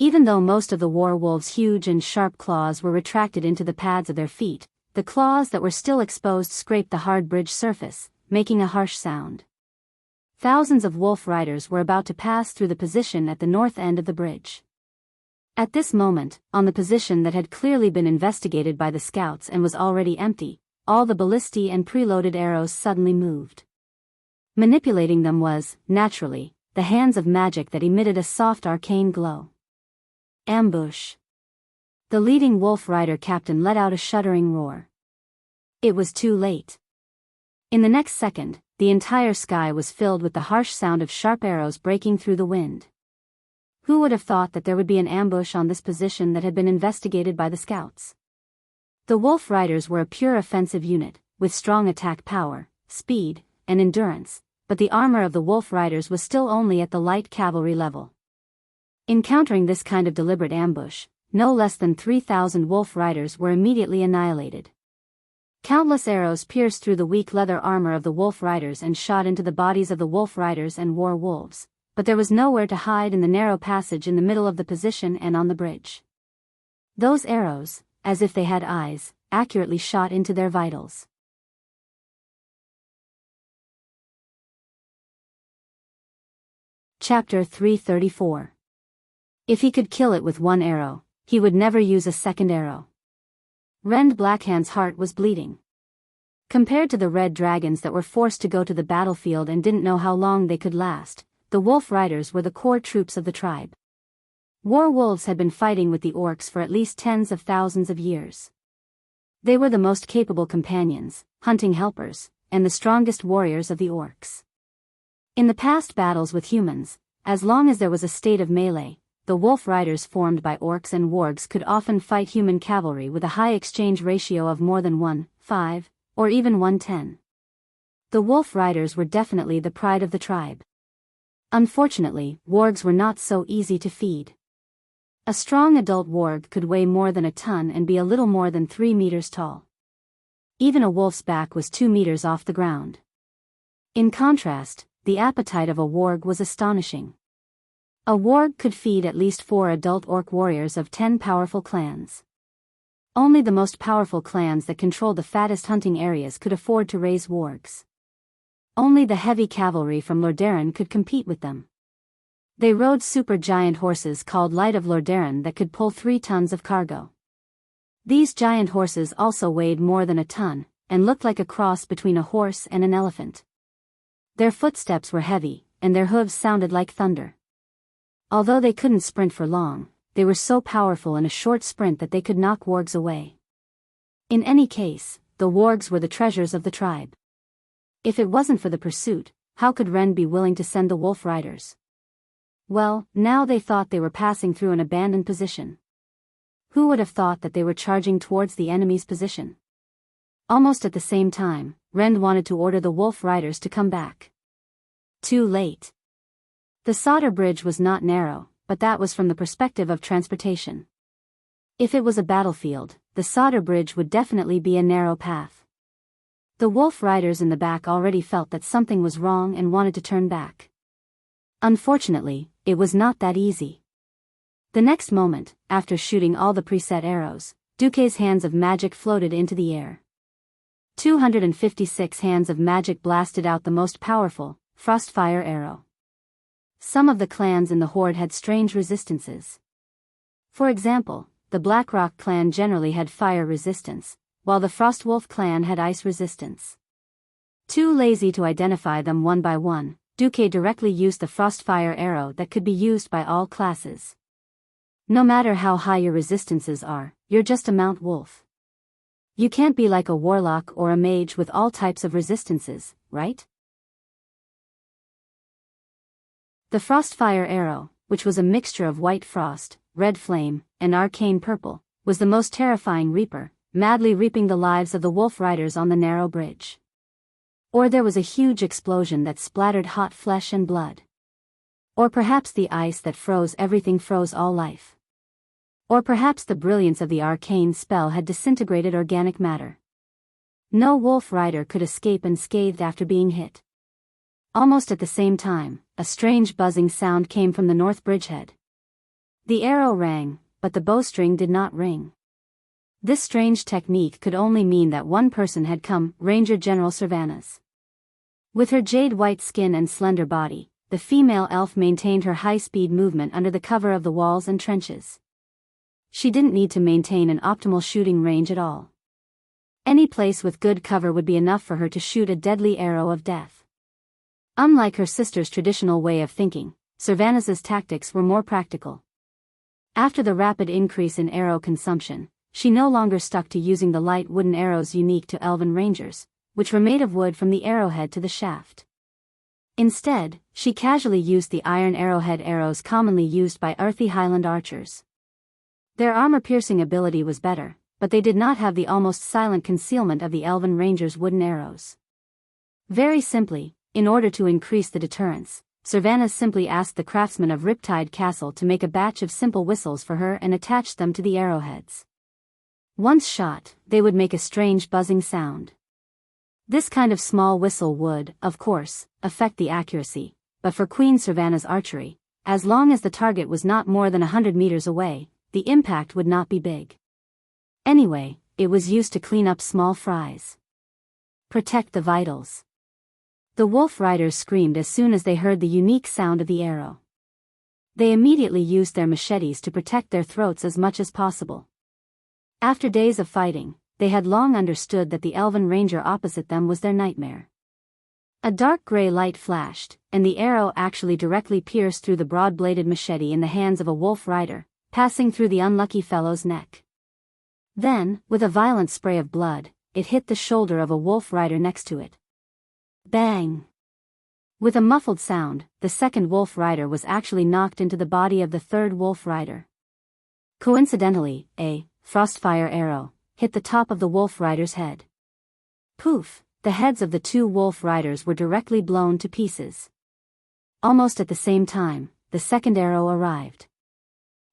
Even though most of the war wolves' huge and sharp claws were retracted into the pads of their feet, the claws that were still exposed scraped the hard bridge surface, making a harsh sound. Thousands of wolf riders were about to pass through the position at the north end of the bridge. At this moment, on the position that had clearly been investigated by the scouts and was already empty, all the ballistae and preloaded arrows suddenly moved. Manipulating them was, naturally, the hands of magic that emitted a soft arcane glow. Ambush. The leading wolf rider captain let out a shuddering roar. It was too late. In the next second, the entire sky was filled with the harsh sound of sharp arrows breaking through the wind. Who would have thought that there would be an ambush on this position that had been investigated by the scouts? The Wolf Riders were a pure offensive unit, with strong attack power, speed, and endurance, but the armor of the Wolf Riders was still only at the light cavalry level. Encountering this kind of deliberate ambush, no less than 3,000 Wolf Riders were immediately annihilated. Countless arrows pierced through the weak leather armor of the Wolf Riders and shot into the bodies of the Wolf Riders and war wolves, but there was nowhere to hide in the narrow passage in the middle of the position and on the bridge. Those arrows, as if they had eyes, accurately shot into their vitals. Chapter 334. If he could kill it with one arrow, he would never use a second arrow. Rend Blackhand's heart was bleeding. Compared to the red dragons that were forced to go to the battlefield and didn't know how long they could last, the Wolf Riders were the core troops of the tribe. War wolves had been fighting with the orcs for at least tens of thousands of years. They were the most capable companions, hunting helpers, and the strongest warriors of the orcs. In the past battles with humans, as long as there was a state of melee, the Wolf Riders formed by orcs and wargs could often fight human cavalry with a high exchange ratio of more than 1:5, or even 1:10. The Wolf Riders were definitely the pride of the tribe. Unfortunately, wargs were not so easy to feed. A strong adult warg could weigh more than a ton and be a little more than 3 meters tall. Even a wolf's back was 2 meters off the ground. In contrast, the appetite of a warg was astonishing. A warg could feed at least 4 adult orc warriors of 10 powerful clans. Only the most powerful clans that controlled the fattest hunting areas could afford to raise wargs. Only the heavy cavalry from Lordaeron could compete with them. They rode super-giant horses called Light of Lordaeron that could pull 3 tons of cargo. These giant horses also weighed more than a ton, and looked like a cross between a horse and an elephant. Their footsteps were heavy, and their hooves sounded like thunder. Although they couldn't sprint for long, they were so powerful in a short sprint that they could knock wargs away. In any case, the wargs were the treasures of the tribe. If it wasn't for the pursuit, how could Ren be willing to send the Wolf Riders? Well, now they thought they were passing through an abandoned position. Who would have thought that they were charging towards the enemy's position? Almost at the same time, Ren wanted to order the Wolf Riders to come back. Too late. The solder bridge was not narrow, but that was from the perspective of transportation. If it was a battlefield, the solder bridge would definitely be a narrow path. The Wolf Riders in the back already felt that something was wrong and wanted to turn back. Unfortunately, it was not that easy. The next moment, after shooting all the preset arrows, Duque's hands of magic floated into the air. 256 hands of magic blasted out the most powerful, Frostfire arrow. Some of the clans in the horde had strange resistances. For example, the Blackrock clan generally had fire resistance, while the Frostwolf clan had ice resistance. Too lazy to identify them one by one, Duque directly used the Frostfire arrow that could be used by all classes. No matter how high your resistances are, you're just a Mount Wolf. You can't be like a warlock or a mage with all types of resistances, right? The Frostfire arrow, which was a mixture of white frost, red flame, and arcane purple, was the most terrifying reaper, madly reaping the lives of the Wolf Riders on the narrow bridge. Or there was a huge explosion that splattered hot flesh and blood. Or perhaps the ice that froze everything froze all life. Or perhaps the brilliance of the arcane spell had disintegrated organic matter. No Wolf Rider could escape unscathed after being hit. Almost at the same time, a strange buzzing sound came from the north bridgehead. The arrow rang, but the bowstring did not ring. This strange technique could only mean that one person had come, Ranger General Servanas. With her jade-white skin and slender body, the female elf maintained her high-speed movement under the cover of the walls and trenches. She didn't need to maintain an optimal shooting range at all. Any place with good cover would be enough for her to shoot a deadly arrow of death. Unlike her sister's traditional way of thinking, Servanas's tactics were more practical. After the rapid increase in arrow consumption, she no longer stuck to using the light wooden arrows unique to elven rangers, which were made of wood from the arrowhead to the shaft. Instead, she casually used the iron arrowhead arrows commonly used by earthy Highland archers. Their armor-piercing ability was better, but they did not have the almost silent concealment of the Elven Ranger's wooden arrows. Very simply, in order to increase the deterrence, Servanas simply asked the craftsman of Riptide Castle to make a batch of simple whistles for her and attach them to the arrowheads. Once shot, they would make a strange buzzing sound. This kind of small whistle would, of course, affect the accuracy, but for Queen Servanas' archery, as long as the target was not more than 100 meters away, the impact would not be big. Anyway, it was used to clean up small fries. Protect the vitals. The wolf riders screamed as soon as they heard the unique sound of the arrow. They immediately used their machetes to protect their throats as much as possible. After days of fighting, they had long understood that the Elven Ranger opposite them was their nightmare. A dark gray light flashed, and the arrow actually directly pierced through the broad-bladed machete in the hands of a wolf rider, passing through the unlucky fellow's neck. Then, with a violent spray of blood, it hit the shoulder of a wolf rider next to it. Bang! With a muffled sound, the second wolf rider was actually knocked into the body of the third wolf rider. Coincidentally, a frostfire arrow hit the top of the wolf rider's head. Poof! The heads of the two wolf riders were directly blown to pieces. Almost at the same time, the second arrow arrived.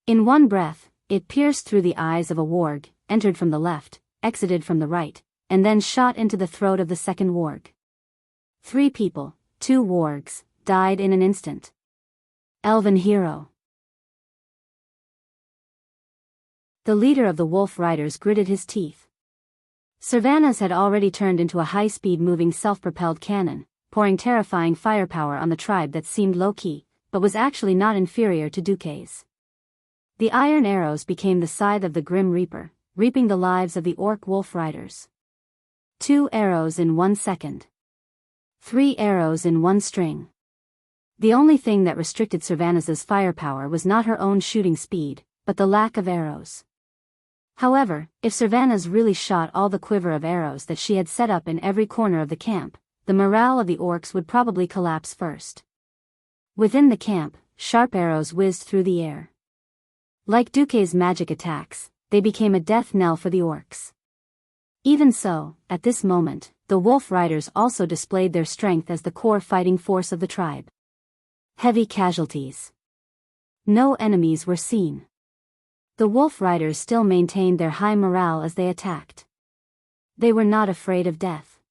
In one breath, it pierced through the eyes of a warg, entered from the left, exited from the right, and then shot into the throat of the second warg. 3 people, 2 wargs, died in an instant. Elven hero. The leader of the wolf riders gritted his teeth. Servanas had already turned into a high-speed moving self-propelled cannon, pouring terrifying firepower on the tribe that seemed low-key, but was actually not inferior to Duque's. The iron arrows became the scythe of the Grim Reaper, reaping the lives of the orc wolf riders. 2 arrows in 1 second. 3 arrows in 1 string. The only thing that restricted Servanas's firepower was not her own shooting speed, but the lack of arrows. However, if Servanas really shot all the quiver of arrows that she had set up in every corner of the camp, the morale of the orcs would probably collapse first. Within the camp, sharp arrows whizzed through the air. Like Duque's magic attacks, they became a death knell for the orcs. Even so, at this moment, the wolf riders also displayed their strength as the core fighting force of the tribe. Heavy casualties. No enemies were seen. The wolf riders still maintained their high morale as they attacked. They were not afraid of death.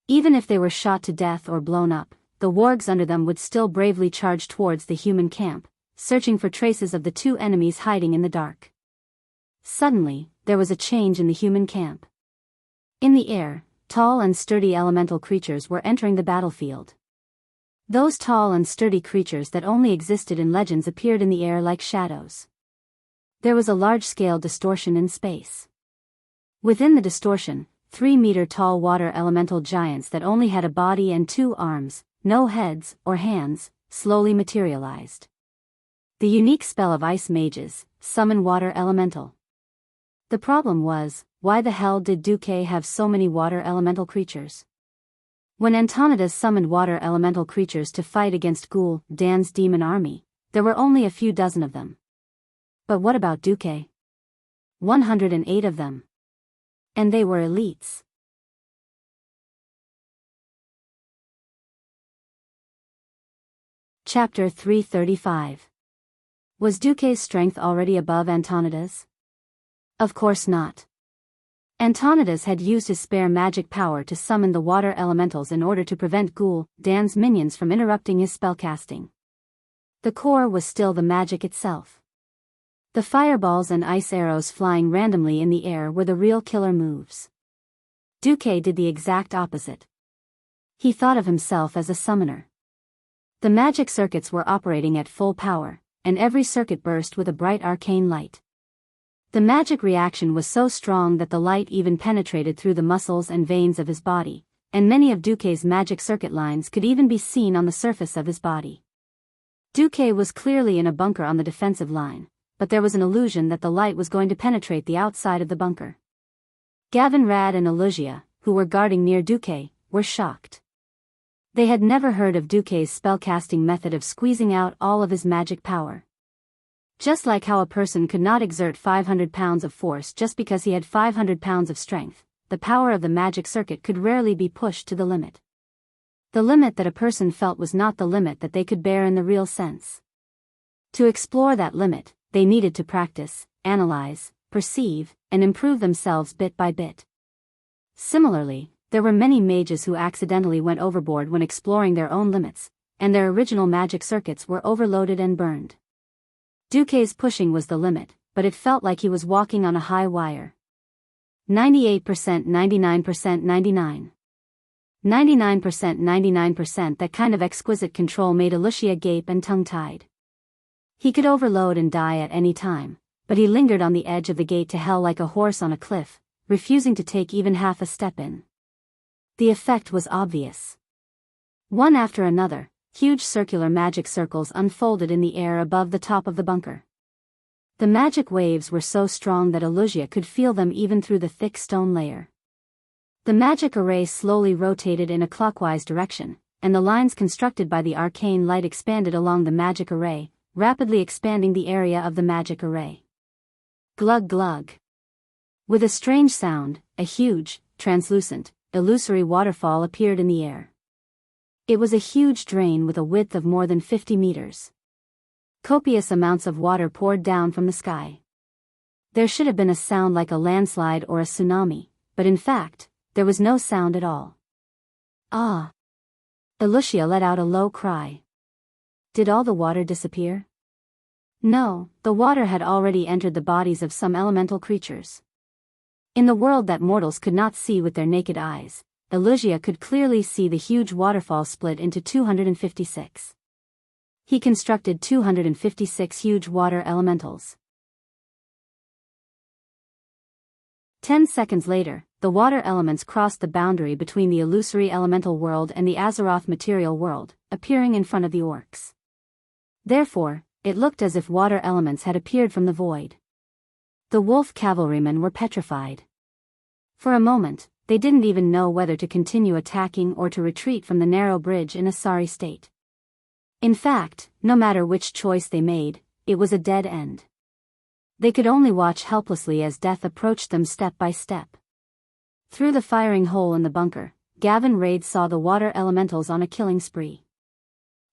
Even if they were shot to death or blown up, the wargs under them would still bravely charge towards the human camp, searching for traces of the 2 enemies hiding in the dark. Suddenly, there was a change in the human camp. In the air, tall and sturdy elemental creatures were entering the battlefield. Those tall and sturdy creatures that only existed in legends appeared in the air like shadows. There was a large-scale distortion in space. Within the distortion, 3-meter-tall water elemental giants that only had a body and 2 arms, no heads or hands, slowly materialized. The unique spell of ice mages, summon water elemental. The problem was, why the hell did Duque have so many water elemental creatures? When Antonidas summoned water elemental creatures to fight against Dan's demon army, there were only a few dozen of them. But what about Duque? 108 of them. And they were elites. Chapter 335. Was Duque's strength already above Antonidas? Of course not. Antonidas had used his spare magic power to summon the water elementals in order to prevent Dan's minions from interrupting his spellcasting. The core was still the magic itself. The fireballs and ice arrows flying randomly in the air were the real killer moves. Duque did the exact opposite. He thought of himself as a summoner. The magic circuits were operating at full power, and every circuit burst with a bright arcane light. The magic reaction was so strong that the light even penetrated through the muscles and veins of his body, and many of Duque's magic circuit lines could even be seen on the surface of his body. Duque was clearly in a bunker on the defensive line, but there was an illusion that the light was going to penetrate the outside of the bunker. Gavin, Rad and Elusia, who were guarding near Duque, were shocked. They had never heard of Duque's spellcasting method of squeezing out all of his magic power. Just like how a person could not exert 500 pounds of force just because he had 500 pounds of strength, the power of the magic circuit could rarely be pushed to the limit. The limit that a person felt was not the limit that they could bear in the real sense. To explore that limit, they needed to practice, analyze, perceive, and improve themselves bit by bit. Similarly, there were many mages who accidentally went overboard when exploring their own limits, and their original magic circuits were overloaded and burned. Duque's pushing was the limit, but it felt like he was walking on a high wire. 98%, 99%, 99. 99%, 99%. That kind of exquisite control made Alicia gape and tongue-tied. He could overload and die at any time, but he lingered on the edge of the gate to hell like a horse on a cliff, refusing to take even half a step in. The effect was obvious. One after another, huge circular magic circles unfolded in the air above the top of the bunker. The magic waves were so strong that Alicia could feel them even through the thick stone layer. The magic array slowly rotated in a clockwise direction, and the lines constructed by the arcane light expanded along the magic array, rapidly expanding the area of the magic array. Glug glug. With a strange sound, a huge, translucent, illusory waterfall appeared in the air. It was a huge drain with a width of more than 50 meters. Copious amounts of water poured down from the sky. There should have been a sound like a landslide or a tsunami, but in fact, there was no sound at all. Ah! Alicia let out a low cry. Did all the water disappear? No, the water had already entered the bodies of some elemental creatures. In the world that mortals could not see with their naked eyes, Alicia could clearly see the huge waterfall split into 256. He constructed 256 huge water elementals. 10 seconds later, the water elements crossed the boundary between the illusory elemental world and the Azeroth material world, appearing in front of the orcs. Therefore, it looked as if water elements had appeared from the void. The wolf cavalrymen were petrified. For a moment, they didn't even know whether to continue attacking or to retreat from the narrow bridge in a sorry state. In fact, no matter which choice they made, it was a dead end. They could only watch helplessly as death approached them step by step. Through the firing hole in the bunker, Gavin Raid saw the water elementals on a killing spree.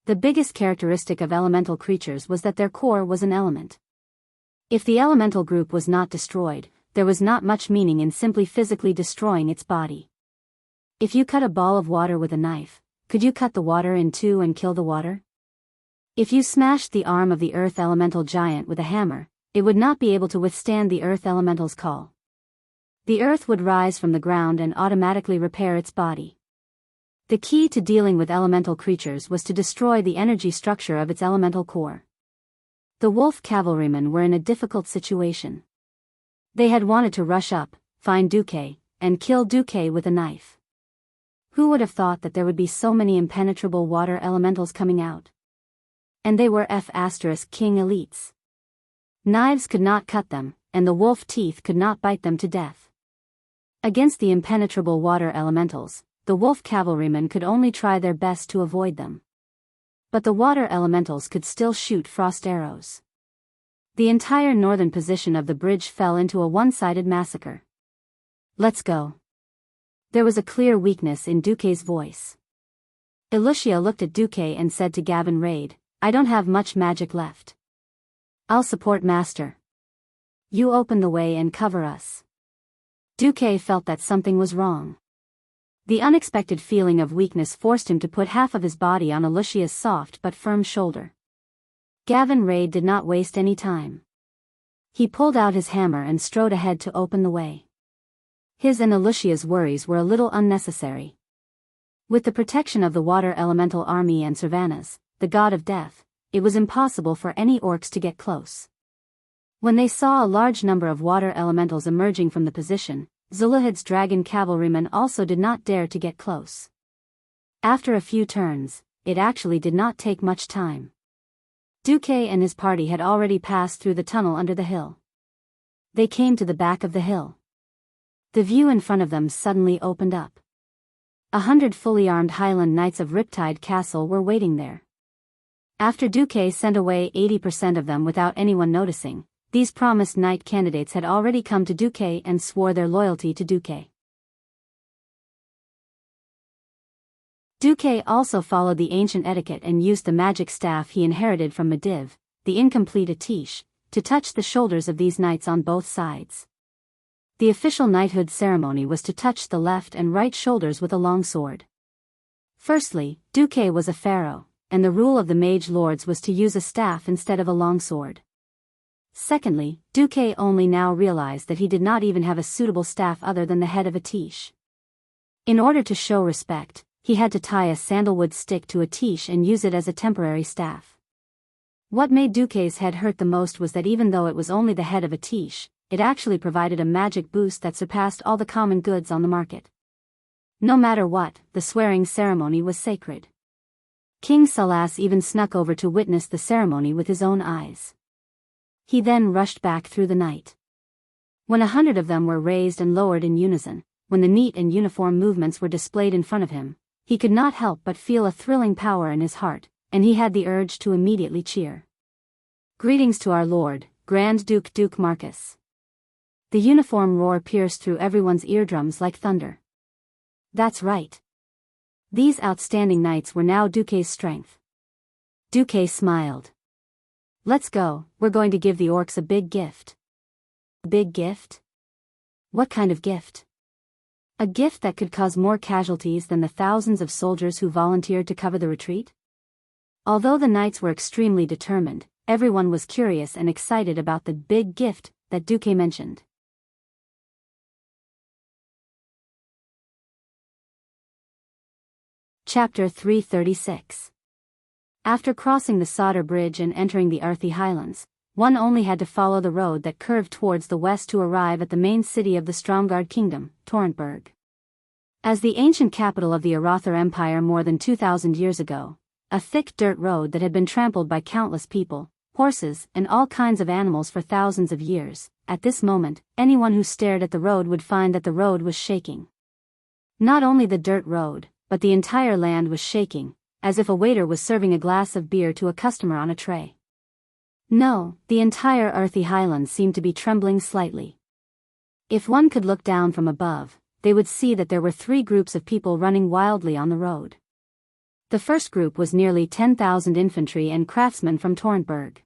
The biggest characteristic of elemental creatures was that their core was an element. If the elemental group was not destroyed, there was not much meaning in simply physically destroying its body. If you cut a ball of water with a knife, could you cut the water in two and kill the water? If you smashed the arm of the earth elemental giant with a hammer, it would not be able to withstand the earth elemental's call. The earth would rise from the ground and automatically repair its body. The key to dealing with elemental creatures was to destroy the energy structure of its elemental core. The wolf cavalrymen were in a difficult situation. They had wanted to rush up, find Duque, and kill Duque with a knife. Who would have thought that there would be so many impenetrable water elementals coming out? And they were F*King elites. Knives could not cut them, and the wolf teeth could not bite them to death. Against the impenetrable water elementals, the wolf cavalrymen could only try their best to avoid them. But the water elementals could still shoot frost arrows. The entire northern position of the bridge fell into a one-sided massacre. Let's go. There was a clear weakness in Duque's voice. Alicia looked at Duque and said to Gavin Raid, I don't have much magic left. I'll support Master. You open the way and cover us. Duque felt that something was wrong. The unexpected feeling of weakness forced him to put half of his body on Alicia's soft but firm shoulder. Gavin Raid did not waste any time. He pulled out his hammer and strode ahead to open the way. His and Alicia's worries were a little unnecessary. With the protection of the water elemental army and Savannahs, the god of death, it was impossible for any orcs to get close. When they saw a large number of water elementals emerging from the position, Zulahid's dragon cavalrymen also did not dare to get close. After a few turns, it actually did not take much time. Duque and his party had already passed through the tunnel under the hill. They came to the back of the hill. The view in front of them suddenly opened up. 100 fully armed Highland Knights of Riptide Castle were waiting there. After Duque sent away 80% of them without anyone noticing, these promised knight candidates had already come to Duque and swore their loyalty to Duque. Duque also followed the ancient etiquette and used the magic staff he inherited from Mediv, the incomplete Atish, to touch the shoulders of these knights on both sides. The official knighthood ceremony was to touch the left and right shoulders with a long sword. Firstly, Duque was a pharaoh, and the rule of the mage lords was to use a staff instead of a long sword. Secondly, Duque only now realized that he did not even have a suitable staff other than the head of Atish. In order to show respect, he had to tie a sandalwood stick to Atish and use it as a temporary staff. What made Duque's head hurt the most was that even though it was only the head of Atish, it actually provided a magic boost that surpassed all the common goods on the market. No matter what, the swearing ceremony was sacred. King Salas even snuck over to witness the ceremony with his own eyes. He then rushed back through the night. When 100 of them were raised and lowered in unison, when the neat and uniform movements were displayed in front of him, he could not help but feel a thrilling power in his heart, and he had the urge to immediately cheer. Greetings to our Lord, Grand Duke Marcus. The uniform roar pierced through everyone's eardrums like thunder. That's right. These outstanding knights were now Duque's strength. Duque smiled. Let's go, we're going to give the orcs a big gift. A big gift? What kind of gift? A gift that could cause more casualties than the thousands of soldiers who volunteered to cover the retreat? Although the knights were extremely determined, everyone was curious and excited about the big gift that Duque mentioned. Chapter 336. After crossing the Sodder Bridge and entering the Arthi Highlands, one only had to follow the road that curved towards the west to arrive at the main city of the Stromgard Kingdom, Torrentburg. As the ancient capital of the Arathar Empire more than 2,000 years ago, a thick dirt road that had been trampled by countless people, horses, and all kinds of animals for thousands of years, at this moment, anyone who stared at the road would find that the road was shaking. Not only the dirt road, but the entire land was shaking, as if a waiter was serving a glass of beer to a customer on a tray. No, the entire Arthi Highlands seemed to be trembling slightly. If one could look down from above, they would see that there were 3 groups of people running wildly on the road. The first group was nearly 10,000 infantry and craftsmen from Torrentburg.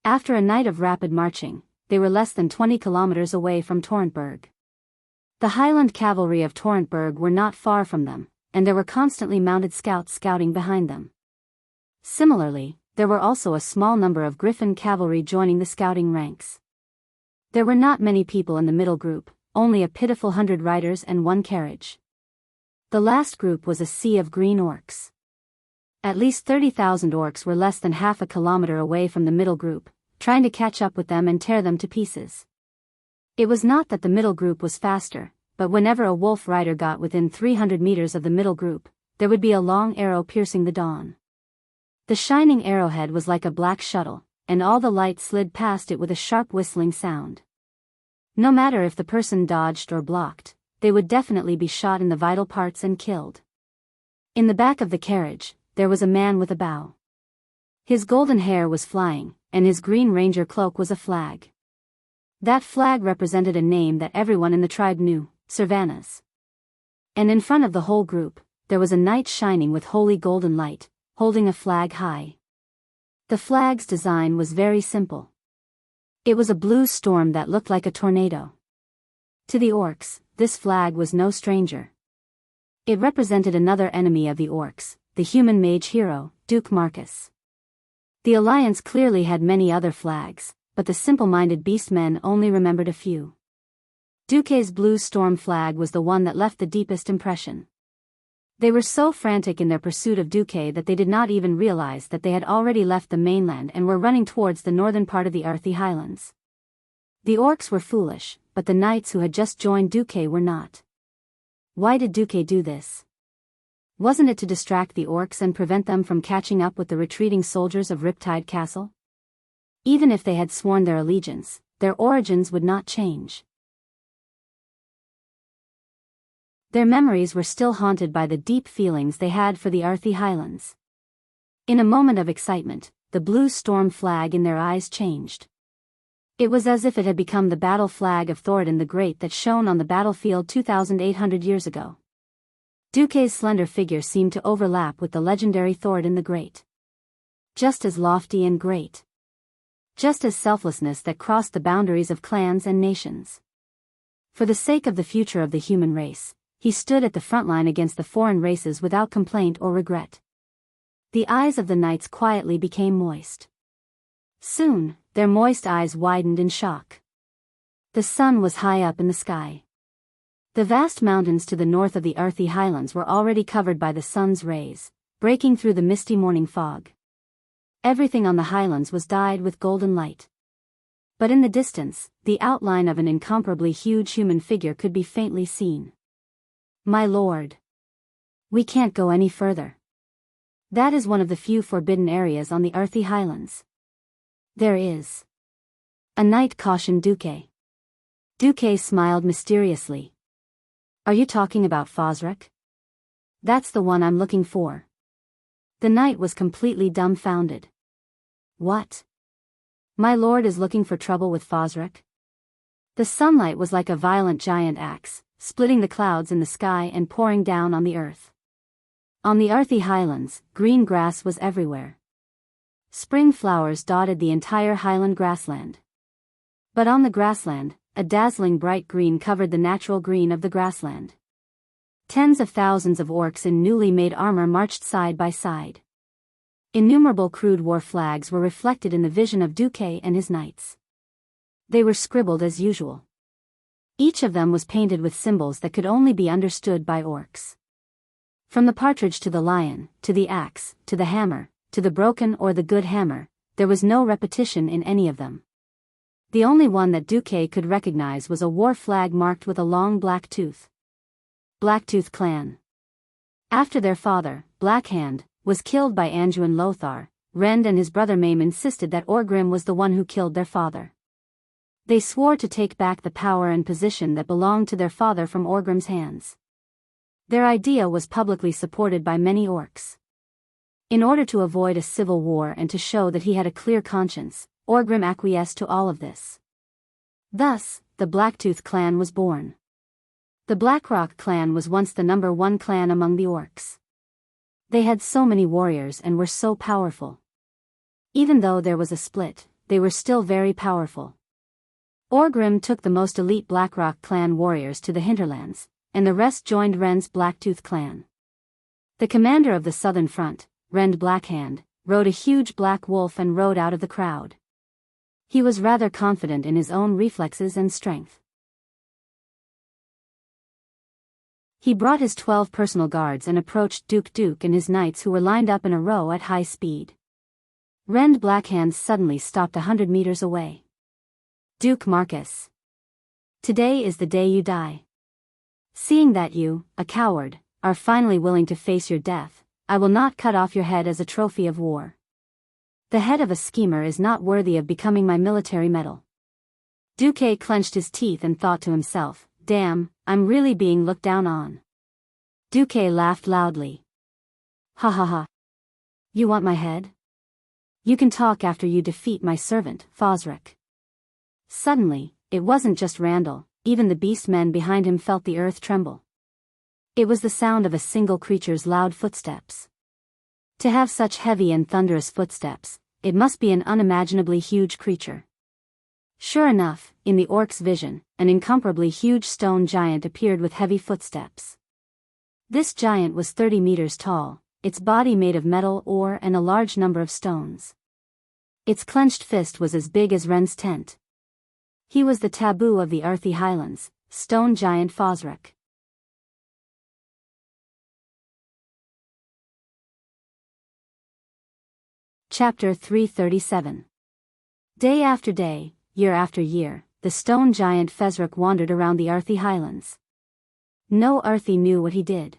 After a night of rapid marching, they were less than 20 kilometers away from Torrentburg. The Highland cavalry of Torrentburg were not far from them, and there were constantly mounted scouts scouting behind them. Similarly, there were also a small number of Griffin cavalry joining the scouting ranks. There were not many people in the middle group, only a pitiful 100 riders and 1 carriage. The last group was a sea of green orcs. At least 30,000 orcs were less than half a kilometer away from the middle group, trying to catch up with them and tear them to pieces. It was not that the middle group was faster, but whenever a wolf rider got within 300 meters of the middle group, there would be a long arrow piercing the dawn. The shining arrowhead was like a black shuttle, and all the light slid past it with a sharp whistling sound. No matter if the person dodged or blocked, they would definitely be shot in the vital parts and killed. In the back of the carriage, there was a man with a bow. His golden hair was flying, and his green ranger cloak was a flag. That flag represented a name that everyone in the tribe knew, Servanas. And in front of the whole group, there was a knight shining with holy golden light, holding a flag high. The flag's design was very simple. It was a blue storm that looked like a tornado. To the orcs, this flag was no stranger. It represented another enemy of the orcs, the human mage hero, Duke Marcus. The Alliance clearly had many other flags, but the simple-minded beastmen only remembered a few. Duque's blue storm flag was the one that left the deepest impression. They were so frantic in their pursuit of Duque that they did not even realize that they had already left the mainland and were running towards the northern part of the Arthi Highlands. The orcs were foolish, but the knights who had just joined Duque were not. Why did Duque do this? Wasn't it to distract the orcs and prevent them from catching up with the retreating soldiers of Riptide Castle? Even if they had sworn their allegiance, their origins would not change. Their memories were still haunted by the deep feelings they had for the Arthi Highlands. In a moment of excitement, the blue storm flag in their eyes changed. It was as if it had become the battle flag of Thoradin the Great that shone on the battlefield 2,800 years ago. Duke's slender figure seemed to overlap with the legendary Thoradin the Great. Just as lofty and great. Just as selflessness that crossed the boundaries of clans and nations. For the sake of the future of the human race, he stood at the front line against the foreign races without complaint or regret. The eyes of the knights quietly became moist. Soon, their moist eyes widened in shock. The sun was high up in the sky. The vast mountains to the north of the Arthi Highlands were already covered by the sun's rays, breaking through the misty morning fog. Everything on the highlands was dyed with golden light. But in the distance, the outline of an incomparably huge human figure could be faintly seen. "My lord. We can't go any further. That is one of the few forbidden areas on the Arthi Highlands." "There is." A knight cautioned Duke. Duke smiled mysteriously. "Are you talking about Fosrek?" "That's the one I'm looking for." The knight was completely dumbfounded. "What? My lord is looking for trouble with Fosrek?" The sunlight was like a violent giant axe, splitting the clouds in the sky and pouring down on the earth. On the Arthi Highlands, green grass was everywhere. Spring flowers dotted the entire highland grassland. But on the grassland, a dazzling bright green covered the natural green of the grassland. Tens of thousands of orcs in newly made armor marched side by side. Innumerable crude war flags were reflected in the vision of Duque and his knights. They were scribbled as usual. Each of them was painted with symbols that could only be understood by orcs. From the partridge to the lion, to the axe, to the hammer, to the broken or the good hammer, there was no repetition in any of them. The only one that Duque could recognize was a war flag marked with a long black tooth. Blacktooth clan. After their father, Blackhand, was killed by Anduin Lothar, Rend and his brother Maim insisted that Orgrim was the one who killed their father. They swore to take back the power and position that belonged to their father from Orgrim's hands. Their idea was publicly supported by many orcs. In order to avoid a civil war and to show that he had a clear conscience, Orgrim acquiesced to all of this. Thus, the Blacktooth clan was born. The Blackrock clan was once the number one clan among the orcs. They had so many warriors and were so powerful. Even though there was a split, they were still very powerful. Orgrim took the most elite Blackrock clan warriors to the hinterlands, and the rest joined Rend's Blacktooth clan. The commander of the southern front, Rend Blackhand, rode a huge black wolf and rode out of the crowd. He was rather confident in his own reflexes and strength. He brought his 12 personal guards and approached Duke and his knights who were lined up in a row at high speed. Rend Blackhand suddenly stopped 100 meters away. "Duke Marcus. Today is the day you die. Seeing that you, a coward, are finally willing to face your death, I will not cut off your head as a trophy of war. The head of a schemer is not worthy of becoming my military medal." Duque clenched his teeth and thought to himself, "Damn, I'm really being looked down on." Duque laughed loudly. "Ha ha ha. You want my head? You can talk after you defeat my servant, Fosrek." Suddenly, it wasn't just Randall, even the beast men behind him felt the earth tremble. It was the sound of a single creature's loud footsteps. To have such heavy and thunderous footsteps, it must be an unimaginably huge creature. Sure enough, in the orc's vision, an incomparably huge stone giant appeared with heavy footsteps. This giant was 30 meters tall, its body made of metal ore and a large number of stones. Its clenched fist was as big as Ren's tent. He was the taboo of the Arthi Highlands, stone giant Fosrek. Chapter 337. Day after day, year after year, the stone giant Fezrek wandered around the Arthi Highlands. No Arthi knew what he did.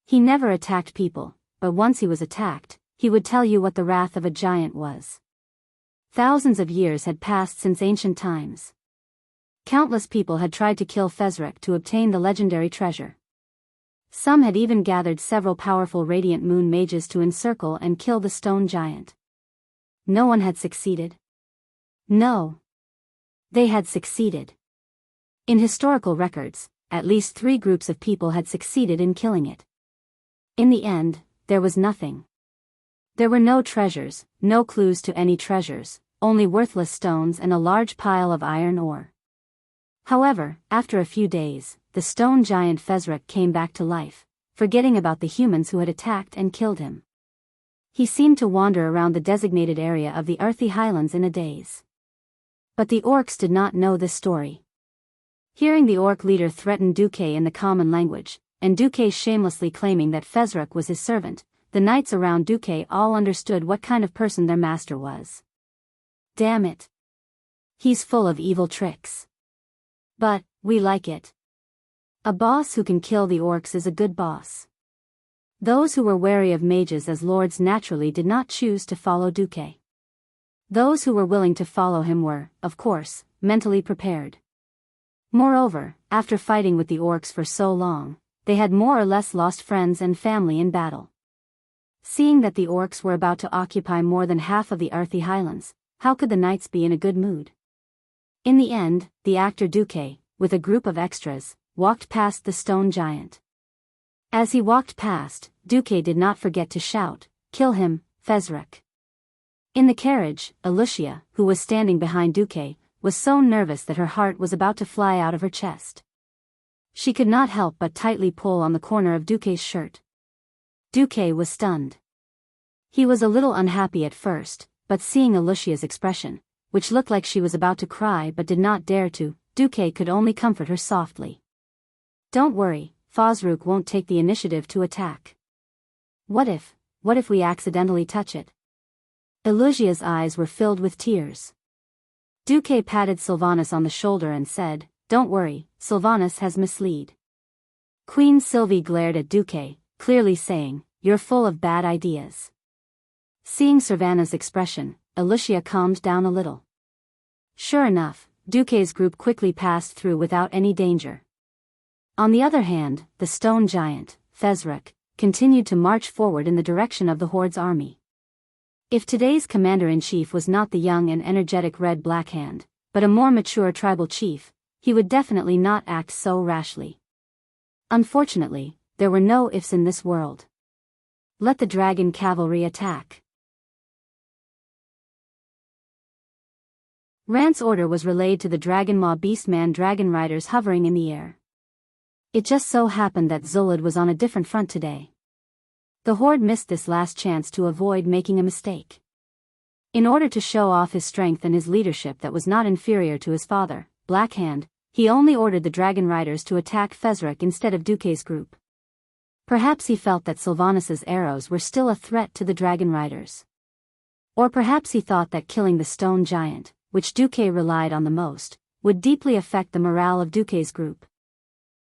He never attacked people, but once he was attacked, he would tell you what the wrath of a giant was. Thousands of years had passed since ancient times. Countless people had tried to kill Fezrek to obtain the legendary treasure. Some had even gathered several powerful radiant moon mages to encircle and kill the stone giant. No one had succeeded. No. They had succeeded. In historical records, at least 3 groups of people had succeeded in killing it. In the end, there was nothing. There were no treasures, no clues to any treasures, only worthless stones and a large pile of iron ore. However, after a few days, the stone giant Fezruk came back to life, forgetting about the humans who had attacked and killed him. He seemed to wander around the designated area of the earthy highlands in a daze. But the orcs did not know this story. Hearing the orc leader threaten Duque in the common language, and Duque shamelessly claiming that Fezruk was his servant, the knights around Duque all understood what kind of person their master was. Damn it. He's full of evil tricks. But, we like it. A boss who can kill the orcs is a good boss. Those who were wary of mages as lords naturally did not choose to follow Duque. Those who were willing to follow him were, of course, mentally prepared. Moreover, after fighting with the orcs for so long, they had more or less lost friends and family in battle. Seeing that the orcs were about to occupy more than half of the earthy highlands, how could the knights be in a good mood? In the end, the actor Duque, with a group of extras, walked past the stone giant. As he walked past, Duque did not forget to shout, "Kill him, Fezruk." In the carriage, Alicia, who was standing behind Duque, was so nervous that her heart was about to fly out of her chest. She could not help but tightly pull on the corner of Duque's shirt. Duque was stunned. He was a little unhappy at first, but seeing Alicia's expression, which looked like she was about to cry but did not dare to, Duque could only comfort her softly. "Don't worry, Fezruk won't take the initiative to attack. What if we accidentally touch it?" Alicia's eyes were filled with tears. Duque patted Sylvanas on the shoulder and said, "Don't worry, Sylvanas has misled." Queen Sylvie glared at Duque, clearly saying, "You're full of bad ideas." Seeing Sylvanas' expression, Alicia calmed down a little. Sure enough, Duque's group quickly passed through without any danger. On the other hand, the stone giant, Fezruk, continued to march forward in the direction of the Horde's army. If today's commander-in-chief was not the young and energetic Red Blackhand, but a more mature tribal chief, he would definitely not act so rashly. Unfortunately, there were no ifs in this world. Let the dragon cavalry attack. Rant's order was relayed to the Dragon Maw Beastman dragon riders hovering in the air. It just so happened that Zulad was on a different front today. The Horde missed this last chance to avoid making a mistake. In order to show off his strength and his leadership that was not inferior to his father, Blackhand, he only ordered the dragon riders to attack Fezruk instead of Duque's group. Perhaps he felt that Sylvanas' arrows were still a threat to the dragon riders. Or perhaps he thought that killing the stone giant, which Duque relied on the most, would deeply affect the morale of Duque's group.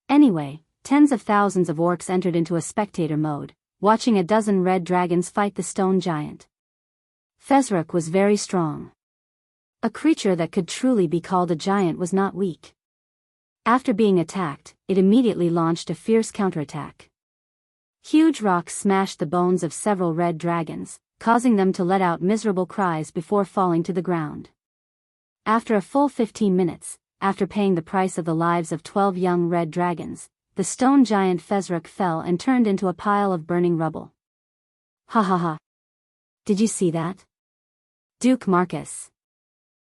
Anyway, tens of thousands of orcs entered into a spectator mode, watching a dozen red dragons fight the stone giant. Fezruk was very strong. A creature that could truly be called a giant was not weak. After being attacked, it immediately launched a fierce counterattack. Huge rocks smashed the bones of several red dragons, causing them to let out miserable cries before falling to the ground. After a full 15 minutes, after paying the price of the lives of 12 young red dragons, the stone giant Fezruk fell and turned into a pile of burning rubble. Ha ha ha. Did you see that? Duke Marcus.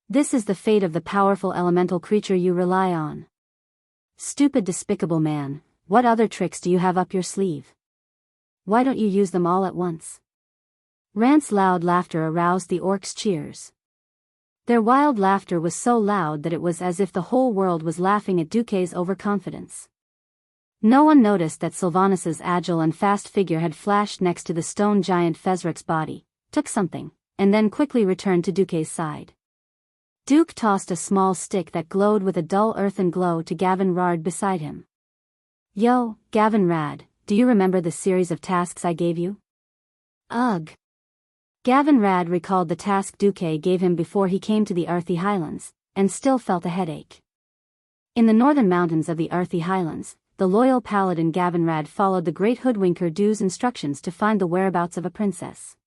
This is the fate of the powerful elemental creature you rely on. Stupid, despicable man, what other tricks do you have up your sleeve? Why don't you use them all at once? Rant's loud laughter aroused the orcs' cheers. Their wild laughter was so loud that it was as if the whole world was laughing at Duque's overconfidence. No one noticed that Sylvanas' agile and fast figure had flashed next to the stone giant Fezruk's body, took something, and then quickly returned to Duque's side. Duke tossed a small stick that glowed with a dull earthen glow to Gavin Rard beside him. "Yo, Gavin Rad, do you remember the series of tasks I gave you?" "Ugh." Gavin Rad recalled the task Duque gave him before he came to the Earthy Highlands, and still felt a headache. In the northern mountains of the Earthy Highlands, the loyal paladin Gavinrad followed the great hoodwinker Du's instructions to find the whereabouts of a princess.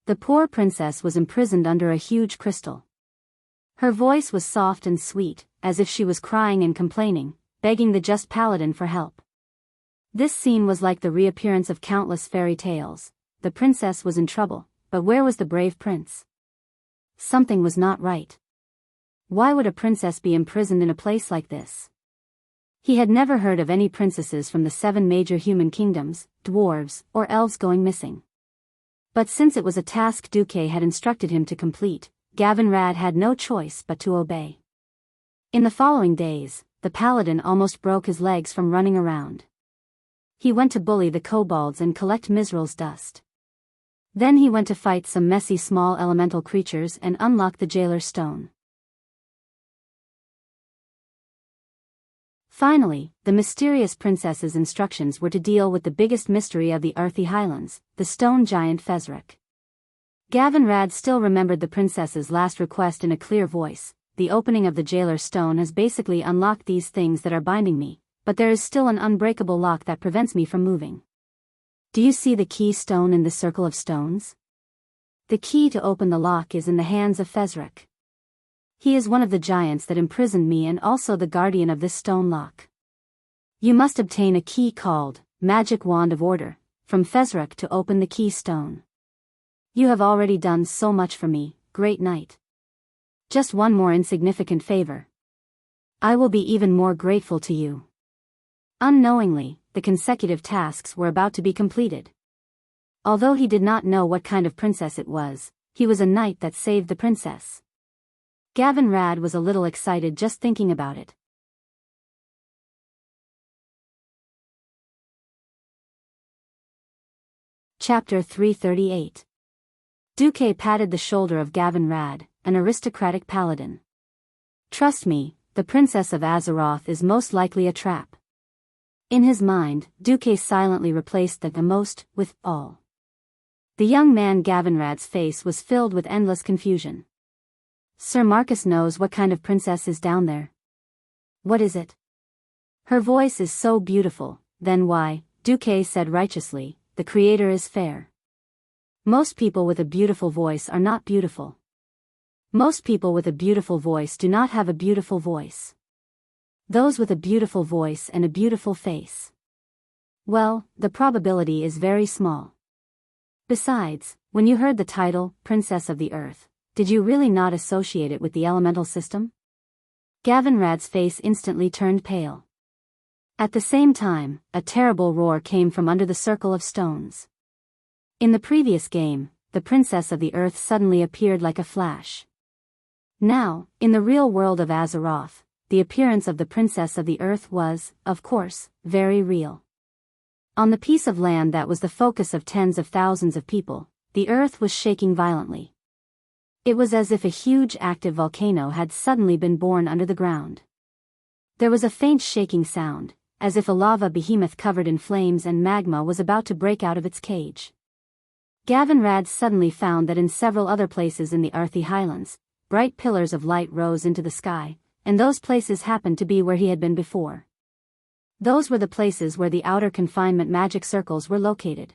The poor princess was imprisoned under a huge crystal. Her voice was soft and sweet, as if she was crying and complaining, begging the just paladin for help. This scene was like the reappearance of countless fairy tales. The princess was in trouble, but where was the brave prince? Something was not right. Why would a princess be imprisoned in a place like this? He had never heard of any princesses from the 7 major human kingdoms, dwarves, or elves going missing. But since it was a task Duque had instructed him to complete, Gavinrad had no choice but to obey. In the following days, the paladin almost broke his legs from running around. He went to bully the kobolds and collect Mizral's dust. Then he went to fight some messy small elemental creatures and unlock the jailer's stone. Finally, the mysterious princess's instructions were to deal with the biggest mystery of the Earthy Highlands, the stone giant Fezrik. Gavinrad still remembered the princess's last request in a clear voice. The opening of the jailer's stone has basically unlocked these things that are binding me, but there is still an unbreakable lock that prevents me from moving. Do you see the key stone in the circle of stones? The key to open the lock is in the hands of Fezrik. He is one of the giants that imprisoned me and also the guardian of this stone lock. You must obtain a key called Magic Wand of Order from Fezrik to open the key stone. You have already done so much for me, great knight. Just one more insignificant favor. I will be even more grateful to you. Unknowingly, the consecutive tasks were about to be completed. Although he did not know what kind of princess it was, he was a knight that saved the princess. Gavinrad was a little excited just thinking about it. Chapter 338. Duque patted the shoulder of Gavinrad, an aristocratic paladin. Trust me, the princess of Azeroth is most likely a trap. In his mind, Duque silently replaced the most with all. The young man Gavinrad's face was filled with endless confusion. Sir Marcus knows what kind of princess is down there. What is it? Her voice is so beautiful, then why, Duque said righteously, the creator is fair. Most people with a beautiful voice are not beautiful. Most people with a beautiful voice do not have a beautiful voice. Those with a beautiful voice and a beautiful face. Well, the probability is very small. Besides, when you heard the title, Princess of the Earth, did you really not associate it with the elemental system? Gavinrad's face instantly turned pale. At the same time, a terrible roar came from under the circle of stones. In the previous game, the Princess of the Earth suddenly appeared like a flash. Now, in the real world of Azeroth, the appearance of the Princess of the Earth was, of course, very real. On the piece of land that was the focus of tens of thousands of people, the earth was shaking violently. It was as if a huge active volcano had suddenly been born under the ground. There was a faint shaking sound, as if a lava behemoth covered in flames and magma was about to break out of its cage. Gavinrad suddenly found that in several other places in the Earthy Highlands, bright pillars of light rose into the sky, and those places happened to be where he had been before. Those were the places where the outer confinement magic circles were located.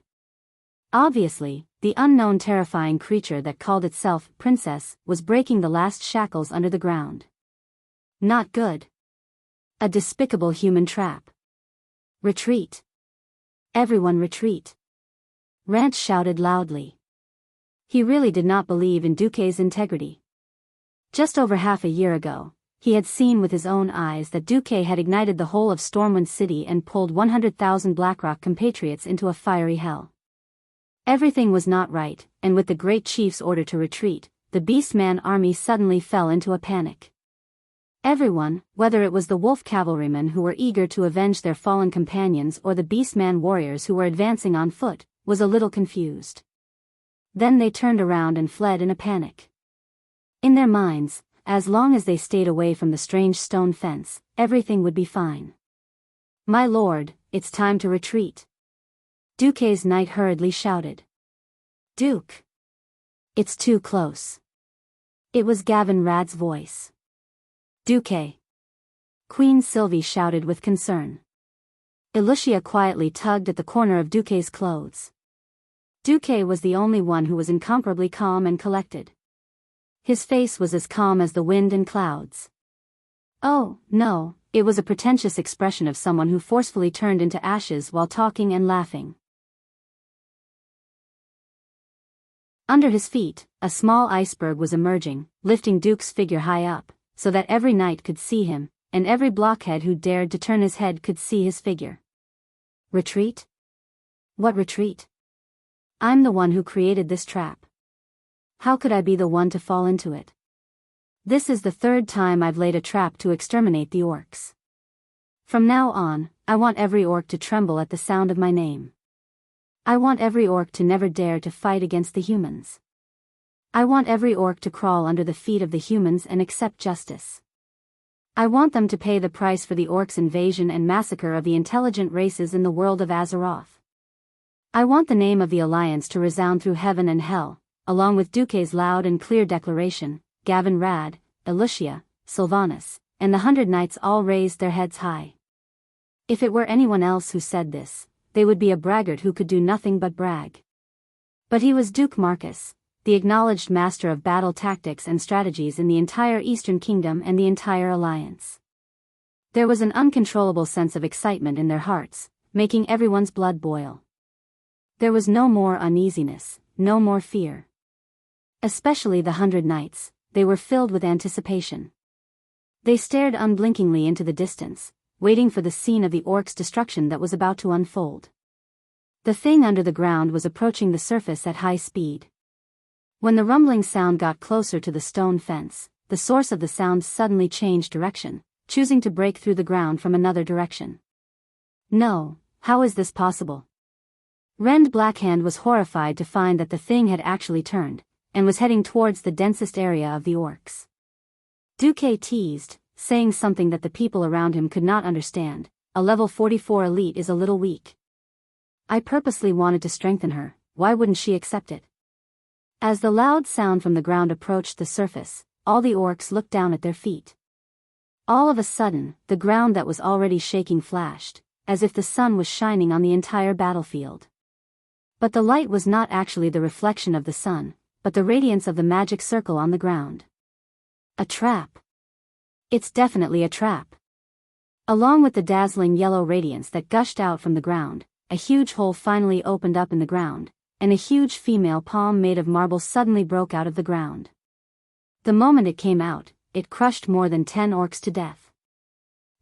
Obviously, the unknown terrifying creature that called itself Princess was breaking the last shackles under the ground. Not good. A despicable human trap. Retreat. Everyone retreat. Rance shouted loudly. He really did not believe in Duque's integrity. Just over half a year ago, he had seen with his own eyes that Duque had ignited the whole of Stormwind City and pulled 100,000 Blackrock compatriots into a fiery hell. Everything was not right, and with the Great Chief's order to retreat, the Beastman army suddenly fell into a panic. Everyone, whether it was the wolf cavalrymen who were eager to avenge their fallen companions or the Beastman warriors who were advancing on foot, was a little confused. Then they turned around and fled in a panic. In their minds, as long as they stayed away from the strange stone fence, everything would be fine. My lord, it's time to retreat. Duque's knight hurriedly shouted. Duke! It's too close. It was Gavinrad's voice. Duque! Queen Sylvie shouted with concern. Lucia quietly tugged at the corner of Duque's clothes. Duque was the only one who was incomparably calm and collected. His face was as calm as the wind and clouds. Oh, no, it was a pretentious expression of someone who forcefully turned into ashes while talking and laughing. Under his feet, a small iceberg was emerging, lifting Duke's figure high up, so that every knight could see him, and every blockhead who dared to turn his head could see his figure. Retreat? What retreat? I'm the one who created this trap. How could I be the one to fall into it? This is the third time I've laid a trap to exterminate the orcs. From now on, I want every orc to tremble at the sound of my name. I want every orc to never dare to fight against the humans. I want every orc to crawl under the feet of the humans and accept justice. I want them to pay the price for the orcs' invasion and massacre of the intelligent races in the world of Azeroth. I want the name of the Alliance to resound through heaven and hell, along with Duque's loud and clear declaration. Gavin Rad, Lucia, Sylvanas, and the 100 Knights all raised their heads high. If it were anyone else who said this, they would be a braggart who could do nothing but brag. But he was Duke Marcus, the acknowledged master of battle tactics and strategies in the entire Eastern Kingdom and the entire Alliance. There was an uncontrollable sense of excitement in their hearts, making everyone's blood boil. There was no more uneasiness, no more fear. Especially the 100 Knights, they were filled with anticipation. They stared unblinkingly into the distance, waiting for the scene of the orcs' destruction that was about to unfold. The thing under the ground was approaching the surface at high speed. When the rumbling sound got closer to the stone fence, the source of the sound suddenly changed direction, choosing to break through the ground from another direction. No, how is this possible? Rend Blackhand was horrified to find that the thing had actually turned, and was heading towards the densest area of the orcs. Duque teased, saying something that the people around him could not understand. A level 44 elite is a little weak. I purposely wanted to strengthen her, why wouldn't she accept it? As the loud sound from the ground approached the surface, all the orcs looked down at their feet. All of a sudden, the ground that was already shaking flashed, as if the sun was shining on the entire battlefield. But the light was not actually the reflection of the sun, but the radiance of the magic circle on the ground. A trap. It's definitely a trap. Along with the dazzling yellow radiance that gushed out from the ground, a huge hole finally opened up in the ground, and a huge female palm made of marble suddenly broke out of the ground. The moment it came out, it crushed more than 10 orcs to death.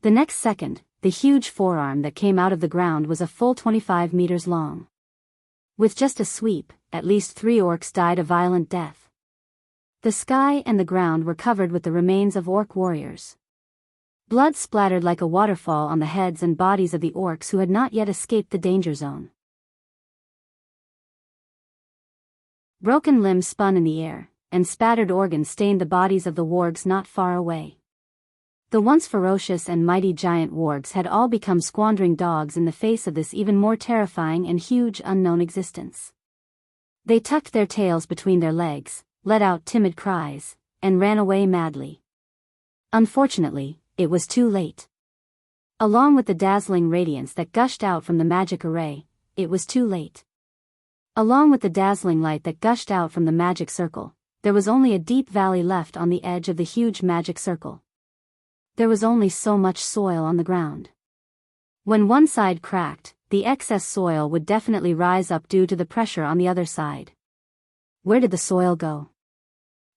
The next second, the huge forearm that came out of the ground was a full 25 meters long. With just a sweep, at least 3 orcs died a violent death. The sky and the ground were covered with the remains of orc warriors. Blood splattered like a waterfall on the heads and bodies of the orcs who had not yet escaped the danger zone. Broken limbs spun in the air, and spattered organs stained the bodies of the wargs not far away. The once ferocious and mighty giant wargs had all become squandering dogs in the face of this even more terrifying and huge unknown existence. They tucked their tails between their legs, let out timid cries, and ran away madly. Unfortunately, it was too late. Along with the dazzling radiance that gushed out from the magic array, it was too late. Along with the dazzling light that gushed out from the magic circle, there was only a deep valley left on the edge of the huge magic circle. There was only so much soil on the ground. When one side cracked, the excess soil would definitely rise up due to the pressure on the other side. Where did the soil go?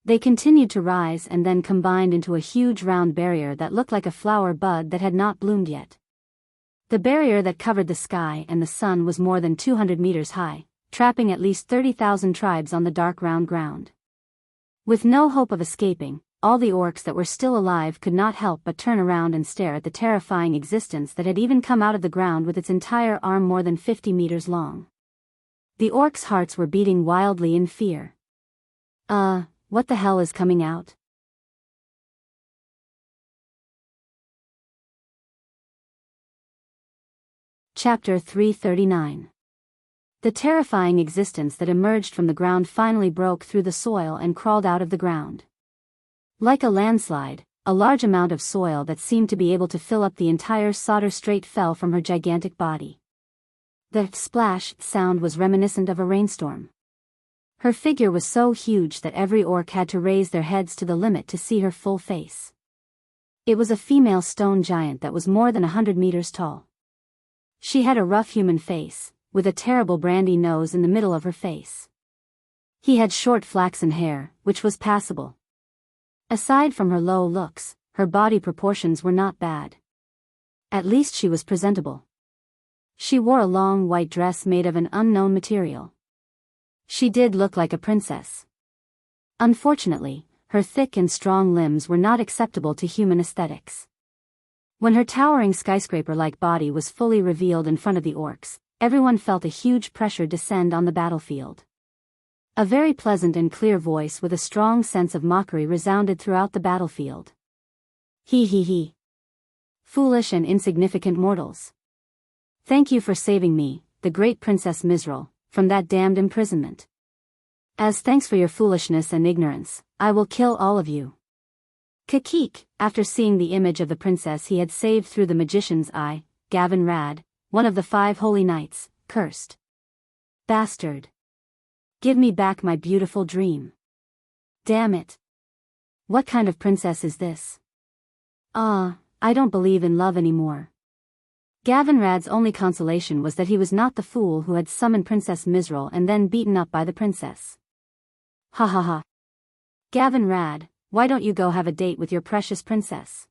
They continued to rise and then combined into a huge round barrier that looked like a flower bud that had not bloomed yet. The barrier that covered the sky and the sun was more than 200 meters high, trapping at least 30,000 tribes on the dark round ground. With no hope of escaping, all the orcs that were still alive could not help but turn around and stare at the terrifying existence that had even come out of the ground with its entire arm more than 50 meters long. The orcs' hearts were beating wildly in fear. What the hell is coming out? Chapter 339. The terrifying existence that emerged from the ground finally broke through the soil and crawled out of the ground. Like a landslide, a large amount of soil that seemed to be able to fill up the entire solder straight fell from her gigantic body. The splash sound was reminiscent of a rainstorm. Her figure was so huge that every orc had to raise their heads to the limit to see her full face. It was a female stone giant that was more than 100 meters tall. She had a rough human face, with a terrible brandy nose in the middle of her face. He had short flaxen hair, which was passable. Aside from her low looks, her body proportions were not bad. At least she was presentable. She wore a long white dress made of an unknown material. She did look like a princess. Unfortunately, her thick and strong limbs were not acceptable to human aesthetics. When her towering skyscraper-like body was fully revealed in front of the orcs, everyone felt a huge pressure descend on the battlefield. A very pleasant and clear voice with a strong sense of mockery resounded throughout the battlefield. He he he. Foolish and insignificant mortals. Thank you for saving me, the great Princess Mizral, from that damned imprisonment. As thanks for your foolishness and ignorance, I will kill all of you. Kakik, after seeing the image of the princess he had saved through the magician's eye, Gavin Rad, one of the 5 holy knights, cursed. Bastard. Give me back my beautiful dream. Damn it. What kind of princess is this? I don't believe in love anymore. Gavin Rad's only consolation was that he was not the fool who had summoned Princess Mizral and then beaten up by the princess. Ha ha ha. Gavin Rad, why don't you go have a date with your precious princess?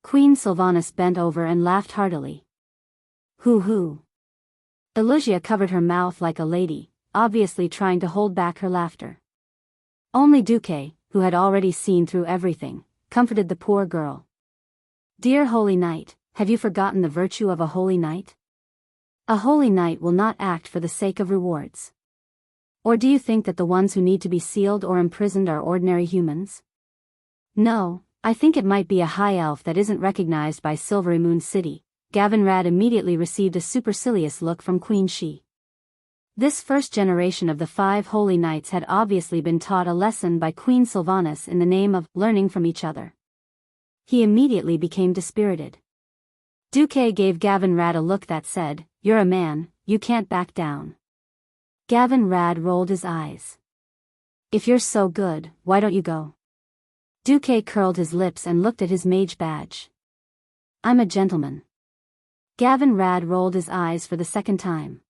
Queen Sylvanas bent over and laughed heartily. Hoo hoo. Elusia covered her mouth like a lady, obviously trying to hold back her laughter. Only Duque, who had already seen through everything, comforted the poor girl. Dear Holy Knight, have you forgotten the virtue of a holy knight? A holy knight will not act for the sake of rewards. Or do you think that the ones who need to be sealed or imprisoned are ordinary humans? No, I think it might be a high elf that isn't recognized by Silvery Moon City. Gavin Rad immediately received a supercilious look from Queen Shi. This first generation of the 5 holy knights had obviously been taught a lesson by Queen Sylvanas in the name of learning from each other. He immediately became dispirited. Duque gave Gavin Rad a look that said, "You're a man, you can't back down." Gavin Rad rolled his eyes. "If you're so good, why don't you go?" Duque curled his lips and looked at his mage badge. "I'm a gentleman." Gavin Rad rolled his eyes for the second time.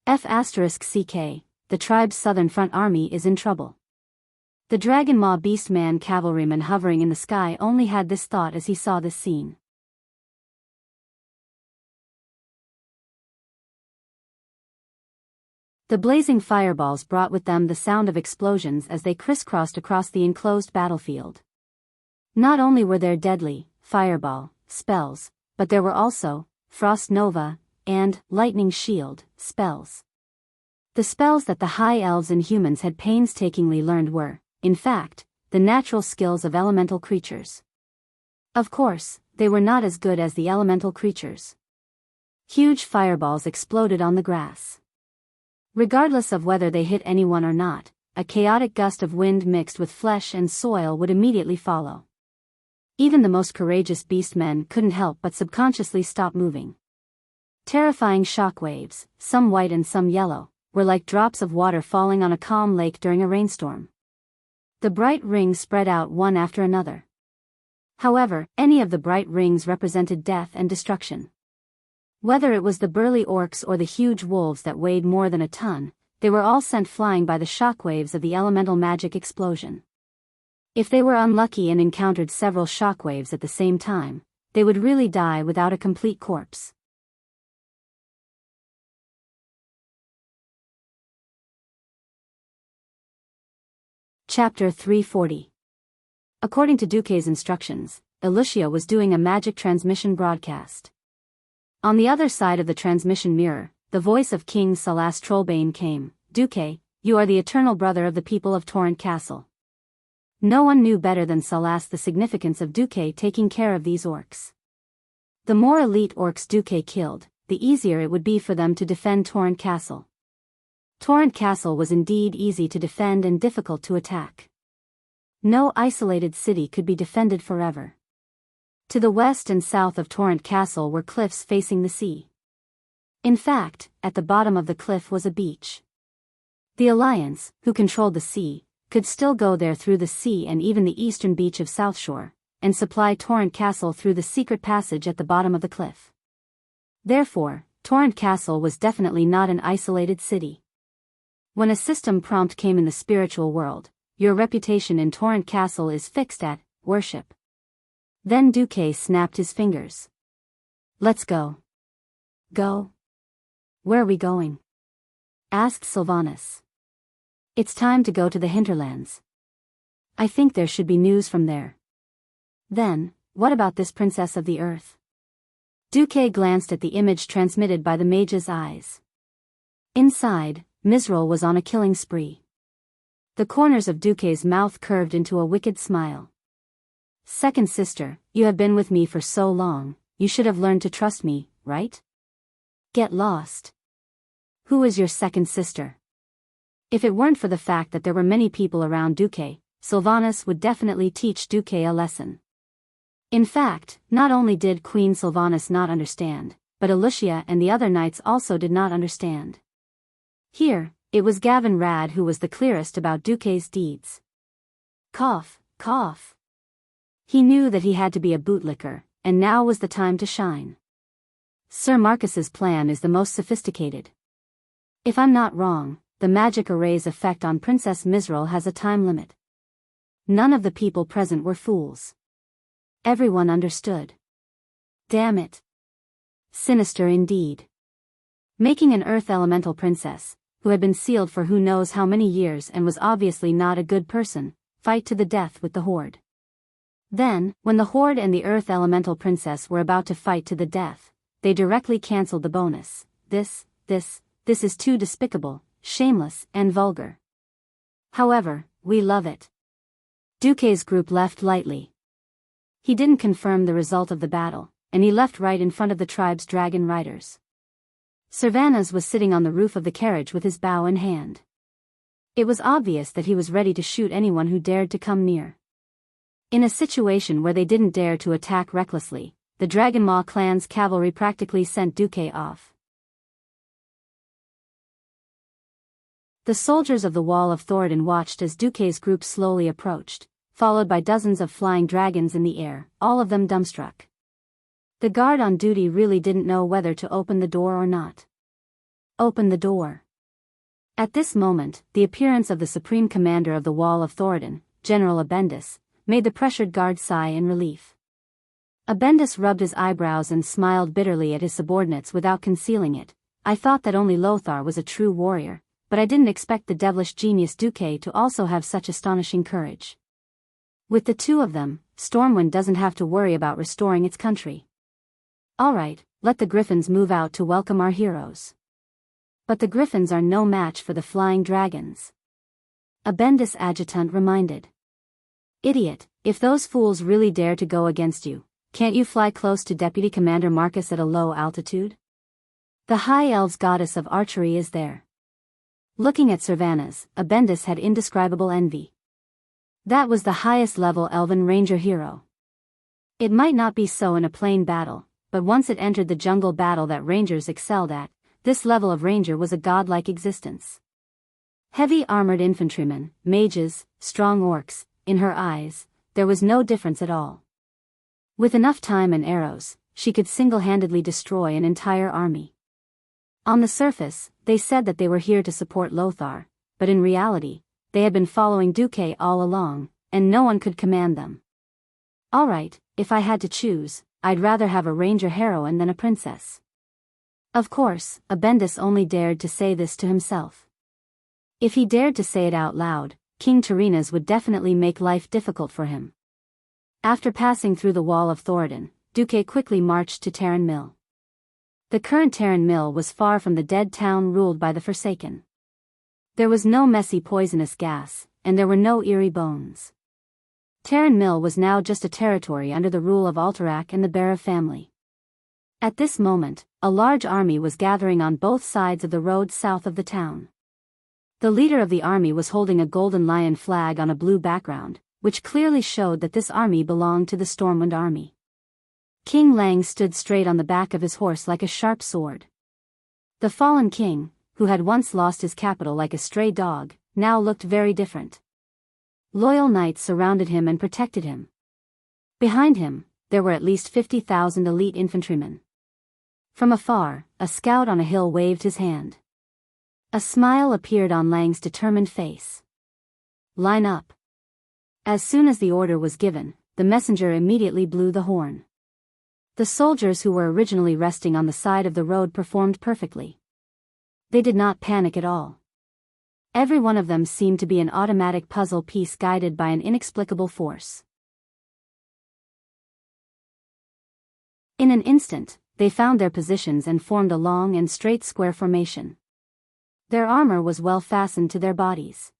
*CK, the tribe's southern front army is in trouble. The Dragon Maw Beastman cavalryman hovering in the sky only had this thought as he saw this scene. The blazing fireballs brought with them the sound of explosions as they crisscrossed across the enclosed battlefield. Not only were there deadly, fireball, spells, but there were also, Frost Nova, and Lightning Shield, spells. The spells that the High Elves and humans had painstakingly learned were, in fact, the natural skills of elemental creatures. Of course, they were not as good as the elemental creatures. Huge fireballs exploded on the grass. Regardless of whether they hit anyone or not, a chaotic gust of wind mixed with flesh and soil would immediately follow. Even the most courageous beastmen couldn't help but subconsciously stop moving. Terrifying shockwaves, some white and some yellow, were like drops of water falling on a calm lake during a rainstorm. The bright rings spread out one after another. However, any of the bright rings represented death and destruction. Whether it was the burly orcs or the huge wolves that weighed more than a ton, they were all sent flying by the shockwaves of the elemental magic explosion. If they were unlucky and encountered several shockwaves at the same time, they would really die without a complete corpse. Chapter 340. According to Duque's instructions, Elusia was doing a magic transmission broadcast. On the other side of the transmission mirror, the voice of King Salas Trollbane came. "Duque, you are the eternal brother of the people of Torrent Castle." No one knew better than Salas the significance of Duque taking care of these orcs. The more elite orcs Duque killed, the easier it would be for them to defend Torrent Castle. Torrent Castle was indeed easy to defend and difficult to attack. No isolated city could be defended forever. To the west and south of Torrent Castle were cliffs facing the sea. In fact, at the bottom of the cliff was a beach. The Alliance, who controlled the sea, could still go there through the sea and even the eastern beach of South Shore, and supply Torrent Castle through the secret passage at the bottom of the cliff. Therefore, Torrent Castle was definitely not an isolated city. When a system prompt came in the spiritual world, your reputation in Torrent Castle is fixed at worship. Then Duque snapped his fingers. Let's go. Go? Where are we going? Asked Sylvanus. It's time to go to the hinterlands. I think there should be news from there. Then, what about this princess of the earth? Duque glanced at the image transmitted by the mage's eyes. Inside, Misrule was on a killing spree. The corners of Duque's mouth curved into a wicked smile. Second sister, you have been with me for so long, you should have learned to trust me, right? Get lost. Who is your second sister? If it weren't for the fact that there were many people around Duque, Sylvanus would definitely teach Duque a lesson. In fact, not only did Queen Sylvanus not understand, but Alicia and the other knights also did not understand. Here, it was Gavin Rad who was the clearest about Duque's deeds. Cough, cough. He knew that he had to be a bootlicker, and now was the time to shine. Sir Marcus's plan is the most sophisticated. If I'm not wrong, the magic array's effect on Princess Misrule has a time limit. None of the people present were fools. Everyone understood. Damn it. Sinister indeed. Making an Earth Elemental princess, who had been sealed for who knows how many years and was obviously not a good person, fight to the death with the Horde. Then, when the Horde and the Earth Elemental princess were about to fight to the death, they directly cancelled the bonus. This is too despicable, shameless, and vulgar. However, we love it. Duque's group left lightly. He didn't confirm the result of the battle, and he left right in front of the tribe's dragon riders. Sylvanus was sitting on the roof of the carriage with his bow in hand. It was obvious that he was ready to shoot anyone who dared to come near. In a situation where they didn't dare to attack recklessly, the Dragonmaw clan's cavalry practically sent Duque off. The soldiers of the Wall of Thoradin watched as Duque's group slowly approached, followed by dozens of flying dragons in the air, all of them dumbstruck. The guard on duty really didn't know whether to open the door or not. Open the door. At this moment, the appearance of the Supreme Commander of the Wall of Thoradin, General Abendus, made the pressured guard sigh in relief. Abendus rubbed his eyebrows and smiled bitterly at his subordinates without concealing it. I thought that only Lothar was a true warrior, but I didn't expect the devilish genius Duque to also have such astonishing courage. With the two of them, Stormwind doesn't have to worry about restoring its country. Alright, let the griffins move out to welcome our heroes. But the griffins are no match for the flying dragons. Abendus Adjutant reminded. Idiot, if those fools really dare to go against you, can't you fly close to Deputy Commander Marcus at a low altitude? The High Elves goddess of archery is there. Looking at Sylvanus, Abendus had indescribable envy. That was the highest level elven ranger hero. It might not be so in a plain battle, but once it entered the jungle battle that rangers excelled at, this level of ranger was a godlike existence. Heavy armored infantrymen, mages, strong orcs, in her eyes, there was no difference at all. With enough time and arrows, she could single-handedly destroy an entire army. On the surface, they said that they were here to support Lothar, but in reality, they had been following Duque all along, and no one could command them. Alright, if I had to choose, I'd rather have a ranger heroine than a princess. Of course, Abendus only dared to say this to himself. If he dared to say it out loud, King Tyrrhena's would definitely make life difficult for him. After passing through the Wall of Thoradin, Duque quickly marched to Terran Mill. The current Terran Mill was far from the dead town ruled by the Forsaken. There was no messy poisonous gas, and there were no eerie bones. Terran Mill was now just a territory under the rule of Alterac and the Bara family. At this moment, a large army was gathering on both sides of the road south of the town. The leader of the army was holding a golden lion flag on a blue background, which clearly showed that this army belonged to the Stormwind army. King Lang stood straight on the back of his horse like a sharp sword. The fallen king, who had once lost his capital like a stray dog, now looked very different. Loyal knights surrounded him and protected him. Behind him, there were at least 50,000 elite infantrymen. From afar, a scout on a hill waved his hand. A smile appeared on Lang's determined face. "Line up." As soon as the order was given, the messenger immediately blew the horn. The soldiers who were originally resting on the side of the road performed perfectly. They did not panic at all. Every one of them seemed to be an automatic puzzle piece guided by an inexplicable force. In an instant, they found their positions and formed a long and straight square formation. Their armor was well fastened to their bodies.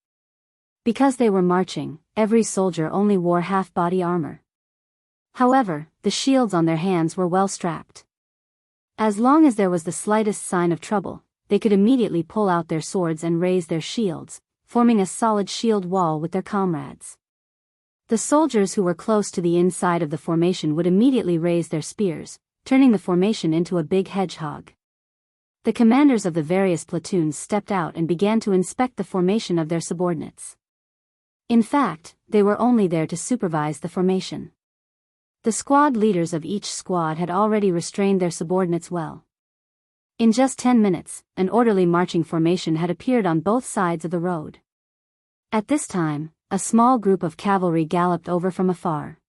Because they were marching, every soldier only wore half-body armor. However, the shields on their hands were well strapped. As long as there was the slightest sign of trouble, they could immediately pull out their swords and raise their shields, forming a solid shield wall with their comrades. The soldiers who were close to the inside of the formation would immediately raise their spears, turning the formation into a big hedgehog. The commanders of the various platoons stepped out and began to inspect the formation of their subordinates. In fact, they were only there to supervise the formation. The squad leaders of each squad had already restrained their subordinates well. In just 10 minutes, an orderly marching formation had appeared on both sides of the road. At this time, a small group of cavalry galloped over from afar.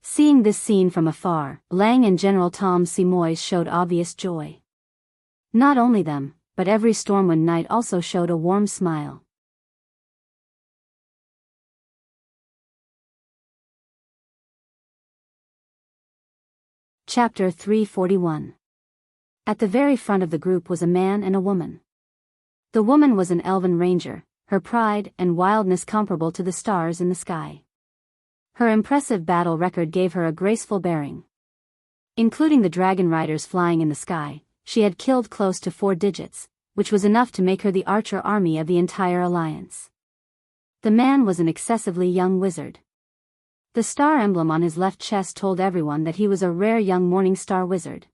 Seeing this scene from afar, Lang and General Tom Simois showed obvious joy. Not only them, but every Stormwind knight also showed a warm smile. Chapter 341. At the very front of the group was a man and a woman. The woman was an elven ranger, her pride and wildness comparable to the stars in the sky. Her impressive battle record gave her a graceful bearing. Including the dragon riders flying in the sky, she had killed close to 4 digits, which was enough to make her the archer army of the entire alliance. The man was an excessively young wizard. The star emblem on his left chest told everyone that he was a rare young morning star wizard.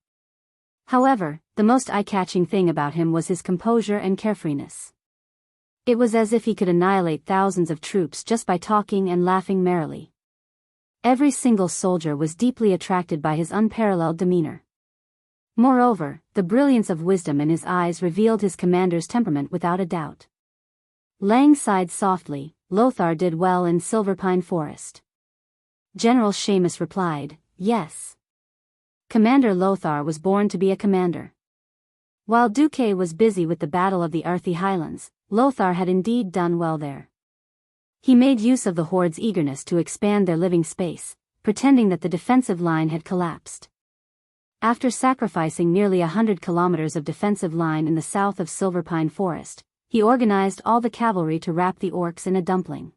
However, the most eye-catching thing about him was his composure and carefreeness. It was as if he could annihilate thousands of troops just by talking and laughing merrily. Every single soldier was deeply attracted by his unparalleled demeanor. Moreover, the brilliance of wisdom in his eyes revealed his commander's temperament without a doubt. Lang sighed softly. Lothar did well in Silverpine Forest. General Seamus replied, "Yes." Commander Lothar was born to be a commander. While Duque was busy with the Battle of the Arthi Highlands, Lothar had indeed done well there. He made use of the Horde's eagerness to expand their living space, pretending that the defensive line had collapsed. After sacrificing nearly 100 kilometers of defensive line in the south of Silverpine Forest, he organized all the cavalry to wrap the orcs in a dumpling.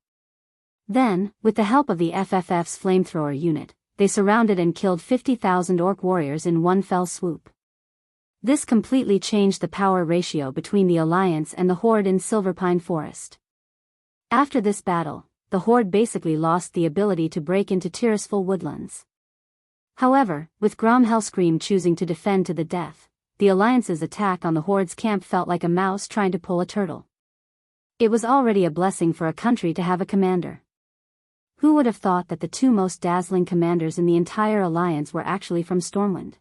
Then, with the help of the FFF's flamethrower unit, they surrounded and killed 50,000 orc warriors in one fell swoop. This completely changed the power ratio between the Alliance and the Horde in Silverpine Forest. After this battle, the Horde basically lost the ability to break into Tirisful woodlands. However, with Gromhelscream choosing to defend to the death, the Alliance's attack on the Horde's camp felt like a mouse trying to pull a turtle. It was already a blessing for a country to have a commander. Who would have thought that the 2 most dazzling commanders in the entire alliance were actually from Stormwind?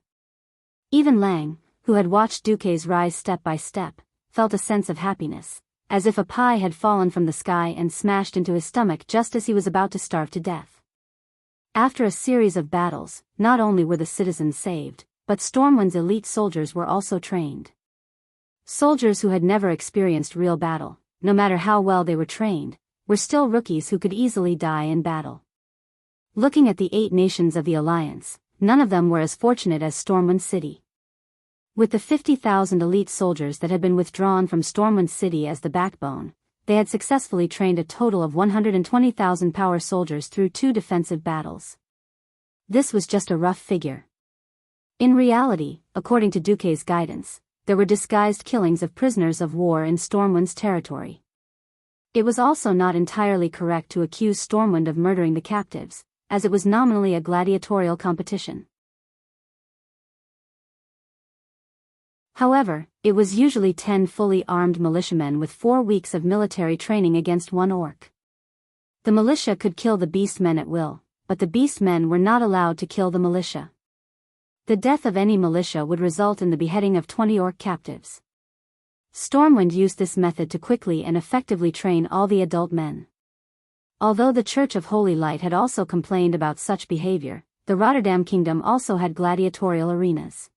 Even Lang, who had watched Duque's rise step by step, felt a sense of happiness, as if a pie had fallen from the sky and smashed into his stomach just as he was about to starve to death. After a series of battles, not only were the citizens saved, but Stormwind's elite soldiers were also trained. Soldiers who had never experienced real battle, no matter how well they were trained, were still rookies who could easily die in battle. Looking at the 8 nations of the Alliance, none of them were as fortunate as Stormwind City. With the 50,000 elite soldiers that had been withdrawn from Stormwind City as the backbone, they had successfully trained a total of 120,000 power soldiers through 2 defensive battles. This was just a rough figure. In reality, according to Duque's guidance, there were disguised killings of prisoners of war in Stormwind's territory. It was also not entirely correct to accuse Stormwind of murdering the captives, as it was nominally a gladiatorial competition. However, it was usually 10 fully armed militiamen with 4 weeks of military training against one orc. The militia could kill the beastmen at will, but the beastmen were not allowed to kill the militia. The death of any militia would result in the beheading of 20 orc captives. Stormwind used this method to quickly and effectively train all the adult men. Although the Church of Holy Light had also complained about such behavior, the Rotterdam Kingdom also had gladiatorial arenas.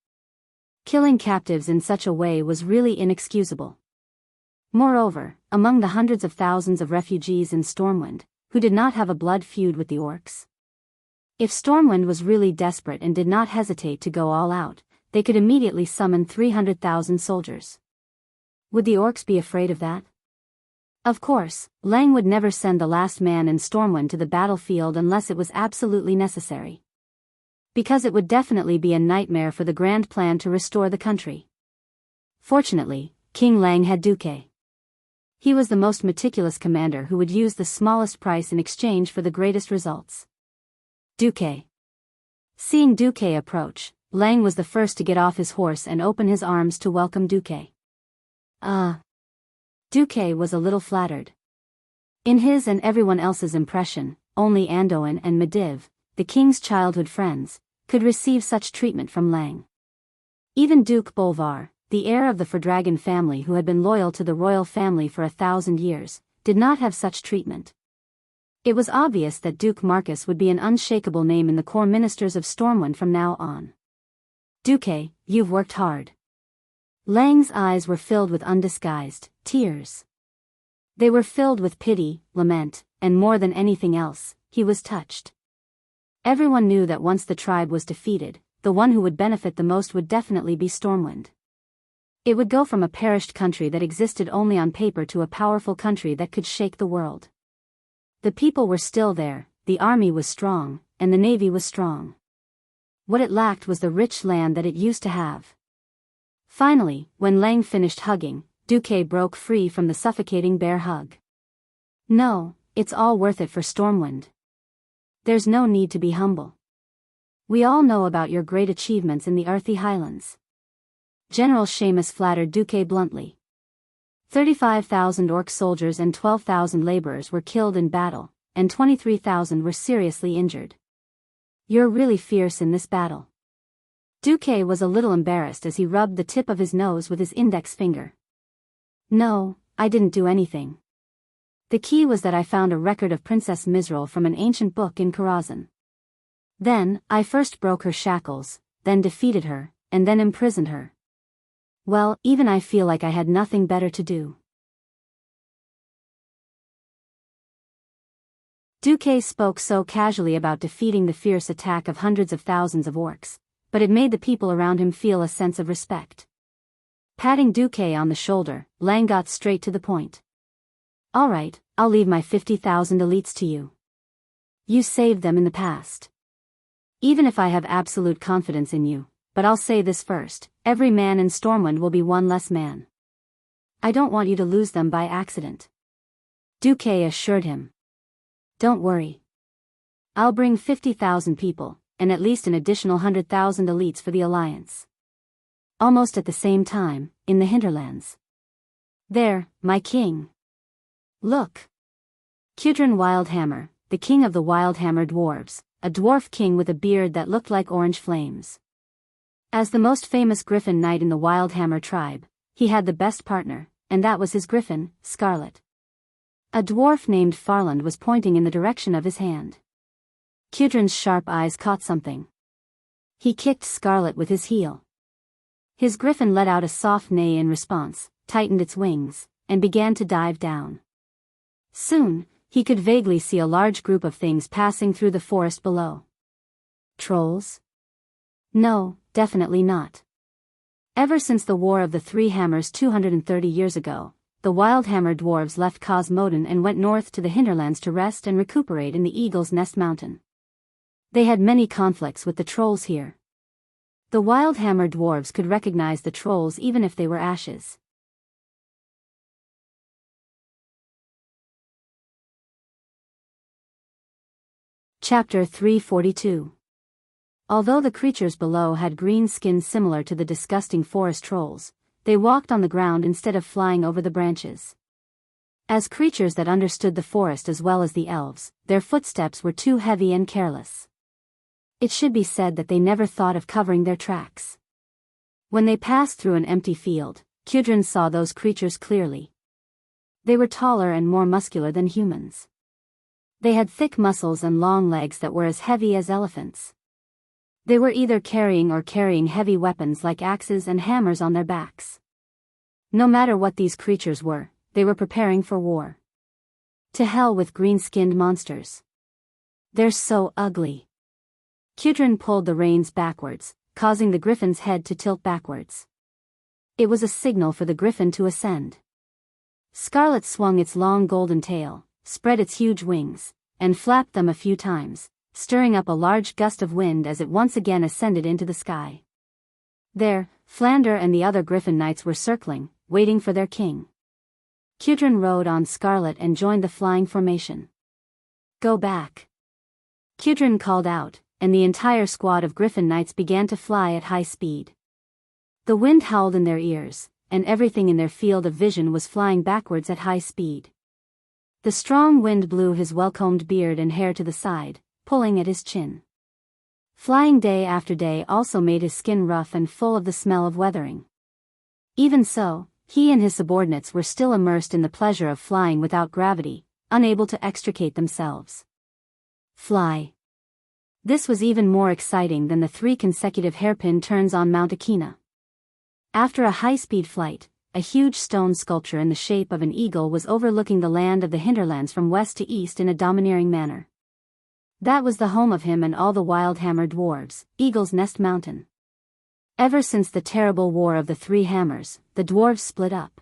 Killing captives in such a way was really inexcusable. Moreover, among the hundreds of thousands of refugees in Stormwind, who did not have a blood feud with the orcs. If Stormwind was really desperate and did not hesitate to go all out, they could immediately summon 300,000 soldiers. Would the orcs be afraid of that? Of course, Lang would never send the last man in Stormwind to the battlefield unless it was absolutely necessary. Because it would definitely be a nightmare for the grand plan to restore the country. Fortunately, King Lang had Duque. He was the most meticulous commander who would use the smallest price in exchange for the greatest results. Duque. Seeing Duque approach, Lang was the first to get off his horse and open his arms to welcome Duque. Duque was a little flattered. In his and everyone else's impression, only Anduin and Medivh, the king's childhood friends, could receive such treatment from Lang. Even Duke Bolvar, the heir of the Fordragon family who had been loyal to the royal family for 1,000 years, did not have such treatment. It was obvious that Duke Marcus would be an unshakable name in the core ministers of Stormwind from now on. Duque, you've worked hard. Lang's eyes were filled with undisguised tears. They were filled with pity, lament, and more than anything else, he was touched. Everyone knew that once the tribe was defeated, the one who would benefit the most would definitely be Stormwind. It would go from a perished country that existed only on paper to a powerful country that could shake the world. The people were still there, the army was strong, and the navy was strong. What it lacked was the rich land that it used to have. Finally, when Lang finished hugging, Duque broke free from the suffocating bear hug. No, it's all worth it for Stormwind. There's no need to be humble. We all know about your great achievements in the Earthy Highlands. General Seamus flattered Duque bluntly. 35,000 orc soldiers and 12,000 laborers were killed in battle, and 23,000 were seriously injured. You're really fierce in this battle. Duque was a little embarrassed as he rubbed the tip of his nose with his index finger. No, I didn't do anything. The key was that I found a record of Princess Misral from an ancient book in Karazhan. Then, I first broke her shackles, then defeated her, and then imprisoned her. Well, even I feel like I had nothing better to do. Duque spoke so casually about defeating the fierce attack of hundreds of thousands of orcs, but it made the people around him feel a sense of respect. Patting Duque on the shoulder, Lang got straight to the point. All right, I'll leave my 50,000 elites to you. You saved them in the past. Even if I have absolute confidence in you, but I'll say this first, every man in Stormwind will be one less man. I don't want you to lose them by accident. Duque assured him. Don't worry. I'll bring 50,000 people, and at least an additional 100,000 elites for the Alliance. Almost at the same time, in the hinterlands. There, my king. Look. Kudrin Wildhammer, the king of the Wildhammer dwarves, a dwarf king with a beard that looked like orange flames. As the most famous griffin knight in the Wildhammer tribe, he had the best partner, and that was his griffin, Scarlet. A dwarf named Farland was pointing in the direction of his hand. Kudrin's sharp eyes caught something. He kicked Scarlet with his heel. His griffin let out a soft neigh in response, tightened its wings, and began to dive down. Soon, he could vaguely see a large group of things passing through the forest below. Trolls? No, definitely not. Ever since the War of the Three Hammers 230 years ago, the Wildhammer dwarves left Cosmodan and went north to the hinterlands to rest and recuperate in the Eagle's Nest Mountain. They had many conflicts with the trolls here. The Wildhammer dwarves could recognize the trolls even if they were ashes. Chapter 342. Although the creatures below had green skins similar to the disgusting forest trolls, they walked on the ground instead of flying over the branches. As creatures that understood the forest as well as the elves, their footsteps were too heavy and careless. It should be said that they never thought of covering their tracks. When they passed through an empty field, Kudrin saw those creatures clearly. They were taller and more muscular than humans. They had thick muscles and long legs that were as heavy as elephants. They were either carrying heavy weapons like axes and hammers on their backs. No matter what these creatures were, they were preparing for war. To hell with green-skinned monsters. They're so ugly. Kudrin pulled the reins backwards, causing the griffin's head to tilt backwards. It was a signal for the griffin to ascend. Scarlet swung its long golden tail, spread its huge wings, and flapped them a few times, stirring up a large gust of wind as it once again ascended into the sky. There, Flander and the other griffin knights were circling, waiting for their king. Kudrin rode on Scarlet and joined the flying formation. Go back. Kudrin called out, and the entire squad of griffin knights began to fly at high speed. The wind howled in their ears, and everything in their field of vision was flying backwards at high speed. The strong wind blew his well-combed beard and hair to the side, pulling at his chin. Flying day after day also made his skin rough and full of the smell of weathering. Even so, he and his subordinates were still immersed in the pleasure of flying without gravity, unable to extricate themselves. Fly. This was even more exciting than the 3 consecutive hairpin turns on Mount Akina. After a high-speed flight, a huge stone sculpture in the shape of an eagle was overlooking the land of the hinterlands from west to east in a domineering manner. That was the home of him and all the Wildhammer dwarves, Eagle's Nest Mountain. Ever since the terrible War of the 3 Hammers, the dwarves split up.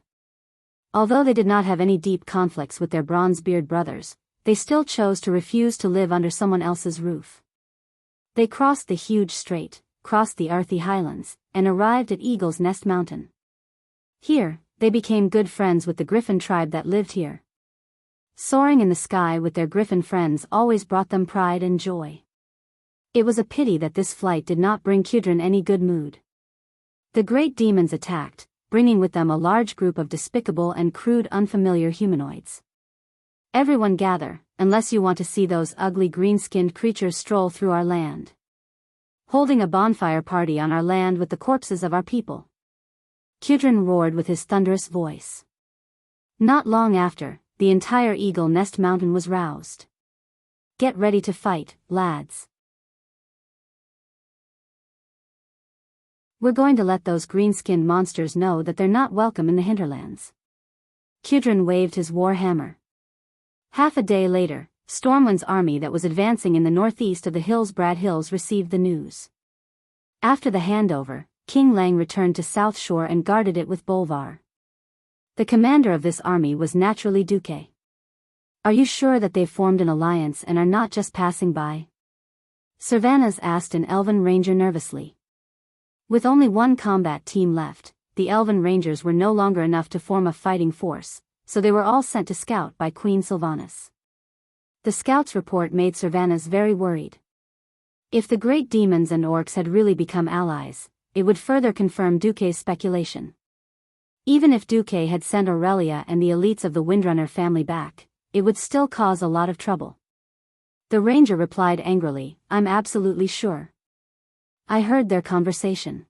Although they did not have any deep conflicts with their Bronzebeard brothers, they still chose to refuse to live under someone else's roof. They crossed the huge strait, crossed the earthy highlands, and arrived at Eagle's Nest Mountain. Here, they became good friends with the Griffin tribe that lived here. Soaring in the sky with their Griffin friends always brought them pride and joy. It was a pity that this flight did not bring Kudrin any good mood. The great demons attacked, bringing with them a large group of despicable and crude unfamiliar humanoids. Everyone gather, unless you want to see those ugly green-skinned creatures stroll through our land. Holding a bonfire party on our land with the corpses of our people. Kudrin roared with his thunderous voice. Not long after, the entire Eagle Nest Mountain was roused. Get ready to fight, lads. We're going to let those green-skinned monsters know that they're not welcome in the hinterlands. Kudrin waved his war hammer. Half a day later, Stormwind's army that was advancing in the northeast of the Hillsbrad Hills received the news. After the handover, King Lang returned to South Shore and guarded it with Bolvar. The commander of this army was naturally Duque. Are you sure that they've formed an alliance and are not just passing by? Cervanus asked an elven ranger nervously. With only one combat team left, the elven rangers were no longer enough to form a fighting force, so they were all sent to scout by Queen Sylvanas. The scout's report made Cervanus very worried. If the great demons and orcs had really become allies, it would further confirm Duque's speculation. Even if Duque had sent Aurelia and the elites of the Windrunner family back, it would still cause a lot of trouble. The ranger replied angrily, I'm absolutely sure. I heard their conversation.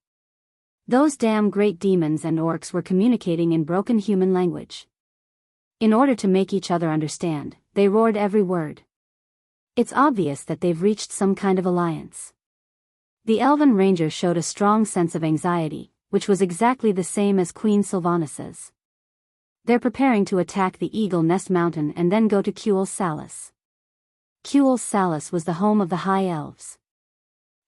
Those damn great demons and orcs were communicating in broken human language. In order to make each other understand, they roared every word. It's obvious that they've reached some kind of alliance. The elven ranger showed a strong sense of anxiety, which was exactly the same as Queen Sylvanas's. They're preparing to attack the Eagle Nest Mountain and then go to Kuel Salis. Kuel Salis was the home of the High Elves.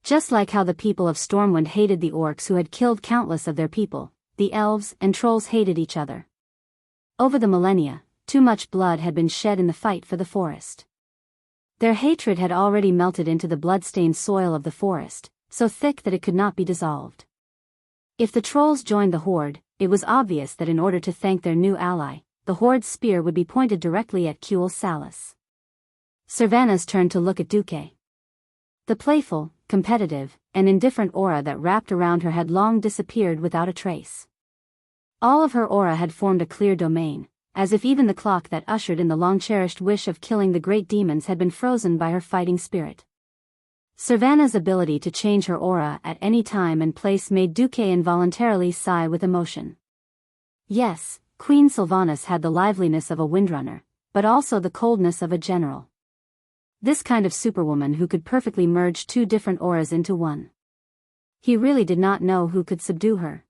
Just like how the people of Stormwind hated the orcs who had killed countless of their people, the elves and trolls hated each other. Over the millennia, too much blood had been shed in the fight for the forest. Their hatred had already melted into the blood-stained soil of the forest, so thick that it could not be dissolved. If the trolls joined the horde, it was obvious that in order to thank their new ally, the horde's spear would be pointed directly at Kuel Salis. Cervanus turned to look at Duque. The playful, competitive, and indifferent aura that wrapped around her had long disappeared without a trace. All of her aura had formed a clear domain, as if even the clock that ushered in the long-cherished wish of killing the great demons had been frozen by her fighting spirit. Savannah's ability to change her aura at any time and place made Duque involuntarily sigh with emotion. Yes, Queen Sylvanas had the liveliness of a windrunner, but also the coldness of a general. This kind of superwoman who could perfectly merge two different auras into one. He really did not know who could subdue her.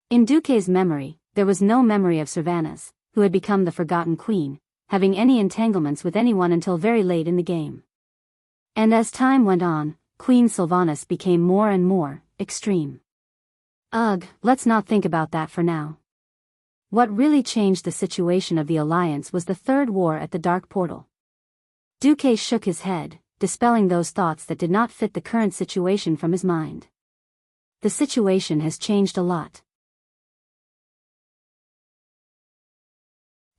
In Duque's memory, there was no memory of Sylvanas, who had become the forgotten queen, having any entanglements with anyone until very late in the game. And as time went on, Queen Sylvanas became more and more extreme. Ugh, let's not think about that for now. What really changed the situation of the alliance was the third war at the Dark Portal. Duque shook his head, dispelling those thoughts that did not fit the current situation from his mind. The situation has changed a lot.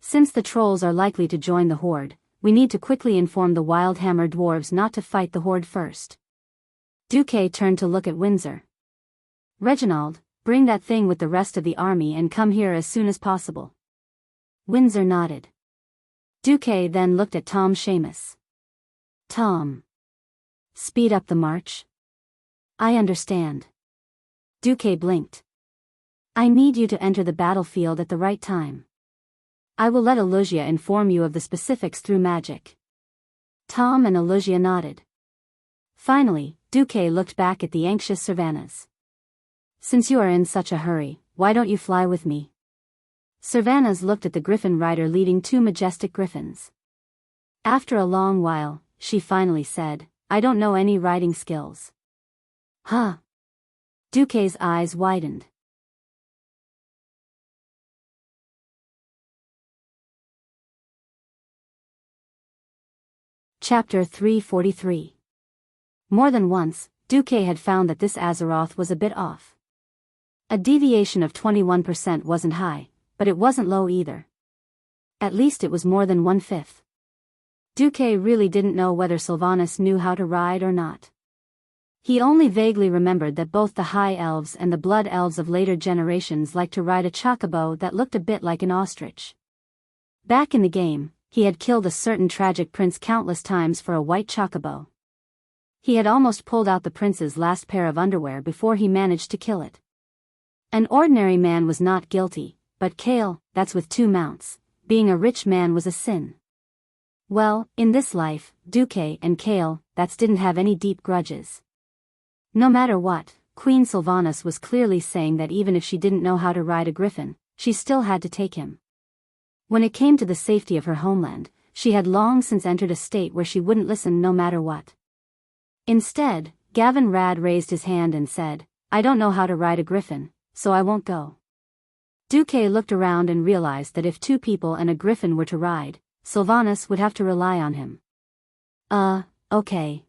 Since the trolls are likely to join the horde, we need to quickly inform the Wildhammer dwarves not to fight the horde first. Duque turned to look at Windsor. Reginald, bring that thing with the rest of the army and come here as soon as possible. Windsor nodded. Duque then looked at Tom Seamus. Tom. Speed up the march? I understand. Duque blinked. I need you to enter the battlefield at the right time. I will let Elusia inform you of the specifics through magic. Tom and Elusia nodded. Finally, Duque looked back at the anxious Sylvanas. Since you are in such a hurry, why don't you fly with me? Sylvanas looked at the griffin rider leading two majestic griffins. After a long while, she finally said, I don't know any riding skills. Huh? Duque's eyes widened. Chapter 343. More than once, Duque had found that this Azeroth was a bit off. A deviation of 21% wasn't high, but it wasn't low either. At least it was more than 1/5. Duque really didn't know whether Sylvanas knew how to ride or not. He only vaguely remembered that both the High Elves and the Blood Elves of later generations liked to ride a chocobo that looked a bit like an ostrich. Back in the game, he had killed a certain tragic prince countless times for a white chocobo. He had almost pulled out the prince's last pair of underwear before he managed to kill it. An ordinary man was not guilty, but Kale, that's with 2 mounts, being a rich man was a sin. Well, in this life, Duque and Kale, that's didn't have any deep grudges. No matter what, Queen Sylvanas was clearly saying that even if she didn't know how to ride a griffin, she still had to take him. When it came to the safety of her homeland, she had long since entered a state where she wouldn't listen no matter what. Instead, Gavin Rad raised his hand and said, I don't know how to ride a griffin, so I won't go. Duque looked around and realized that if 2 people and a griffin were to ride, Sylvanas would have to rely on him. Okay.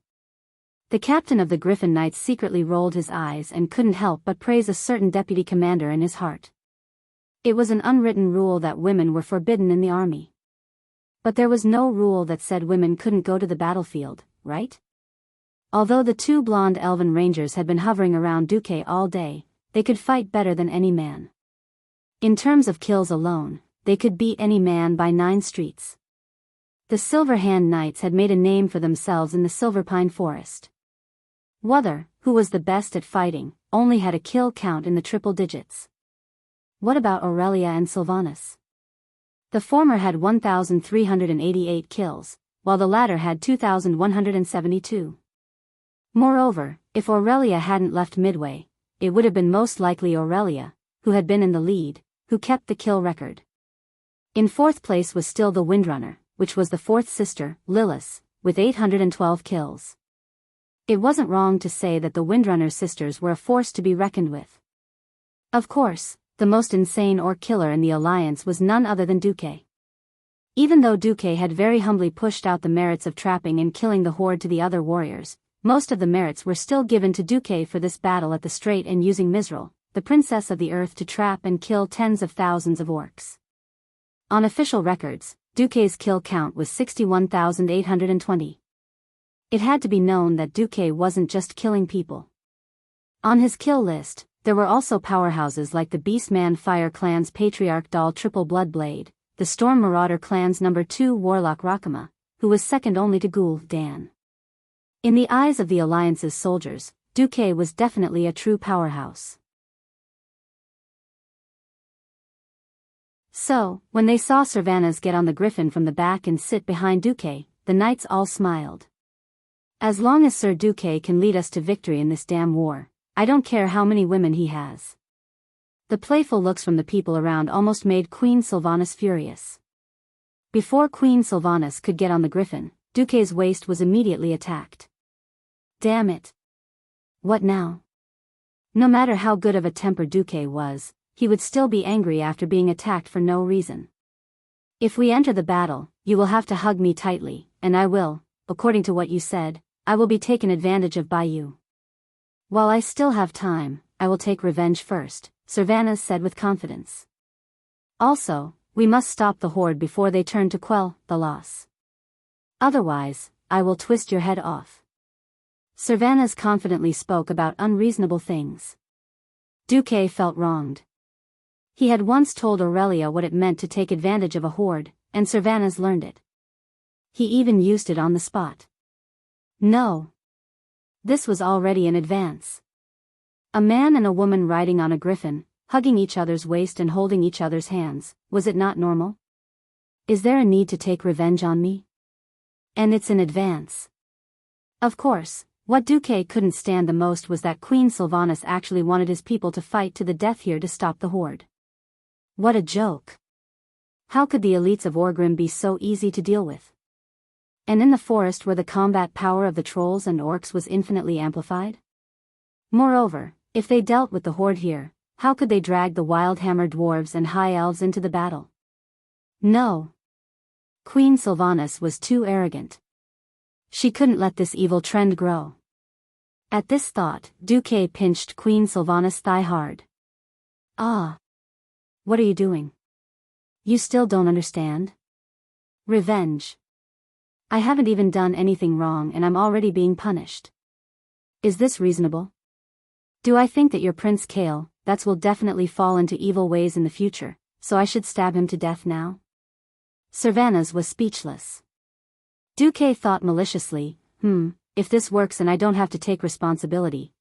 The captain of the Griffin Knights secretly rolled his eyes and couldn't help but praise a certain deputy commander in his heart. It was an unwritten rule that women were forbidden in the army. But there was no rule that said women couldn't go to the battlefield, right? Although the 2 blonde elven rangers had been hovering around Duque all day, they could fight better than any man. In terms of kills alone, they could beat any man by 9 streets. The Silverhand Knights had made a name for themselves in the Silverpine Forest. Wuther, who was the best at fighting, only had a kill count in the triple digits. What about Aurelia and Sylvanas? The former had 1,388 kills, while the latter had 2,172. Moreover, if Aurelia hadn't left midway, it would have been most likely Aurelia, who had been in the lead, who kept the kill record. In 4th place was still the Windrunner, which was the 4th sister, Lilith, with 812 kills. It wasn't wrong to say that the Windrunner sisters were a force to be reckoned with. Of course, the most insane orc killer in the alliance was none other than Duque. Even though Duque had very humbly pushed out the merits of trapping and killing the horde to the other warriors, most of the merits were still given to Duque for this battle at the Strait and using Mizral, the princess of the earth, to trap and kill tens of thousands of orcs. On official records, Duque's kill count was 61,820. It had to be known that Duque wasn't just killing people. On his kill list, there were also powerhouses like the Beastman Fire Clan's Patriarch Dal Triple Bloodblade, the Storm Marauder Clan's number 2 Warlock Rakama, who was second only to Ghoul Dan. In the eyes of the Alliance's soldiers, Duque was definitely a true powerhouse. So, when they saw Servanas get on the griffin from the back and sit behind Duque, the knights all smiled. As long as Sir Duque can lead us to victory in this damn war, I don't care how many women he has. The playful looks from the people around almost made Queen Sylvanas furious. Before Queen Sylvanas could get on the griffin, Duque's waist was immediately attacked. Damn it. What now? No matter how good of a temper Duque was, he would still be angry after being attacked for no reason. If we enter the battle, you will have to hug me tightly, and I will, according to what you said, I will be taken advantage of by you. While I still have time, I will take revenge first, Servanas said with confidence. Also, we must stop the horde before they turn to quell the loss. Otherwise, I will twist your head off. Servanas confidently spoke about unreasonable things. Duque felt wronged. He had once told Aurelia what it meant to take advantage of a horde, and Servanas learned it. He even used it on the spot. No. This was already in advance. A man and a woman riding on a griffin, hugging each other's waist and holding each other's hands, was it not normal? Is there a need to take revenge on me? And it's in advance. Of course, what Duque couldn't stand the most was that Queen Sylvanas actually wanted his people to fight to the death here to stop the horde. What a joke. How could the elites of Orgrim be so easy to deal with? And in the forest where the combat power of the trolls and orcs was infinitely amplified? Moreover, if they dealt with the horde here, how could they drag the Wildhammer dwarves and high elves into the battle? No. Queen Sylvanas was too arrogant. She couldn't let this evil trend grow. At this thought, Duque pinched Queen Sylvanas' thigh hard. Ah. What are you doing? You still don't understand? Revenge. I haven't even done anything wrong and I'm already being punished. Is this reasonable? Do I think that your Prince Kale, that will definitely fall into evil ways in the future, so I should stab him to death now? Servanas was speechless. Duque thought maliciously, if this works and I don't have to take responsibility,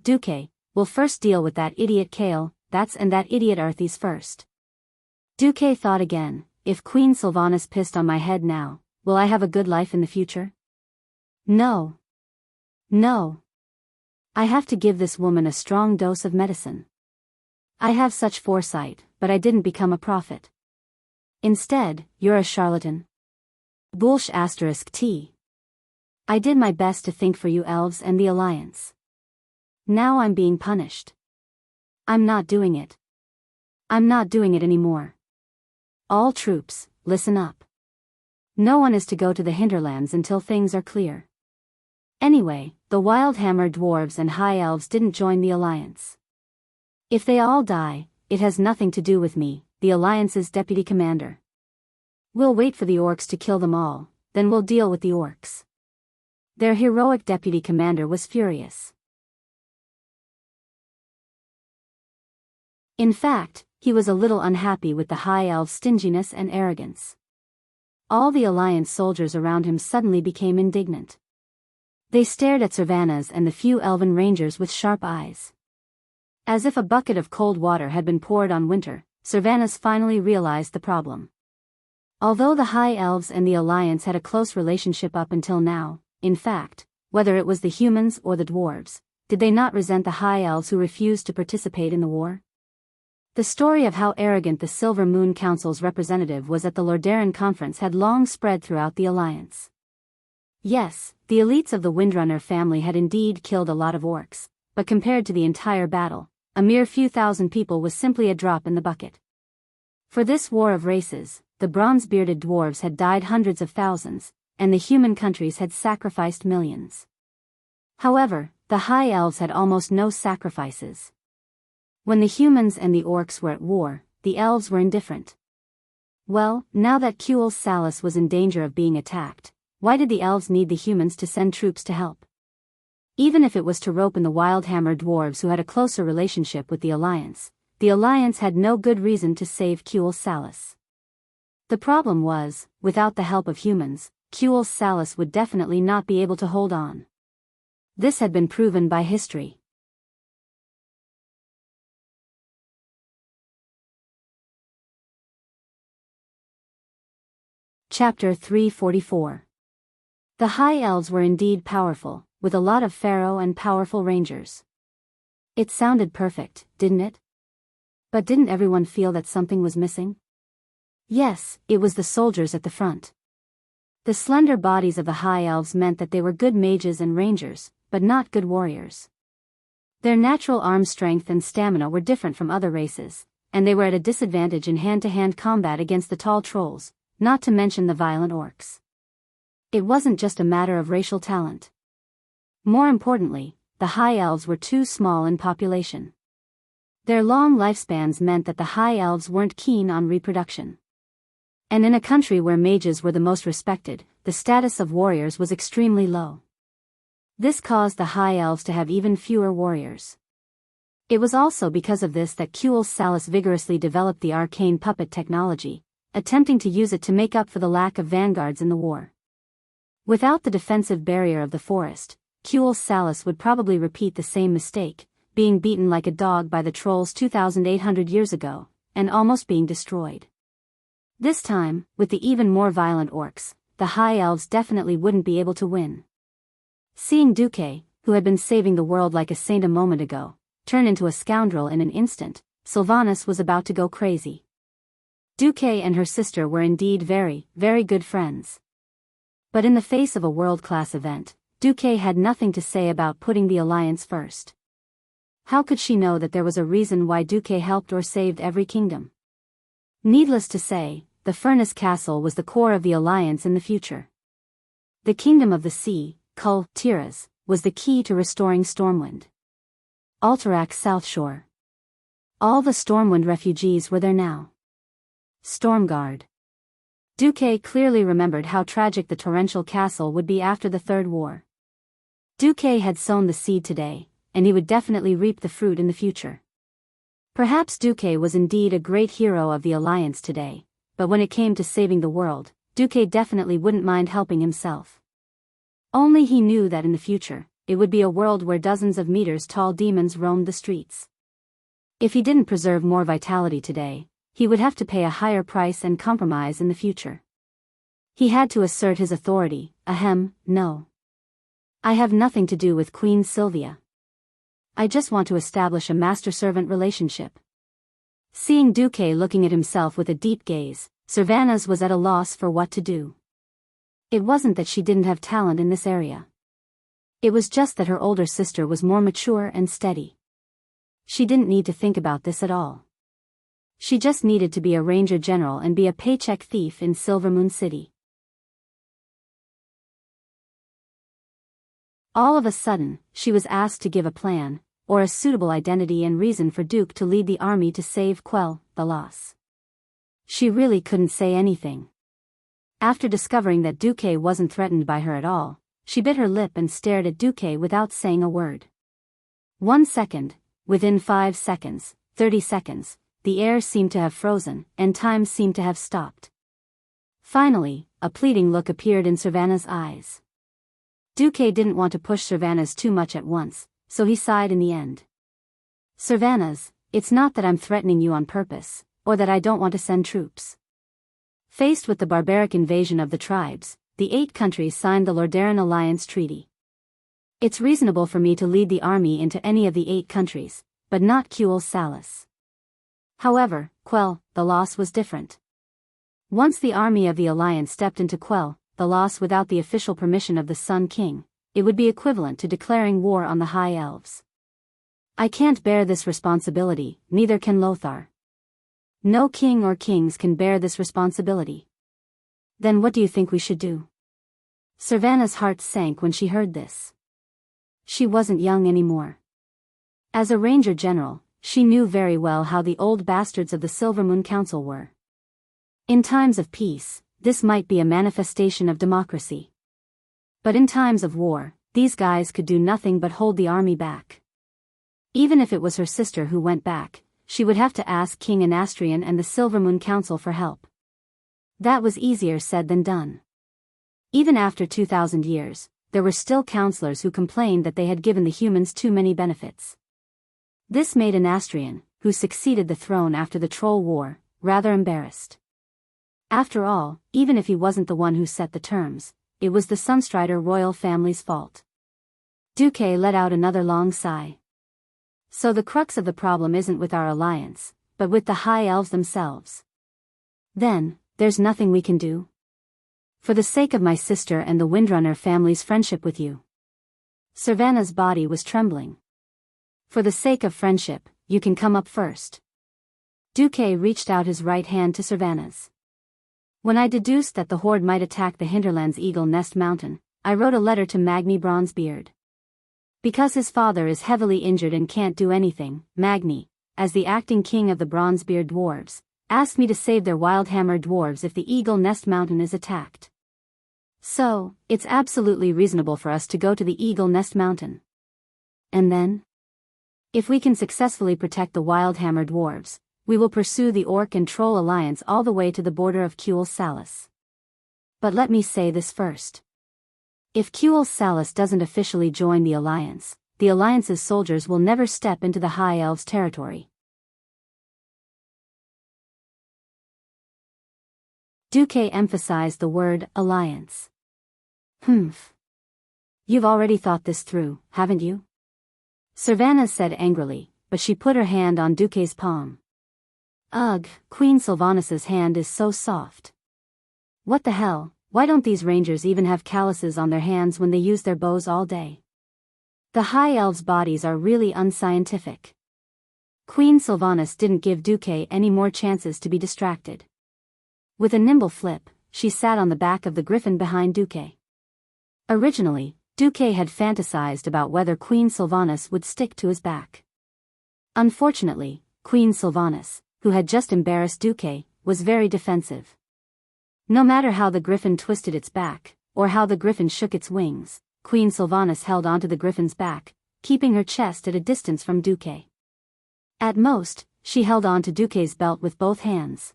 Duque, will first deal with that idiot Kale, and that idiot Arthis first. Duque thought again, if Queen Sylvanas pissed on my head now, will I have a good life in the future? No. No. I have to give this woman a strong dose of medicine. I have such foresight, but I didn't become a prophet. Instead, you're a charlatan. Bullsh *T. I did my best to think for you elves and the Alliance. Now I'm being punished. I'm not doing it. I'm not doing it anymore. All troops, listen up. No one is to go to the hinterlands until things are clear. Anyway, the Wildhammer dwarves and high elves didn't join the Alliance. If they all die, it has nothing to do with me, the Alliance's deputy commander. We'll wait for the orcs to kill them all, then we'll deal with the orcs. Their heroic deputy commander was furious. In fact, he was a little unhappy with the high elves' stinginess and arrogance. All the Alliance soldiers around him suddenly became indignant. They stared at Servanas and the few elven rangers with sharp eyes. As if a bucket of cold water had been poured on winter, Servanas finally realized the problem. Although the high elves and the Alliance had a close relationship up until now, in fact, whether it was the humans or the dwarves, did they not resent the high elves who refused to participate in the war? The story of how arrogant the Silver Moon Council's representative was at the Lordaeron conference had long spread throughout the Alliance. Yes, the elites of the Windrunner family had indeed killed a lot of orcs, but compared to the entire battle, a mere few thousand people was simply a drop in the bucket. For this war of races, the bronze-bearded dwarves had died hundreds of thousands, and the human countries had sacrificed millions. However, the high elves had almost no sacrifices. When the humans and the orcs were at war, the elves were indifferent. Well, now that Kuel Salus was in danger of being attacked, why did the elves need the humans to send troops to help? Even if it was to rope in the Wildhammer dwarves who had a closer relationship with the Alliance had no good reason to save Kuel Salus. The problem was, without the help of humans, Kuel Salus would definitely not be able to hold on. This had been proven by history. Chapter 344. The High Elves were indeed powerful, with a lot of pharaoh and powerful rangers. It sounded perfect, didn't it? But didn't everyone feel that something was missing? Yes, it was the soldiers at the front. The slender bodies of the High Elves meant that they were good mages and rangers, but not good warriors. Their natural arm strength and stamina were different from other races, and they were at a disadvantage in hand-to-hand combat against the tall trolls, not to mention the violent orcs. It wasn't just a matter of racial talent. More importantly, the High Elves were too small in population. Their long lifespans meant that the High Elves weren't keen on reproduction. And in a country where mages were the most respected, the status of warriors was extremely low. This caused the High Elves to have even fewer warriors. It was also because of this that Kuel Salus vigorously developed the arcane puppet technology, attempting to use it to make up for the lack of vanguards in the war. Without the defensive barrier of the forest, Kuel Salus would probably repeat the same mistake, being beaten like a dog by the trolls 2,800 years ago, and almost being destroyed. This time, with the even more violent orcs, the High Elves definitely wouldn't be able to win. Seeing Duque, who had been saving the world like a saint a moment ago, turn into a scoundrel in an instant, Sylvanas was about to go crazy. Duque and her sister were indeed very, very good friends. But in the face of a world-class event, Duque had nothing to say about putting the Alliance first. How could she know that there was a reason why Duque helped or saved every kingdom? Needless to say, the Furnace Castle was the core of the Alliance in the future. The Kingdom of the Sea, Kul Tiras, was the key to restoring Stormwind. Alterac South Shore. All the Stormwind refugees were there now. Stormguard. Duque clearly remembered how tragic the torrential castle would be after the Third War. Duque had sown the seed today, and he would definitely reap the fruit in the future. Perhaps Duque was indeed a great hero of the Alliance today, but when it came to saving the world, Duque definitely wouldn't mind helping himself. Only he knew that in the future, it would be a world where dozens of meters tall demons roamed the streets. If he didn't preserve more vitality today, he would have to pay a higher price and compromise in the future. He had to assert his authority. No. I have nothing to do with Queen Sylvia. I just want to establish a master-servant relationship. Seeing Duque looking at himself with a deep gaze, Sylvanas was at a loss for what to do. It wasn't that she didn't have talent in this area. It was just that her older sister was more mature and steady. She didn't need to think about this at all. She just needed to be a ranger general and be a paycheck thief in Silvermoon City. All of a sudden, she was asked to give a plan, or a suitable identity and reason for Duke to lead the army to save Quell, the loss. She really couldn't say anything. After discovering that Duque wasn't threatened by her at all, she bit her lip and stared at Duque without saying a word. 1 second, within 5 seconds, 30 seconds, the air seemed to have frozen, and time seemed to have stopped. Finally, a pleading look appeared in Sylvanas' eyes. Duque didn't want to push Sylvanas too much at once, so he sighed in the end. Sylvanas, it's not that I'm threatening you on purpose, or that I don't want to send troops. Faced with the barbaric invasion of the tribes, the 8 countries signed the Lordaeron Alliance Treaty. It's reasonable for me to lead the army into any of the 8 countries, but not Kuel Salus. However, Quell, the loss was different. Once the army of the Alliance stepped into Quell, the loss without the official permission of the Sun King, it would be equivalent to declaring war on the High Elves. I can't bear this responsibility, neither can Lothar. No king or kings can bear this responsibility. Then what do you think we should do? Sylvanas' heart sank when she heard this. She wasn't young anymore. As a ranger general, she knew very well how the old bastards of the Silvermoon Council were. In times of peace, this might be a manifestation of democracy. But in times of war, these guys could do nothing but hold the army back. Even if it was her sister who went back, she would have to ask King Anastrian and the Silvermoon Council for help. That was easier said than done. Even after 2,000 years, there were still counselors who complained that they had given the humans too many benefits. This made Anastrian, who succeeded the throne after the Troll War, rather embarrassed. After all, even if he wasn't the one who set the terms, it was the Sunstrider royal family's fault. Duque let out another long sigh. So the crux of the problem isn't with our alliance, but with the High Elves themselves. Then, there's nothing we can do? For the sake of my sister and the Windrunner family's friendship with you. Servana's body was trembling. For the sake of friendship, you can come up first. Duque reached out his right hand to Servana's. When I deduced that the horde might attack the hinterland's Eagle Nest Mountain, I wrote a letter to Magni Bronzebeard. Because his father is heavily injured and can't do anything, Magni, as the acting king of the Bronzebeard dwarves, asked me to save their Wildhammer dwarves if the Eagle Nest Mountain is attacked. So, it's absolutely reasonable for us to go to the Eagle Nest Mountain. And then? If we can successfully protect the Wildhammer dwarves, we will pursue the Orc and Troll alliance all the way to the border of Kuel Salus. But let me say this first. If Kuel Salus doesn't officially join the alliance's soldiers will never step into the High Elves' territory. Duque emphasized the word alliance. Humph. You've already thought this through, haven't you? Servana said angrily, but she put her hand on Duque's palm. Ugh, Queen Sylvanas' hand is so soft. What the hell, why don't these rangers even have calluses on their hands when they use their bows all day? The High Elves' bodies are really unscientific. Queen Sylvanas didn't give Duque any more chances to be distracted. With a nimble flip, she sat on the back of the griffin behind Duque. Originally, Duque had fantasized about whether Queen Sylvanas would stick to his back. Unfortunately, Queen Sylvanas, who had just embarrassed Duque, was very defensive. No matter how the griffin twisted its back, or how the griffin shook its wings, Queen Sylvanas held onto the griffin's back, keeping her chest at a distance from Duque. At most, she held on to Duque's belt with both hands.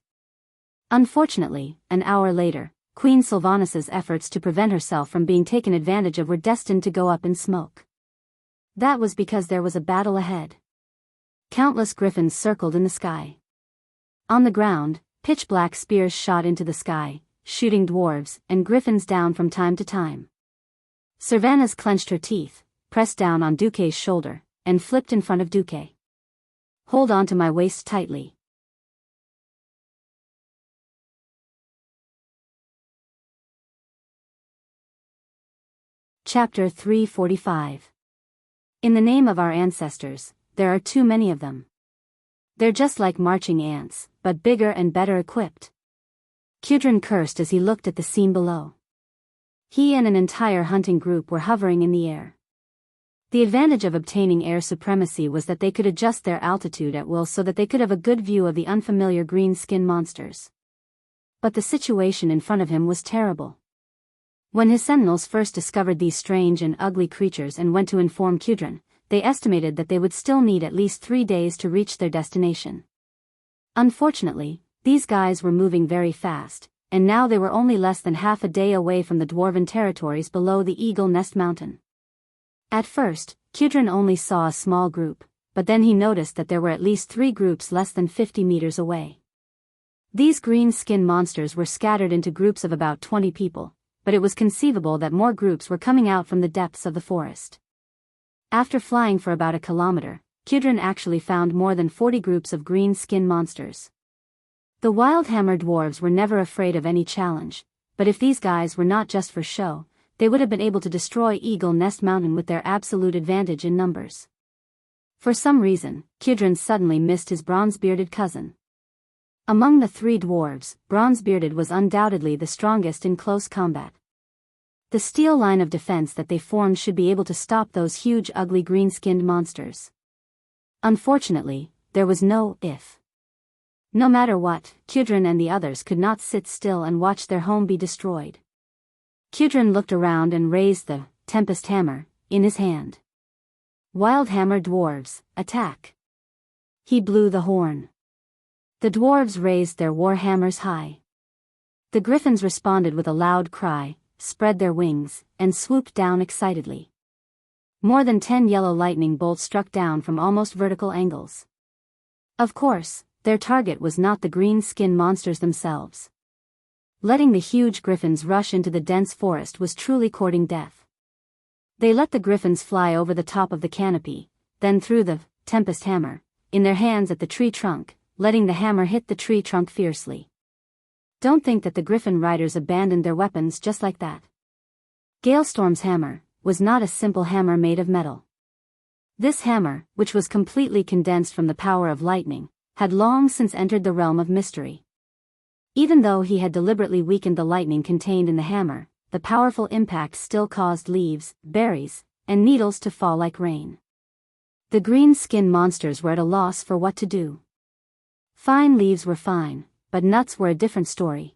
Unfortunately, an hour later, Queen Sylvanas' efforts to prevent herself from being taken advantage of were destined to go up in smoke. That was because there was a battle ahead. Countless griffins circled in the sky. On the ground, pitch-black spears shot into the sky, shooting dwarves and griffins down from time to time. Servana's clenched her teeth, pressed down on Duque's shoulder, and flipped in front of Duque. Hold on to my waist tightly. Chapter 345. In the name of our ancestors, there are too many of them. They're just like marching ants, but bigger and better equipped. Kudrin cursed as he looked at the scene below. He and an entire hunting group were hovering in the air. The advantage of obtaining air supremacy was that they could adjust their altitude at will so that they could have a good view of the unfamiliar green-skinned monsters. But the situation in front of him was terrible. When his sentinels first discovered these strange and ugly creatures and went to inform Kudrin, they estimated that they would still need at least 3 days to reach their destination. Unfortunately, these guys were moving very fast, and now they were only less than half a day away from the dwarven territories below the Eagle Nest Mountain. At first, Kudrin only saw a small group, but then he noticed that there were at least 3 groups less than 50 meters away. These green-skinned monsters were scattered into groups of about 20 people, but it was conceivable that more groups were coming out from the depths of the forest. After flying for about a kilometer, Kudrin actually found more than 40 groups of green-skinned monsters. The Wildhammer dwarves were never afraid of any challenge, but if these guys were not just for show, they would have been able to destroy Eagle Nest Mountain with their absolute advantage in numbers. For some reason, Kudrin suddenly missed his bronze-bearded cousin. Among the 3 dwarves, Bronzebearded was undoubtedly the strongest in close combat. The steel line of defense that they formed should be able to stop those huge ugly green-skinned monsters. Unfortunately, there was no if. No matter what, Kudrin and the others could not sit still and watch their home be destroyed. Kudrin looked around and raised the Tempest Hammer in his hand. Wild Hammer Dwarves, attack! He blew the horn. The dwarves raised their war hammers high. The griffins responded with a loud cry, spread their wings, and swooped down excitedly. More than 10 yellow lightning bolts struck down from almost vertical angles. Of course, their target was not the green-skinned monsters themselves. Letting the huge griffins rush into the dense forest was truly courting death. They let the griffins fly over the top of the canopy, then threw the Tempest Hammer in their hands at the tree trunk, letting the hammer hit the tree trunk fiercely. Don't think that the griffin riders abandoned their weapons just like that. Galestorm's hammer was not a simple hammer made of metal. This hammer, which was completely condensed from the power of lightning, had long since entered the realm of mystery. Even though he had deliberately weakened the lightning contained in the hammer, the powerful impact still caused leaves, berries, and needles to fall like rain. The green-skinned monsters were at a loss for what to do. Fine leaves were fine, but nuts were a different story.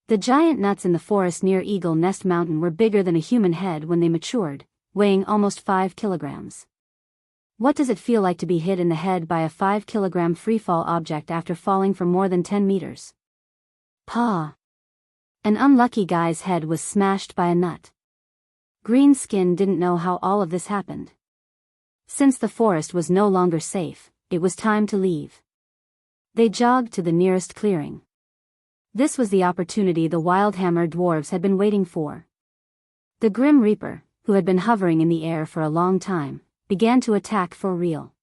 The giant nuts in the forest near Eagle Nest Mountain were bigger than a human head when they matured, weighing almost 5 kilograms. What does it feel like to be hit in the head by a 5-kilogram freefall object after falling for more than 10 meters? Pah! An unlucky guy's head was smashed by a nut. Greenskin didn't know how all of this happened. Since the forest was no longer safe, it was time to leave. They jogged to the nearest clearing. This was the opportunity the Wildhammer dwarves had been waiting for. The Grim Reaper, who had been hovering in the air for a long time, began to attack for real.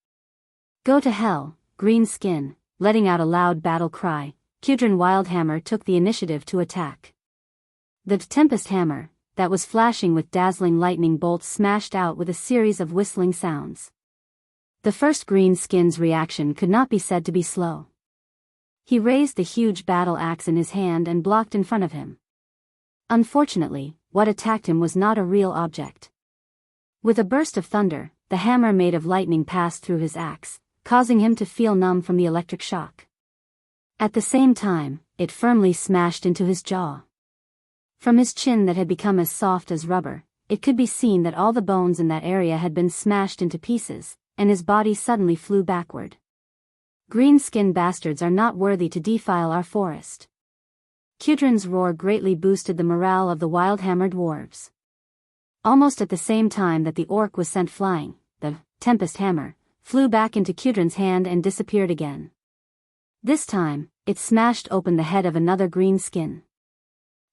Go to hell, Greenskin! Letting out a loud battle cry, Kudrin Wildhammer took the initiative to attack. The Tempest Hammer, that was flashing with dazzling lightning bolts, smashed out with a series of whistling sounds. The first Greenskin's reaction could not be said to be slow. He raised the huge battle axe in his hand and blocked in front of him. Unfortunately, what attacked him was not a real object. With a burst of thunder, the hammer made of lightning passed through his axe, causing him to feel numb from the electric shock. At the same time, it firmly smashed into his jaw. From his chin that had become as soft as rubber, it could be seen that all the bones in that area had been smashed into pieces, and his body suddenly flew backward. Green-skinned bastards are not worthy to defile our forest. Kudrin's roar greatly boosted the morale of the Wildhammer dwarves. Almost at the same time that the orc was sent flying, the Tempest Hammer flew back into Kudrin's hand and disappeared again. This time, it smashed open the head of another greenskin.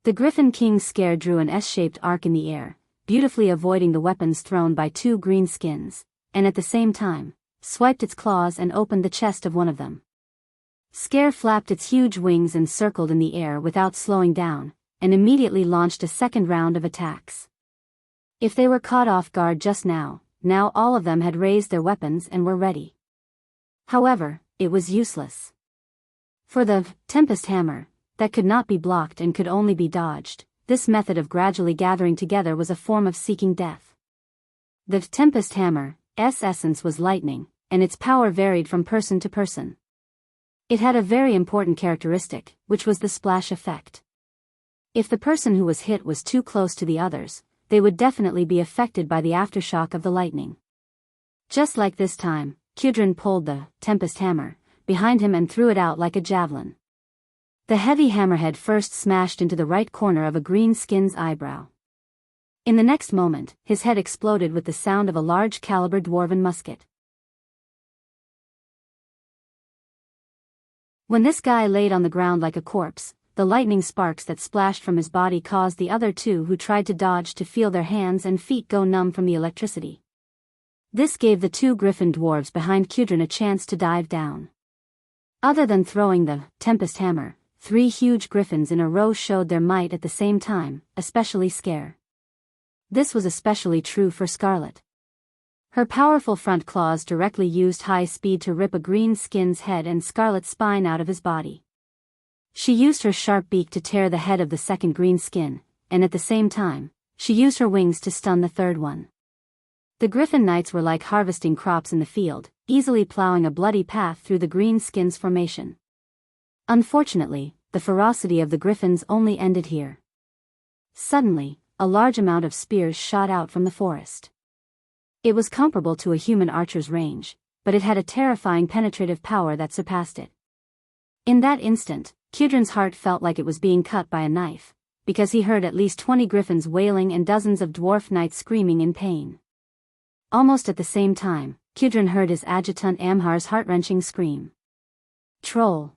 The Griffin King's scare drew an S-shaped arc in the air, beautifully avoiding the weapons thrown by 2 greenskins, and at the same time, swiped its claws and opened the chest of one of them. Scare flapped its huge wings and circled in the air without slowing down, and immediately launched a second round of attacks. If they were caught off guard just now all of them had raised their weapons and were ready. However, it was useless. For the Tempest Hammer, that could not be blocked and could only be dodged, this method of gradually gathering together was a form of seeking death. The Tempest Hammer's essence was lightning, and its power varied from person to person. It had a very important characteristic, which was the splash effect. If the person who was hit was too close to the others, they would definitely be affected by the aftershock of the lightning. Just like this time, Kudrin pulled the Tempest Hammer behind him and threw it out like a javelin. The heavy hammerhead first smashed into the right corner of a greenskin's eyebrow. In the next moment, his head exploded with the sound of a large-caliber dwarven musket. When this guy laid on the ground like a corpse, the lightning sparks that splashed from his body caused the other 2 who tried to dodge to feel their hands and feet go numb from the electricity. This gave the 2 griffin dwarves behind Kudrin a chance to dive down. Other than throwing the Tempest Hammer, 3 huge griffins in a row showed their might at the same time, especially Scare. This was especially true for Scarlet. Her powerful front claws directly used high speed to rip a greenskin's head and Scarlet's spine out of his body. She used her sharp beak to tear the head of the second greenskin, and at the same time, she used her wings to stun the third one. The Griffin Knights were like harvesting crops in the field, easily plowing a bloody path through the greenskin's formation. Unfortunately, the ferocity of the griffins only ended here. Suddenly, a large amount of spears shot out from the forest. It was comparable to a human archer's range, but it had a terrifying penetrative power that surpassed it. In that instant, Kudrin's heart felt like it was being cut by a knife, because he heard at least 20 griffins wailing and dozens of dwarf knights screaming in pain. Almost at the same time, Kudrin heard his adjutant Amhar's heart-wrenching scream. Troll!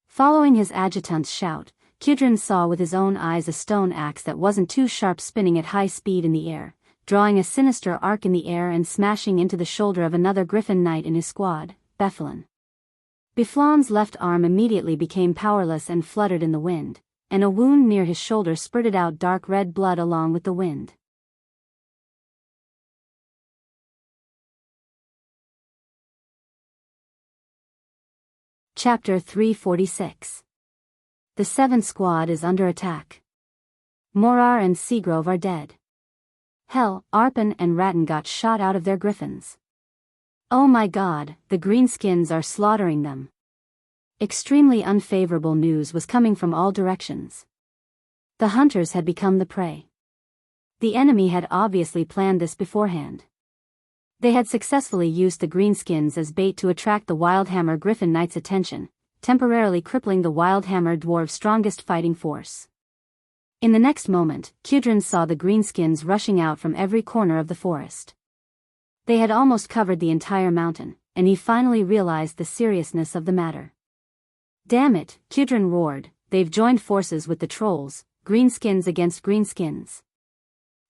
Following his adjutant's shout, Kudrin saw with his own eyes a stone axe that wasn't too sharp spinning at high speed in the air, drawing a sinister arc in the air and smashing into the shoulder of another griffin knight in his squad, Beflin. Beflan's left arm immediately became powerless and fluttered in the wind, and a wound near his shoulder spurted out dark red blood along with the wind. Chapter 346. The 7th Squad is under attack. Morar and Seagrove are dead. Hell, Arpin and Ratton got shot out of their griffins. Oh my god, the greenskins are slaughtering them. Extremely unfavorable news was coming from all directions. The hunters had become the prey. The enemy had obviously planned this beforehand. They had successfully used the greenskins as bait to attract the Wildhammer Griffin Knight's attention, temporarily crippling the Wildhammer Dwarves' strongest fighting force. In the next moment, Kudrin saw the greenskins rushing out from every corner of the forest. They had almost covered the entire mountain, and he finally realized the seriousness of the matter. Damn it, Kudrin roared, they've joined forces with the trolls, greenskins against greenskins.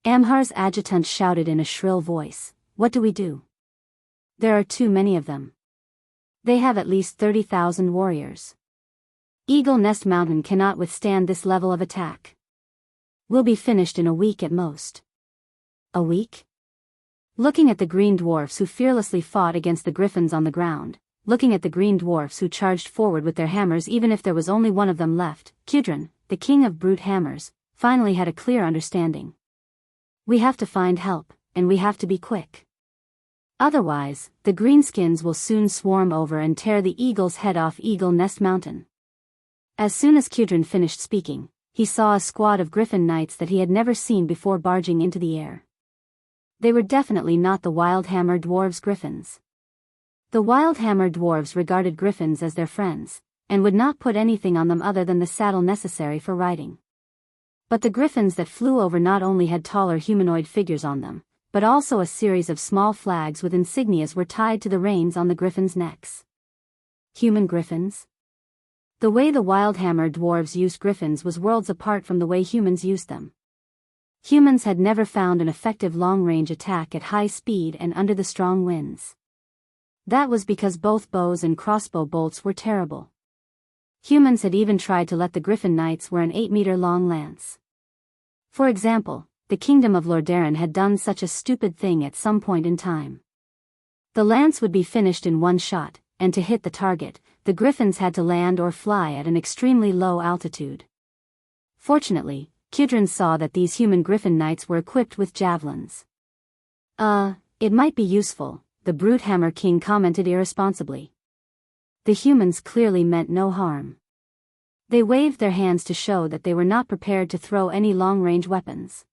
Amhar's adjutant shouted in a shrill voice, what do we do? There are too many of them. They have at least 30,000 warriors. Eagle Nest Mountain cannot withstand this level of attack. We'll be finished in a week at most. A week? Looking at the green dwarfs who fearlessly fought against the griffins on the ground, looking at the green dwarfs who charged forward with their hammers even if there was only one of them left, Kudrin, the king of brute hammers, finally had a clear understanding. We have to find help, and we have to be quick. Otherwise, the greenskins will soon swarm over and tear the eagle's head off Eagle Nest Mountain. As soon as Kudrin finished speaking, he saw a squad of griffin knights that he had never seen before barging into the air. They were definitely not the Wildhammer Dwarves' griffins. The Wildhammer Dwarves regarded griffins as their friends, and would not put anything on them other than the saddle necessary for riding. But the griffins that flew over not only had taller humanoid figures on them, but also a series of small flags with insignias were tied to the reins on the griffins' necks. Human griffins? The way the Wildhammer Dwarves used griffins was worlds apart from the way humans used them. Humans had never found an effective long-range attack at high speed and under the strong winds. That was because both bows and crossbow bolts were terrible. Humans had even tried to let the Griffin Knights wear an 8-meter-long lance. For example, the kingdom of Lordaeron had done such a stupid thing at some point in time. The lance would be finished in one shot, and to hit the target, the griffins had to land or fly at an extremely low altitude. Fortunately, Kudrin saw that these human griffin knights were equipped with javelins. It might be useful, the Brute Hammer King commented irresponsibly. The humans clearly meant no harm. They waved their hands to show that they were not prepared to throw any long-range weapons.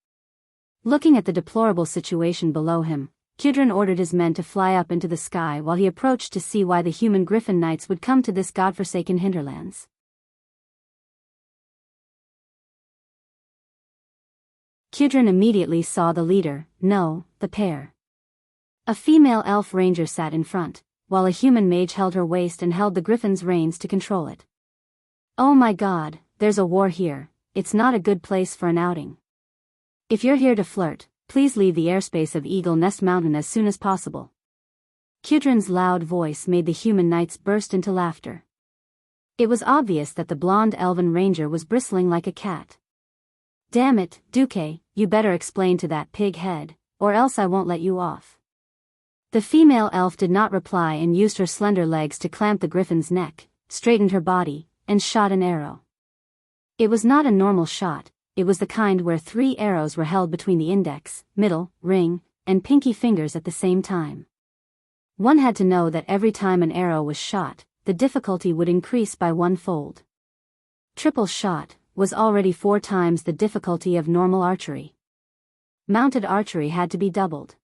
Looking at the deplorable situation below him, Kudrin ordered his men to fly up into the sky while he approached to see why the human griffin knights would come to this godforsaken hinterlands. Kudrin immediately saw the leader, no, the pair. A female elf ranger sat in front, while a human mage held her waist and held the griffin's reins to control it. Oh my god, there's a war here, it's not a good place for an outing. If you're here to flirt, please leave the airspace of Eagle Nest Mountain as soon as possible. Kudrin's loud voice made the human knights burst into laughter. It was obvious that the blonde elven ranger was bristling like a cat. Damn it, Duque, you better explain to that pig head, or else I won't let you off. The female elf did not reply and used her slender legs to clamp the griffin's neck, straightened her body, and shot an arrow. It was not a normal shot, it was the kind where 3 arrows were held between the index, middle, ring, and pinky fingers at the same time. One had to know that every time an arrow was shot, the difficulty would increase by 1-fold. triple shot, was already 4 times the difficulty of normal archery. Mounted archery had to be doubled.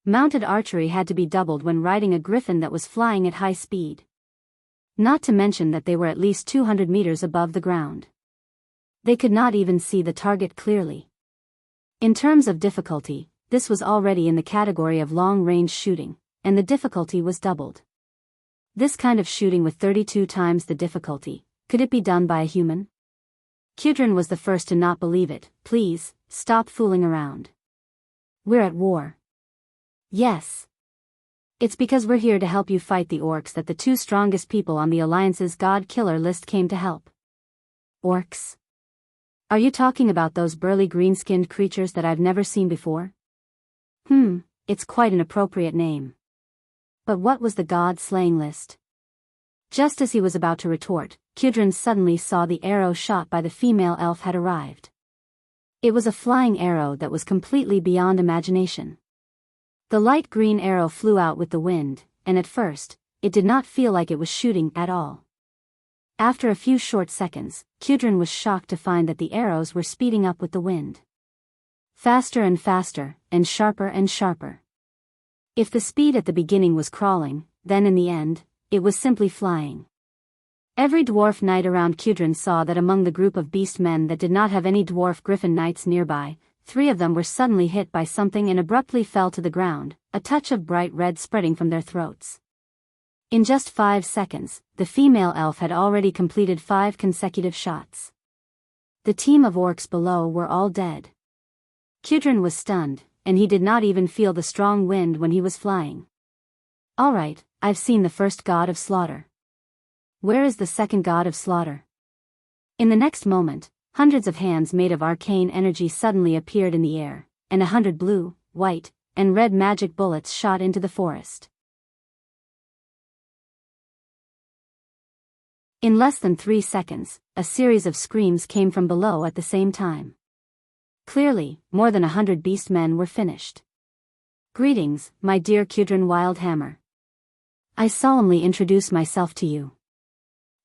Mounted archery had to be doubled when riding a griffin that was flying at high speed. Not to mention that they were at least 200 meters above the ground. They could not even see the target clearly. In terms of difficulty, this was already in the category of long-range shooting, and the difficulty was doubled. This kind of shooting with 32 times the difficulty, could it be done by a human? Kudrin was the first to not believe it. Please, stop fooling around. We're at war. Yes. It's because we're here to help you fight the orcs that the 2 strongest people on the Alliance's God Killer list came to help. Orcs? Are you talking about those burly green-skinned creatures that I've never seen before? It's quite an appropriate name. But what was the god-slaying list? Just as he was about to retort, Kudrin suddenly saw the arrow shot by the female elf had arrived. It was a flying arrow that was completely beyond imagination. The light green arrow flew out with the wind, and at first, it did not feel like it was shooting at all. After a few short seconds, Kudrin was shocked to find that the arrows were speeding up with the wind. Faster and faster, and sharper. If the speed at the beginning was crawling, then in the end, it was simply flying. Every dwarf knight around Kudrin saw that among the group of beast men that did not have any dwarf griffin knights nearby, 3 of them were suddenly hit by something and abruptly fell to the ground, a touch of bright red spreading from their throats. In just 5 seconds, the female elf had already completed 5 consecutive shots. The team of orcs below were all dead. Kudrin was stunned, and he did not even feel the strong wind when he was flying. All right, I've seen the first god of slaughter. Where is the second god of slaughter? In the next moment, hundreds of hands made of arcane energy suddenly appeared in the air, and 100 blue, white, and red magic bullets shot into the forest. In less than 3 seconds, a series of screams came from below at the same time. Clearly, more than 100 beast men were finished. Greetings, my dear Kudrin Wildhammer. I solemnly introduce myself to you.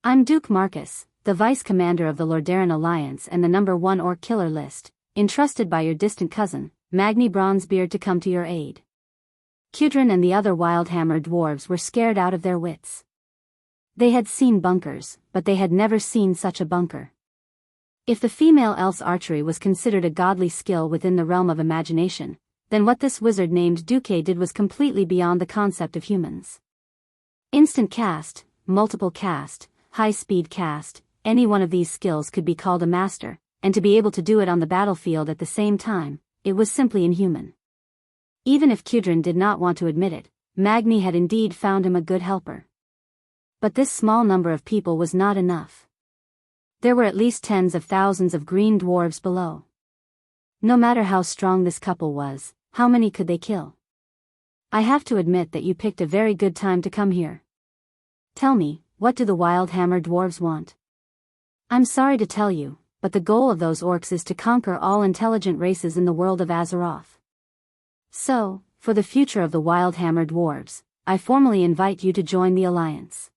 I'm Duke Marcus, the Vice Commander of the Lordaeron Alliance and the #1 Orc Killer list, entrusted by your distant cousin, Magni Bronzebeard, to come to your aid. Kudrin and the other Wildhammer dwarves were scared out of their wits. They had seen bunkers, but they had never seen such a bunker. If the female elf's archery was considered a godly skill within the realm of imagination, then what this wizard named Duque did was completely beyond the concept of humans. Instant cast, multiple cast, high-speed cast, any one of these skills could be called a master, and to be able to do it on the battlefield at the same time, it was simply inhuman. Even if Kudrin did not want to admit it, Magni had indeed found him a good helper. But this small number of people was not enough. There were at least tens of thousands of green dwarves below. No matter how strong this couple was, how many could they kill? I have to admit that you picked a very good time to come here. Tell me, what do the Wildhammer dwarves want? I'm sorry to tell you, but the goal of those orcs is to conquer all intelligent races in the world of Azeroth. So, for the future of the Wildhammer dwarves, I formally invite you to join the Alliance.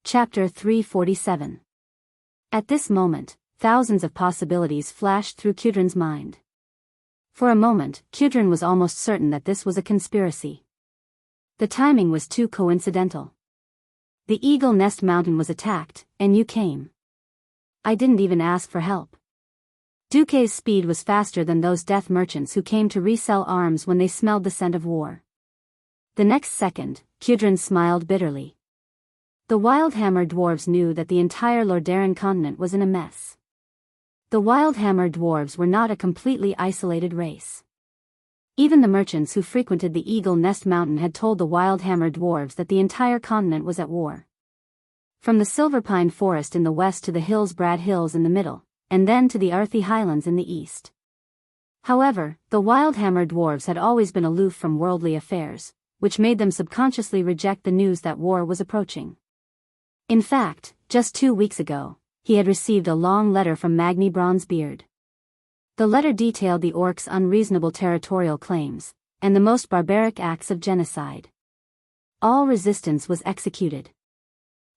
Chapter 347. At this moment, thousands of possibilities flashed through Kudrin's mind. For a moment, Kudrin was almost certain that this was a conspiracy. The timing was too coincidental. The Eagle Nest Mountain was attacked, and you came. I didn't even ask for help. Duque's speed was faster than those death merchants who came to resell arms when they smelled the scent of war. The next second, Kudrin smiled bitterly. The Wildhammer dwarves knew that the entire Lordaeron continent was in a mess. The Wildhammer dwarves were not a completely isolated race. Even the merchants who frequented the Eagle Nest Mountain had told the Wildhammer dwarves that the entire continent was at war. From the Silverpine Forest in the west to the Hillsbrad Hills in the middle, and then to the Arthi Highlands in the east. However, the Wildhammer dwarves had always been aloof from worldly affairs, which made them subconsciously reject the news that war was approaching. In fact, just 2 weeks ago, he had received a long letter from Magni Bronzebeard. The letter detailed the orcs' unreasonable territorial claims, and the most barbaric acts of genocide. All resistance was executed.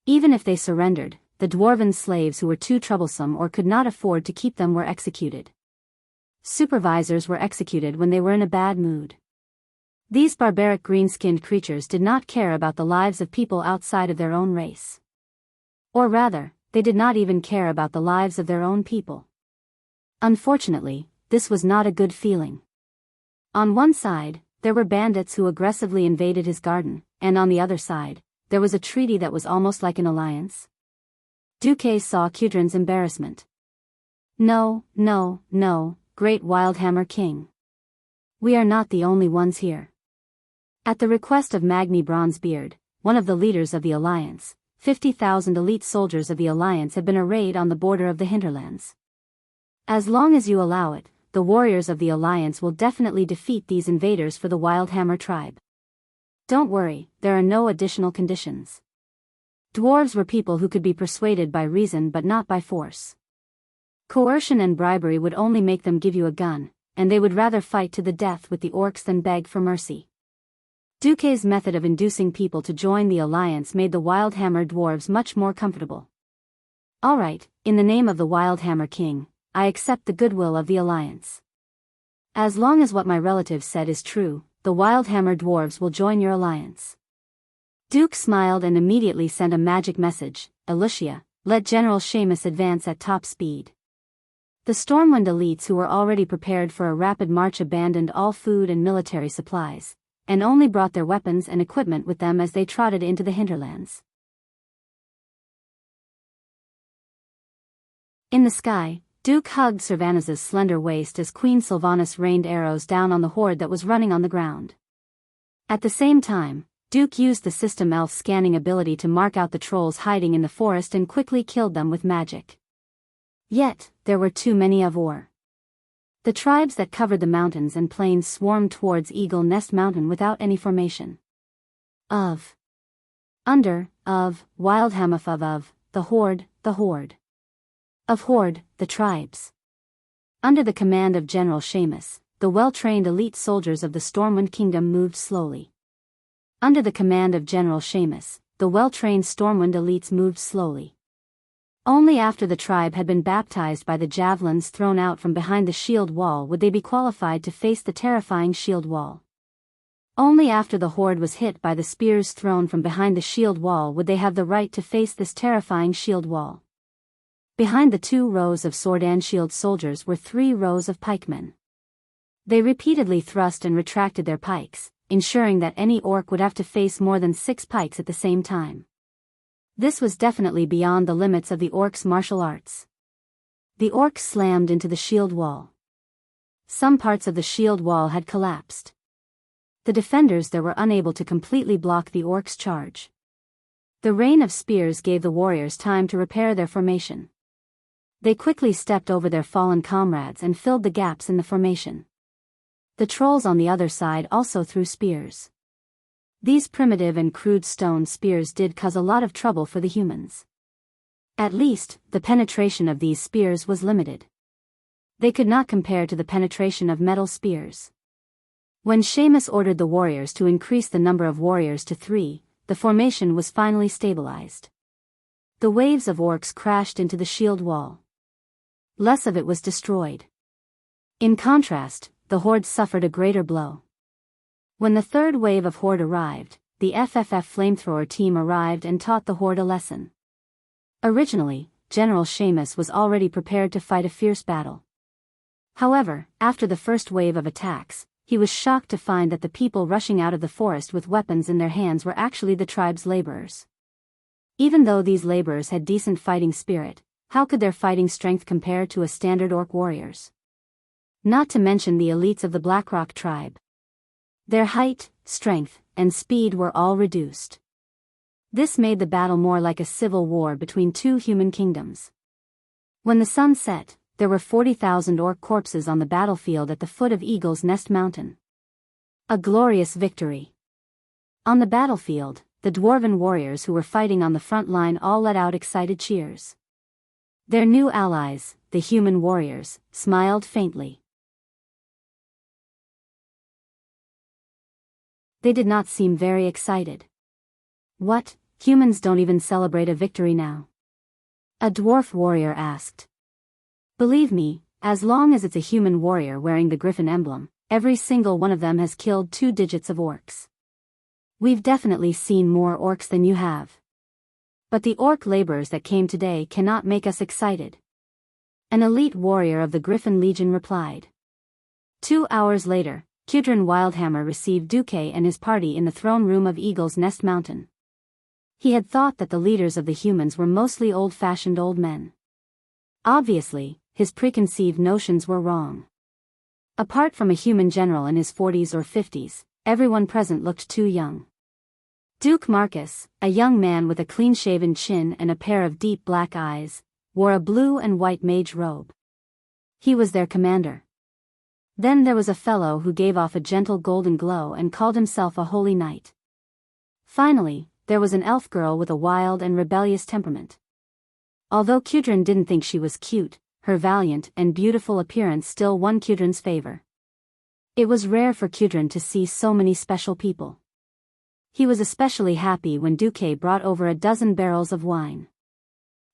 Even if they surrendered, the dwarven slaves who were too troublesome or could not afford to keep them were executed. Supervisors were executed when they were in a bad mood. These barbaric green-skinned creatures did not care about the lives of people outside of their own race. Or rather, they did not even care about the lives of their own people. Unfortunately, this was not a good feeling. On one side, there were bandits who aggressively invaded his garden, and on the other side, there was a treaty that was almost like an alliance. Duque saw Kudrin's embarrassment. No, no, no, great Wildhammer King. We are not the only ones here. At the request of Magni Bronzebeard, one of the leaders of the alliance, 50,000 elite soldiers of the alliance had been arrayed on the border of the hinterlands. As long as you allow it, the warriors of the alliance will definitely defeat these invaders for the Wildhammer tribe. Don't worry, there are no additional conditions. Dwarves were people who could be persuaded by reason but not by force. Coercion and bribery would only make them give you a gun, and they would rather fight to the death with the orcs than beg for mercy. Duque's method of inducing people to join the alliance made the Wildhammer dwarves much more comfortable. Alright, in the name of the Wildhammer King, I accept the goodwill of the alliance. As long as what my relatives said is true, the Wildhammer dwarves will join your alliance. Duke smiled and immediately sent a magic message. Alicia, let General Seamus advance at top speed. The Stormwind elites who were already prepared for a rapid march abandoned all food and military supplies, and only brought their weapons and equipment with them as they trotted into the hinterlands. In the sky, Duke hugged Sylvanas' slender waist as Queen Sylvanas rained arrows down on the horde that was running on the ground. At the same time, Duke used the system elf scanning ability to mark out the trolls hiding in the forest and quickly killed them with magic. Yet, there were too many of or. The tribes that covered the mountains and plains swarmed towards Eagle Nest Mountain without any formation. Wildhammer of, the horde. Of horde, the tribes. Under the command of General Seamus, the well-trained elite soldiers of the Stormwind Kingdom moved slowly. Under the command of General Seamus, the well-trained Stormwind elites moved slowly. Only after the tribe had been baptized by the javelins thrown out from behind the shield wall would they be qualified to face the terrifying shield wall. Only after the horde was hit by the spears thrown from behind the shield wall would they have the right to face this terrifying shield wall. Behind the 2 rows of sword and shield soldiers were 3 rows of pikemen. They repeatedly thrust and retracted their pikes, ensuring that any orc would have to face more than 6 pikes at the same time. This was definitely beyond the limits of the orcs' martial arts. The orcs slammed into the shield wall. Some parts of the shield wall had collapsed. The defenders there were unable to completely block the orcs' charge. The rain of spears gave the warriors time to repair their formation. They quickly stepped over their fallen comrades and filled the gaps in the formation. The trolls on the other side also threw spears. These primitive and crude stone spears did cause a lot of trouble for the humans. At least, the penetration of these spears was limited. They could not compare to the penetration of metal spears. When Seamus ordered the warriors to increase the number of warriors to 3, the formation was finally stabilized. The waves of orcs crashed into the shield wall. Less of it was destroyed. In contrast, the horde suffered a greater blow. When the 3rd wave of horde arrived, the FFF flamethrower team arrived and taught the horde a lesson. Originally, General Seamus was already prepared to fight a fierce battle. However, after the first wave of attacks, he was shocked to find that the people rushing out of the forest with weapons in their hands were actually the tribe's laborers. Even though these laborers had decent fighting spirit, how could their fighting strength compare to a standard orc warrior's? Not to mention the elites of the Blackrock tribe. Their height, strength, and speed were all reduced. This made the battle more like a civil war between 2 human kingdoms. When the sun set, there were 40,000 orc corpses on the battlefield at the foot of Eagle's Nest Mountain. A glorious victory. On the battlefield, the dwarven warriors who were fighting on the front line all let out excited cheers. Their new allies, the human warriors, smiled faintly. They did not seem very excited. What, humans don't even celebrate a victory now? A dwarf warrior asked. Believe me, as long as it's a human warrior wearing the griffin emblem, every single one of them has killed 2 digits of orcs. We've definitely seen more orcs than you have. But the orc laborers that came today cannot make us excited. An elite warrior of the Griffin Legion replied. 2 hours later, Kudrin Wildhammer received Duque and his party in the throne room of Eagle's Nest Mountain. He had thought that the leaders of the humans were mostly old-fashioned old men. Obviously, his preconceived notions were wrong. Apart from a human general in his 40s or 50s, everyone present looked too young. Duke Marcus, a young man with a clean-shaven chin and a pair of deep black eyes, wore a blue and white mage robe. He was their commander. Then there was a fellow who gave off a gentle golden glow and called himself a holy knight. Finally, there was an elf girl with a wild and rebellious temperament. Although Kudrin didn't think she was cute, her valiant and beautiful appearance still won Kudrin's favor. It was rare for Kudrin to see so many special people. He was especially happy when Duque brought over a dozen barrels of wine.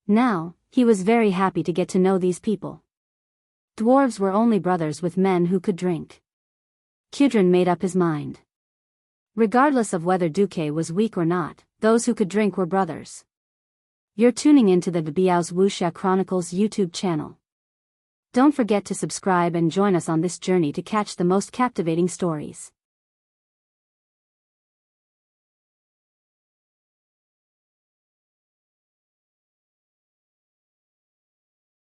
Now, he was very happy to get to know these people. Dwarves were only brothers with men who could drink. Kudrin made up his mind. Regardless of whether Duque was weak or not, those who could drink were brothers. You're tuning into the Biyao's Wuxia Chronicles YouTube channel. Don't forget to subscribe and join us on this journey to catch the most captivating stories.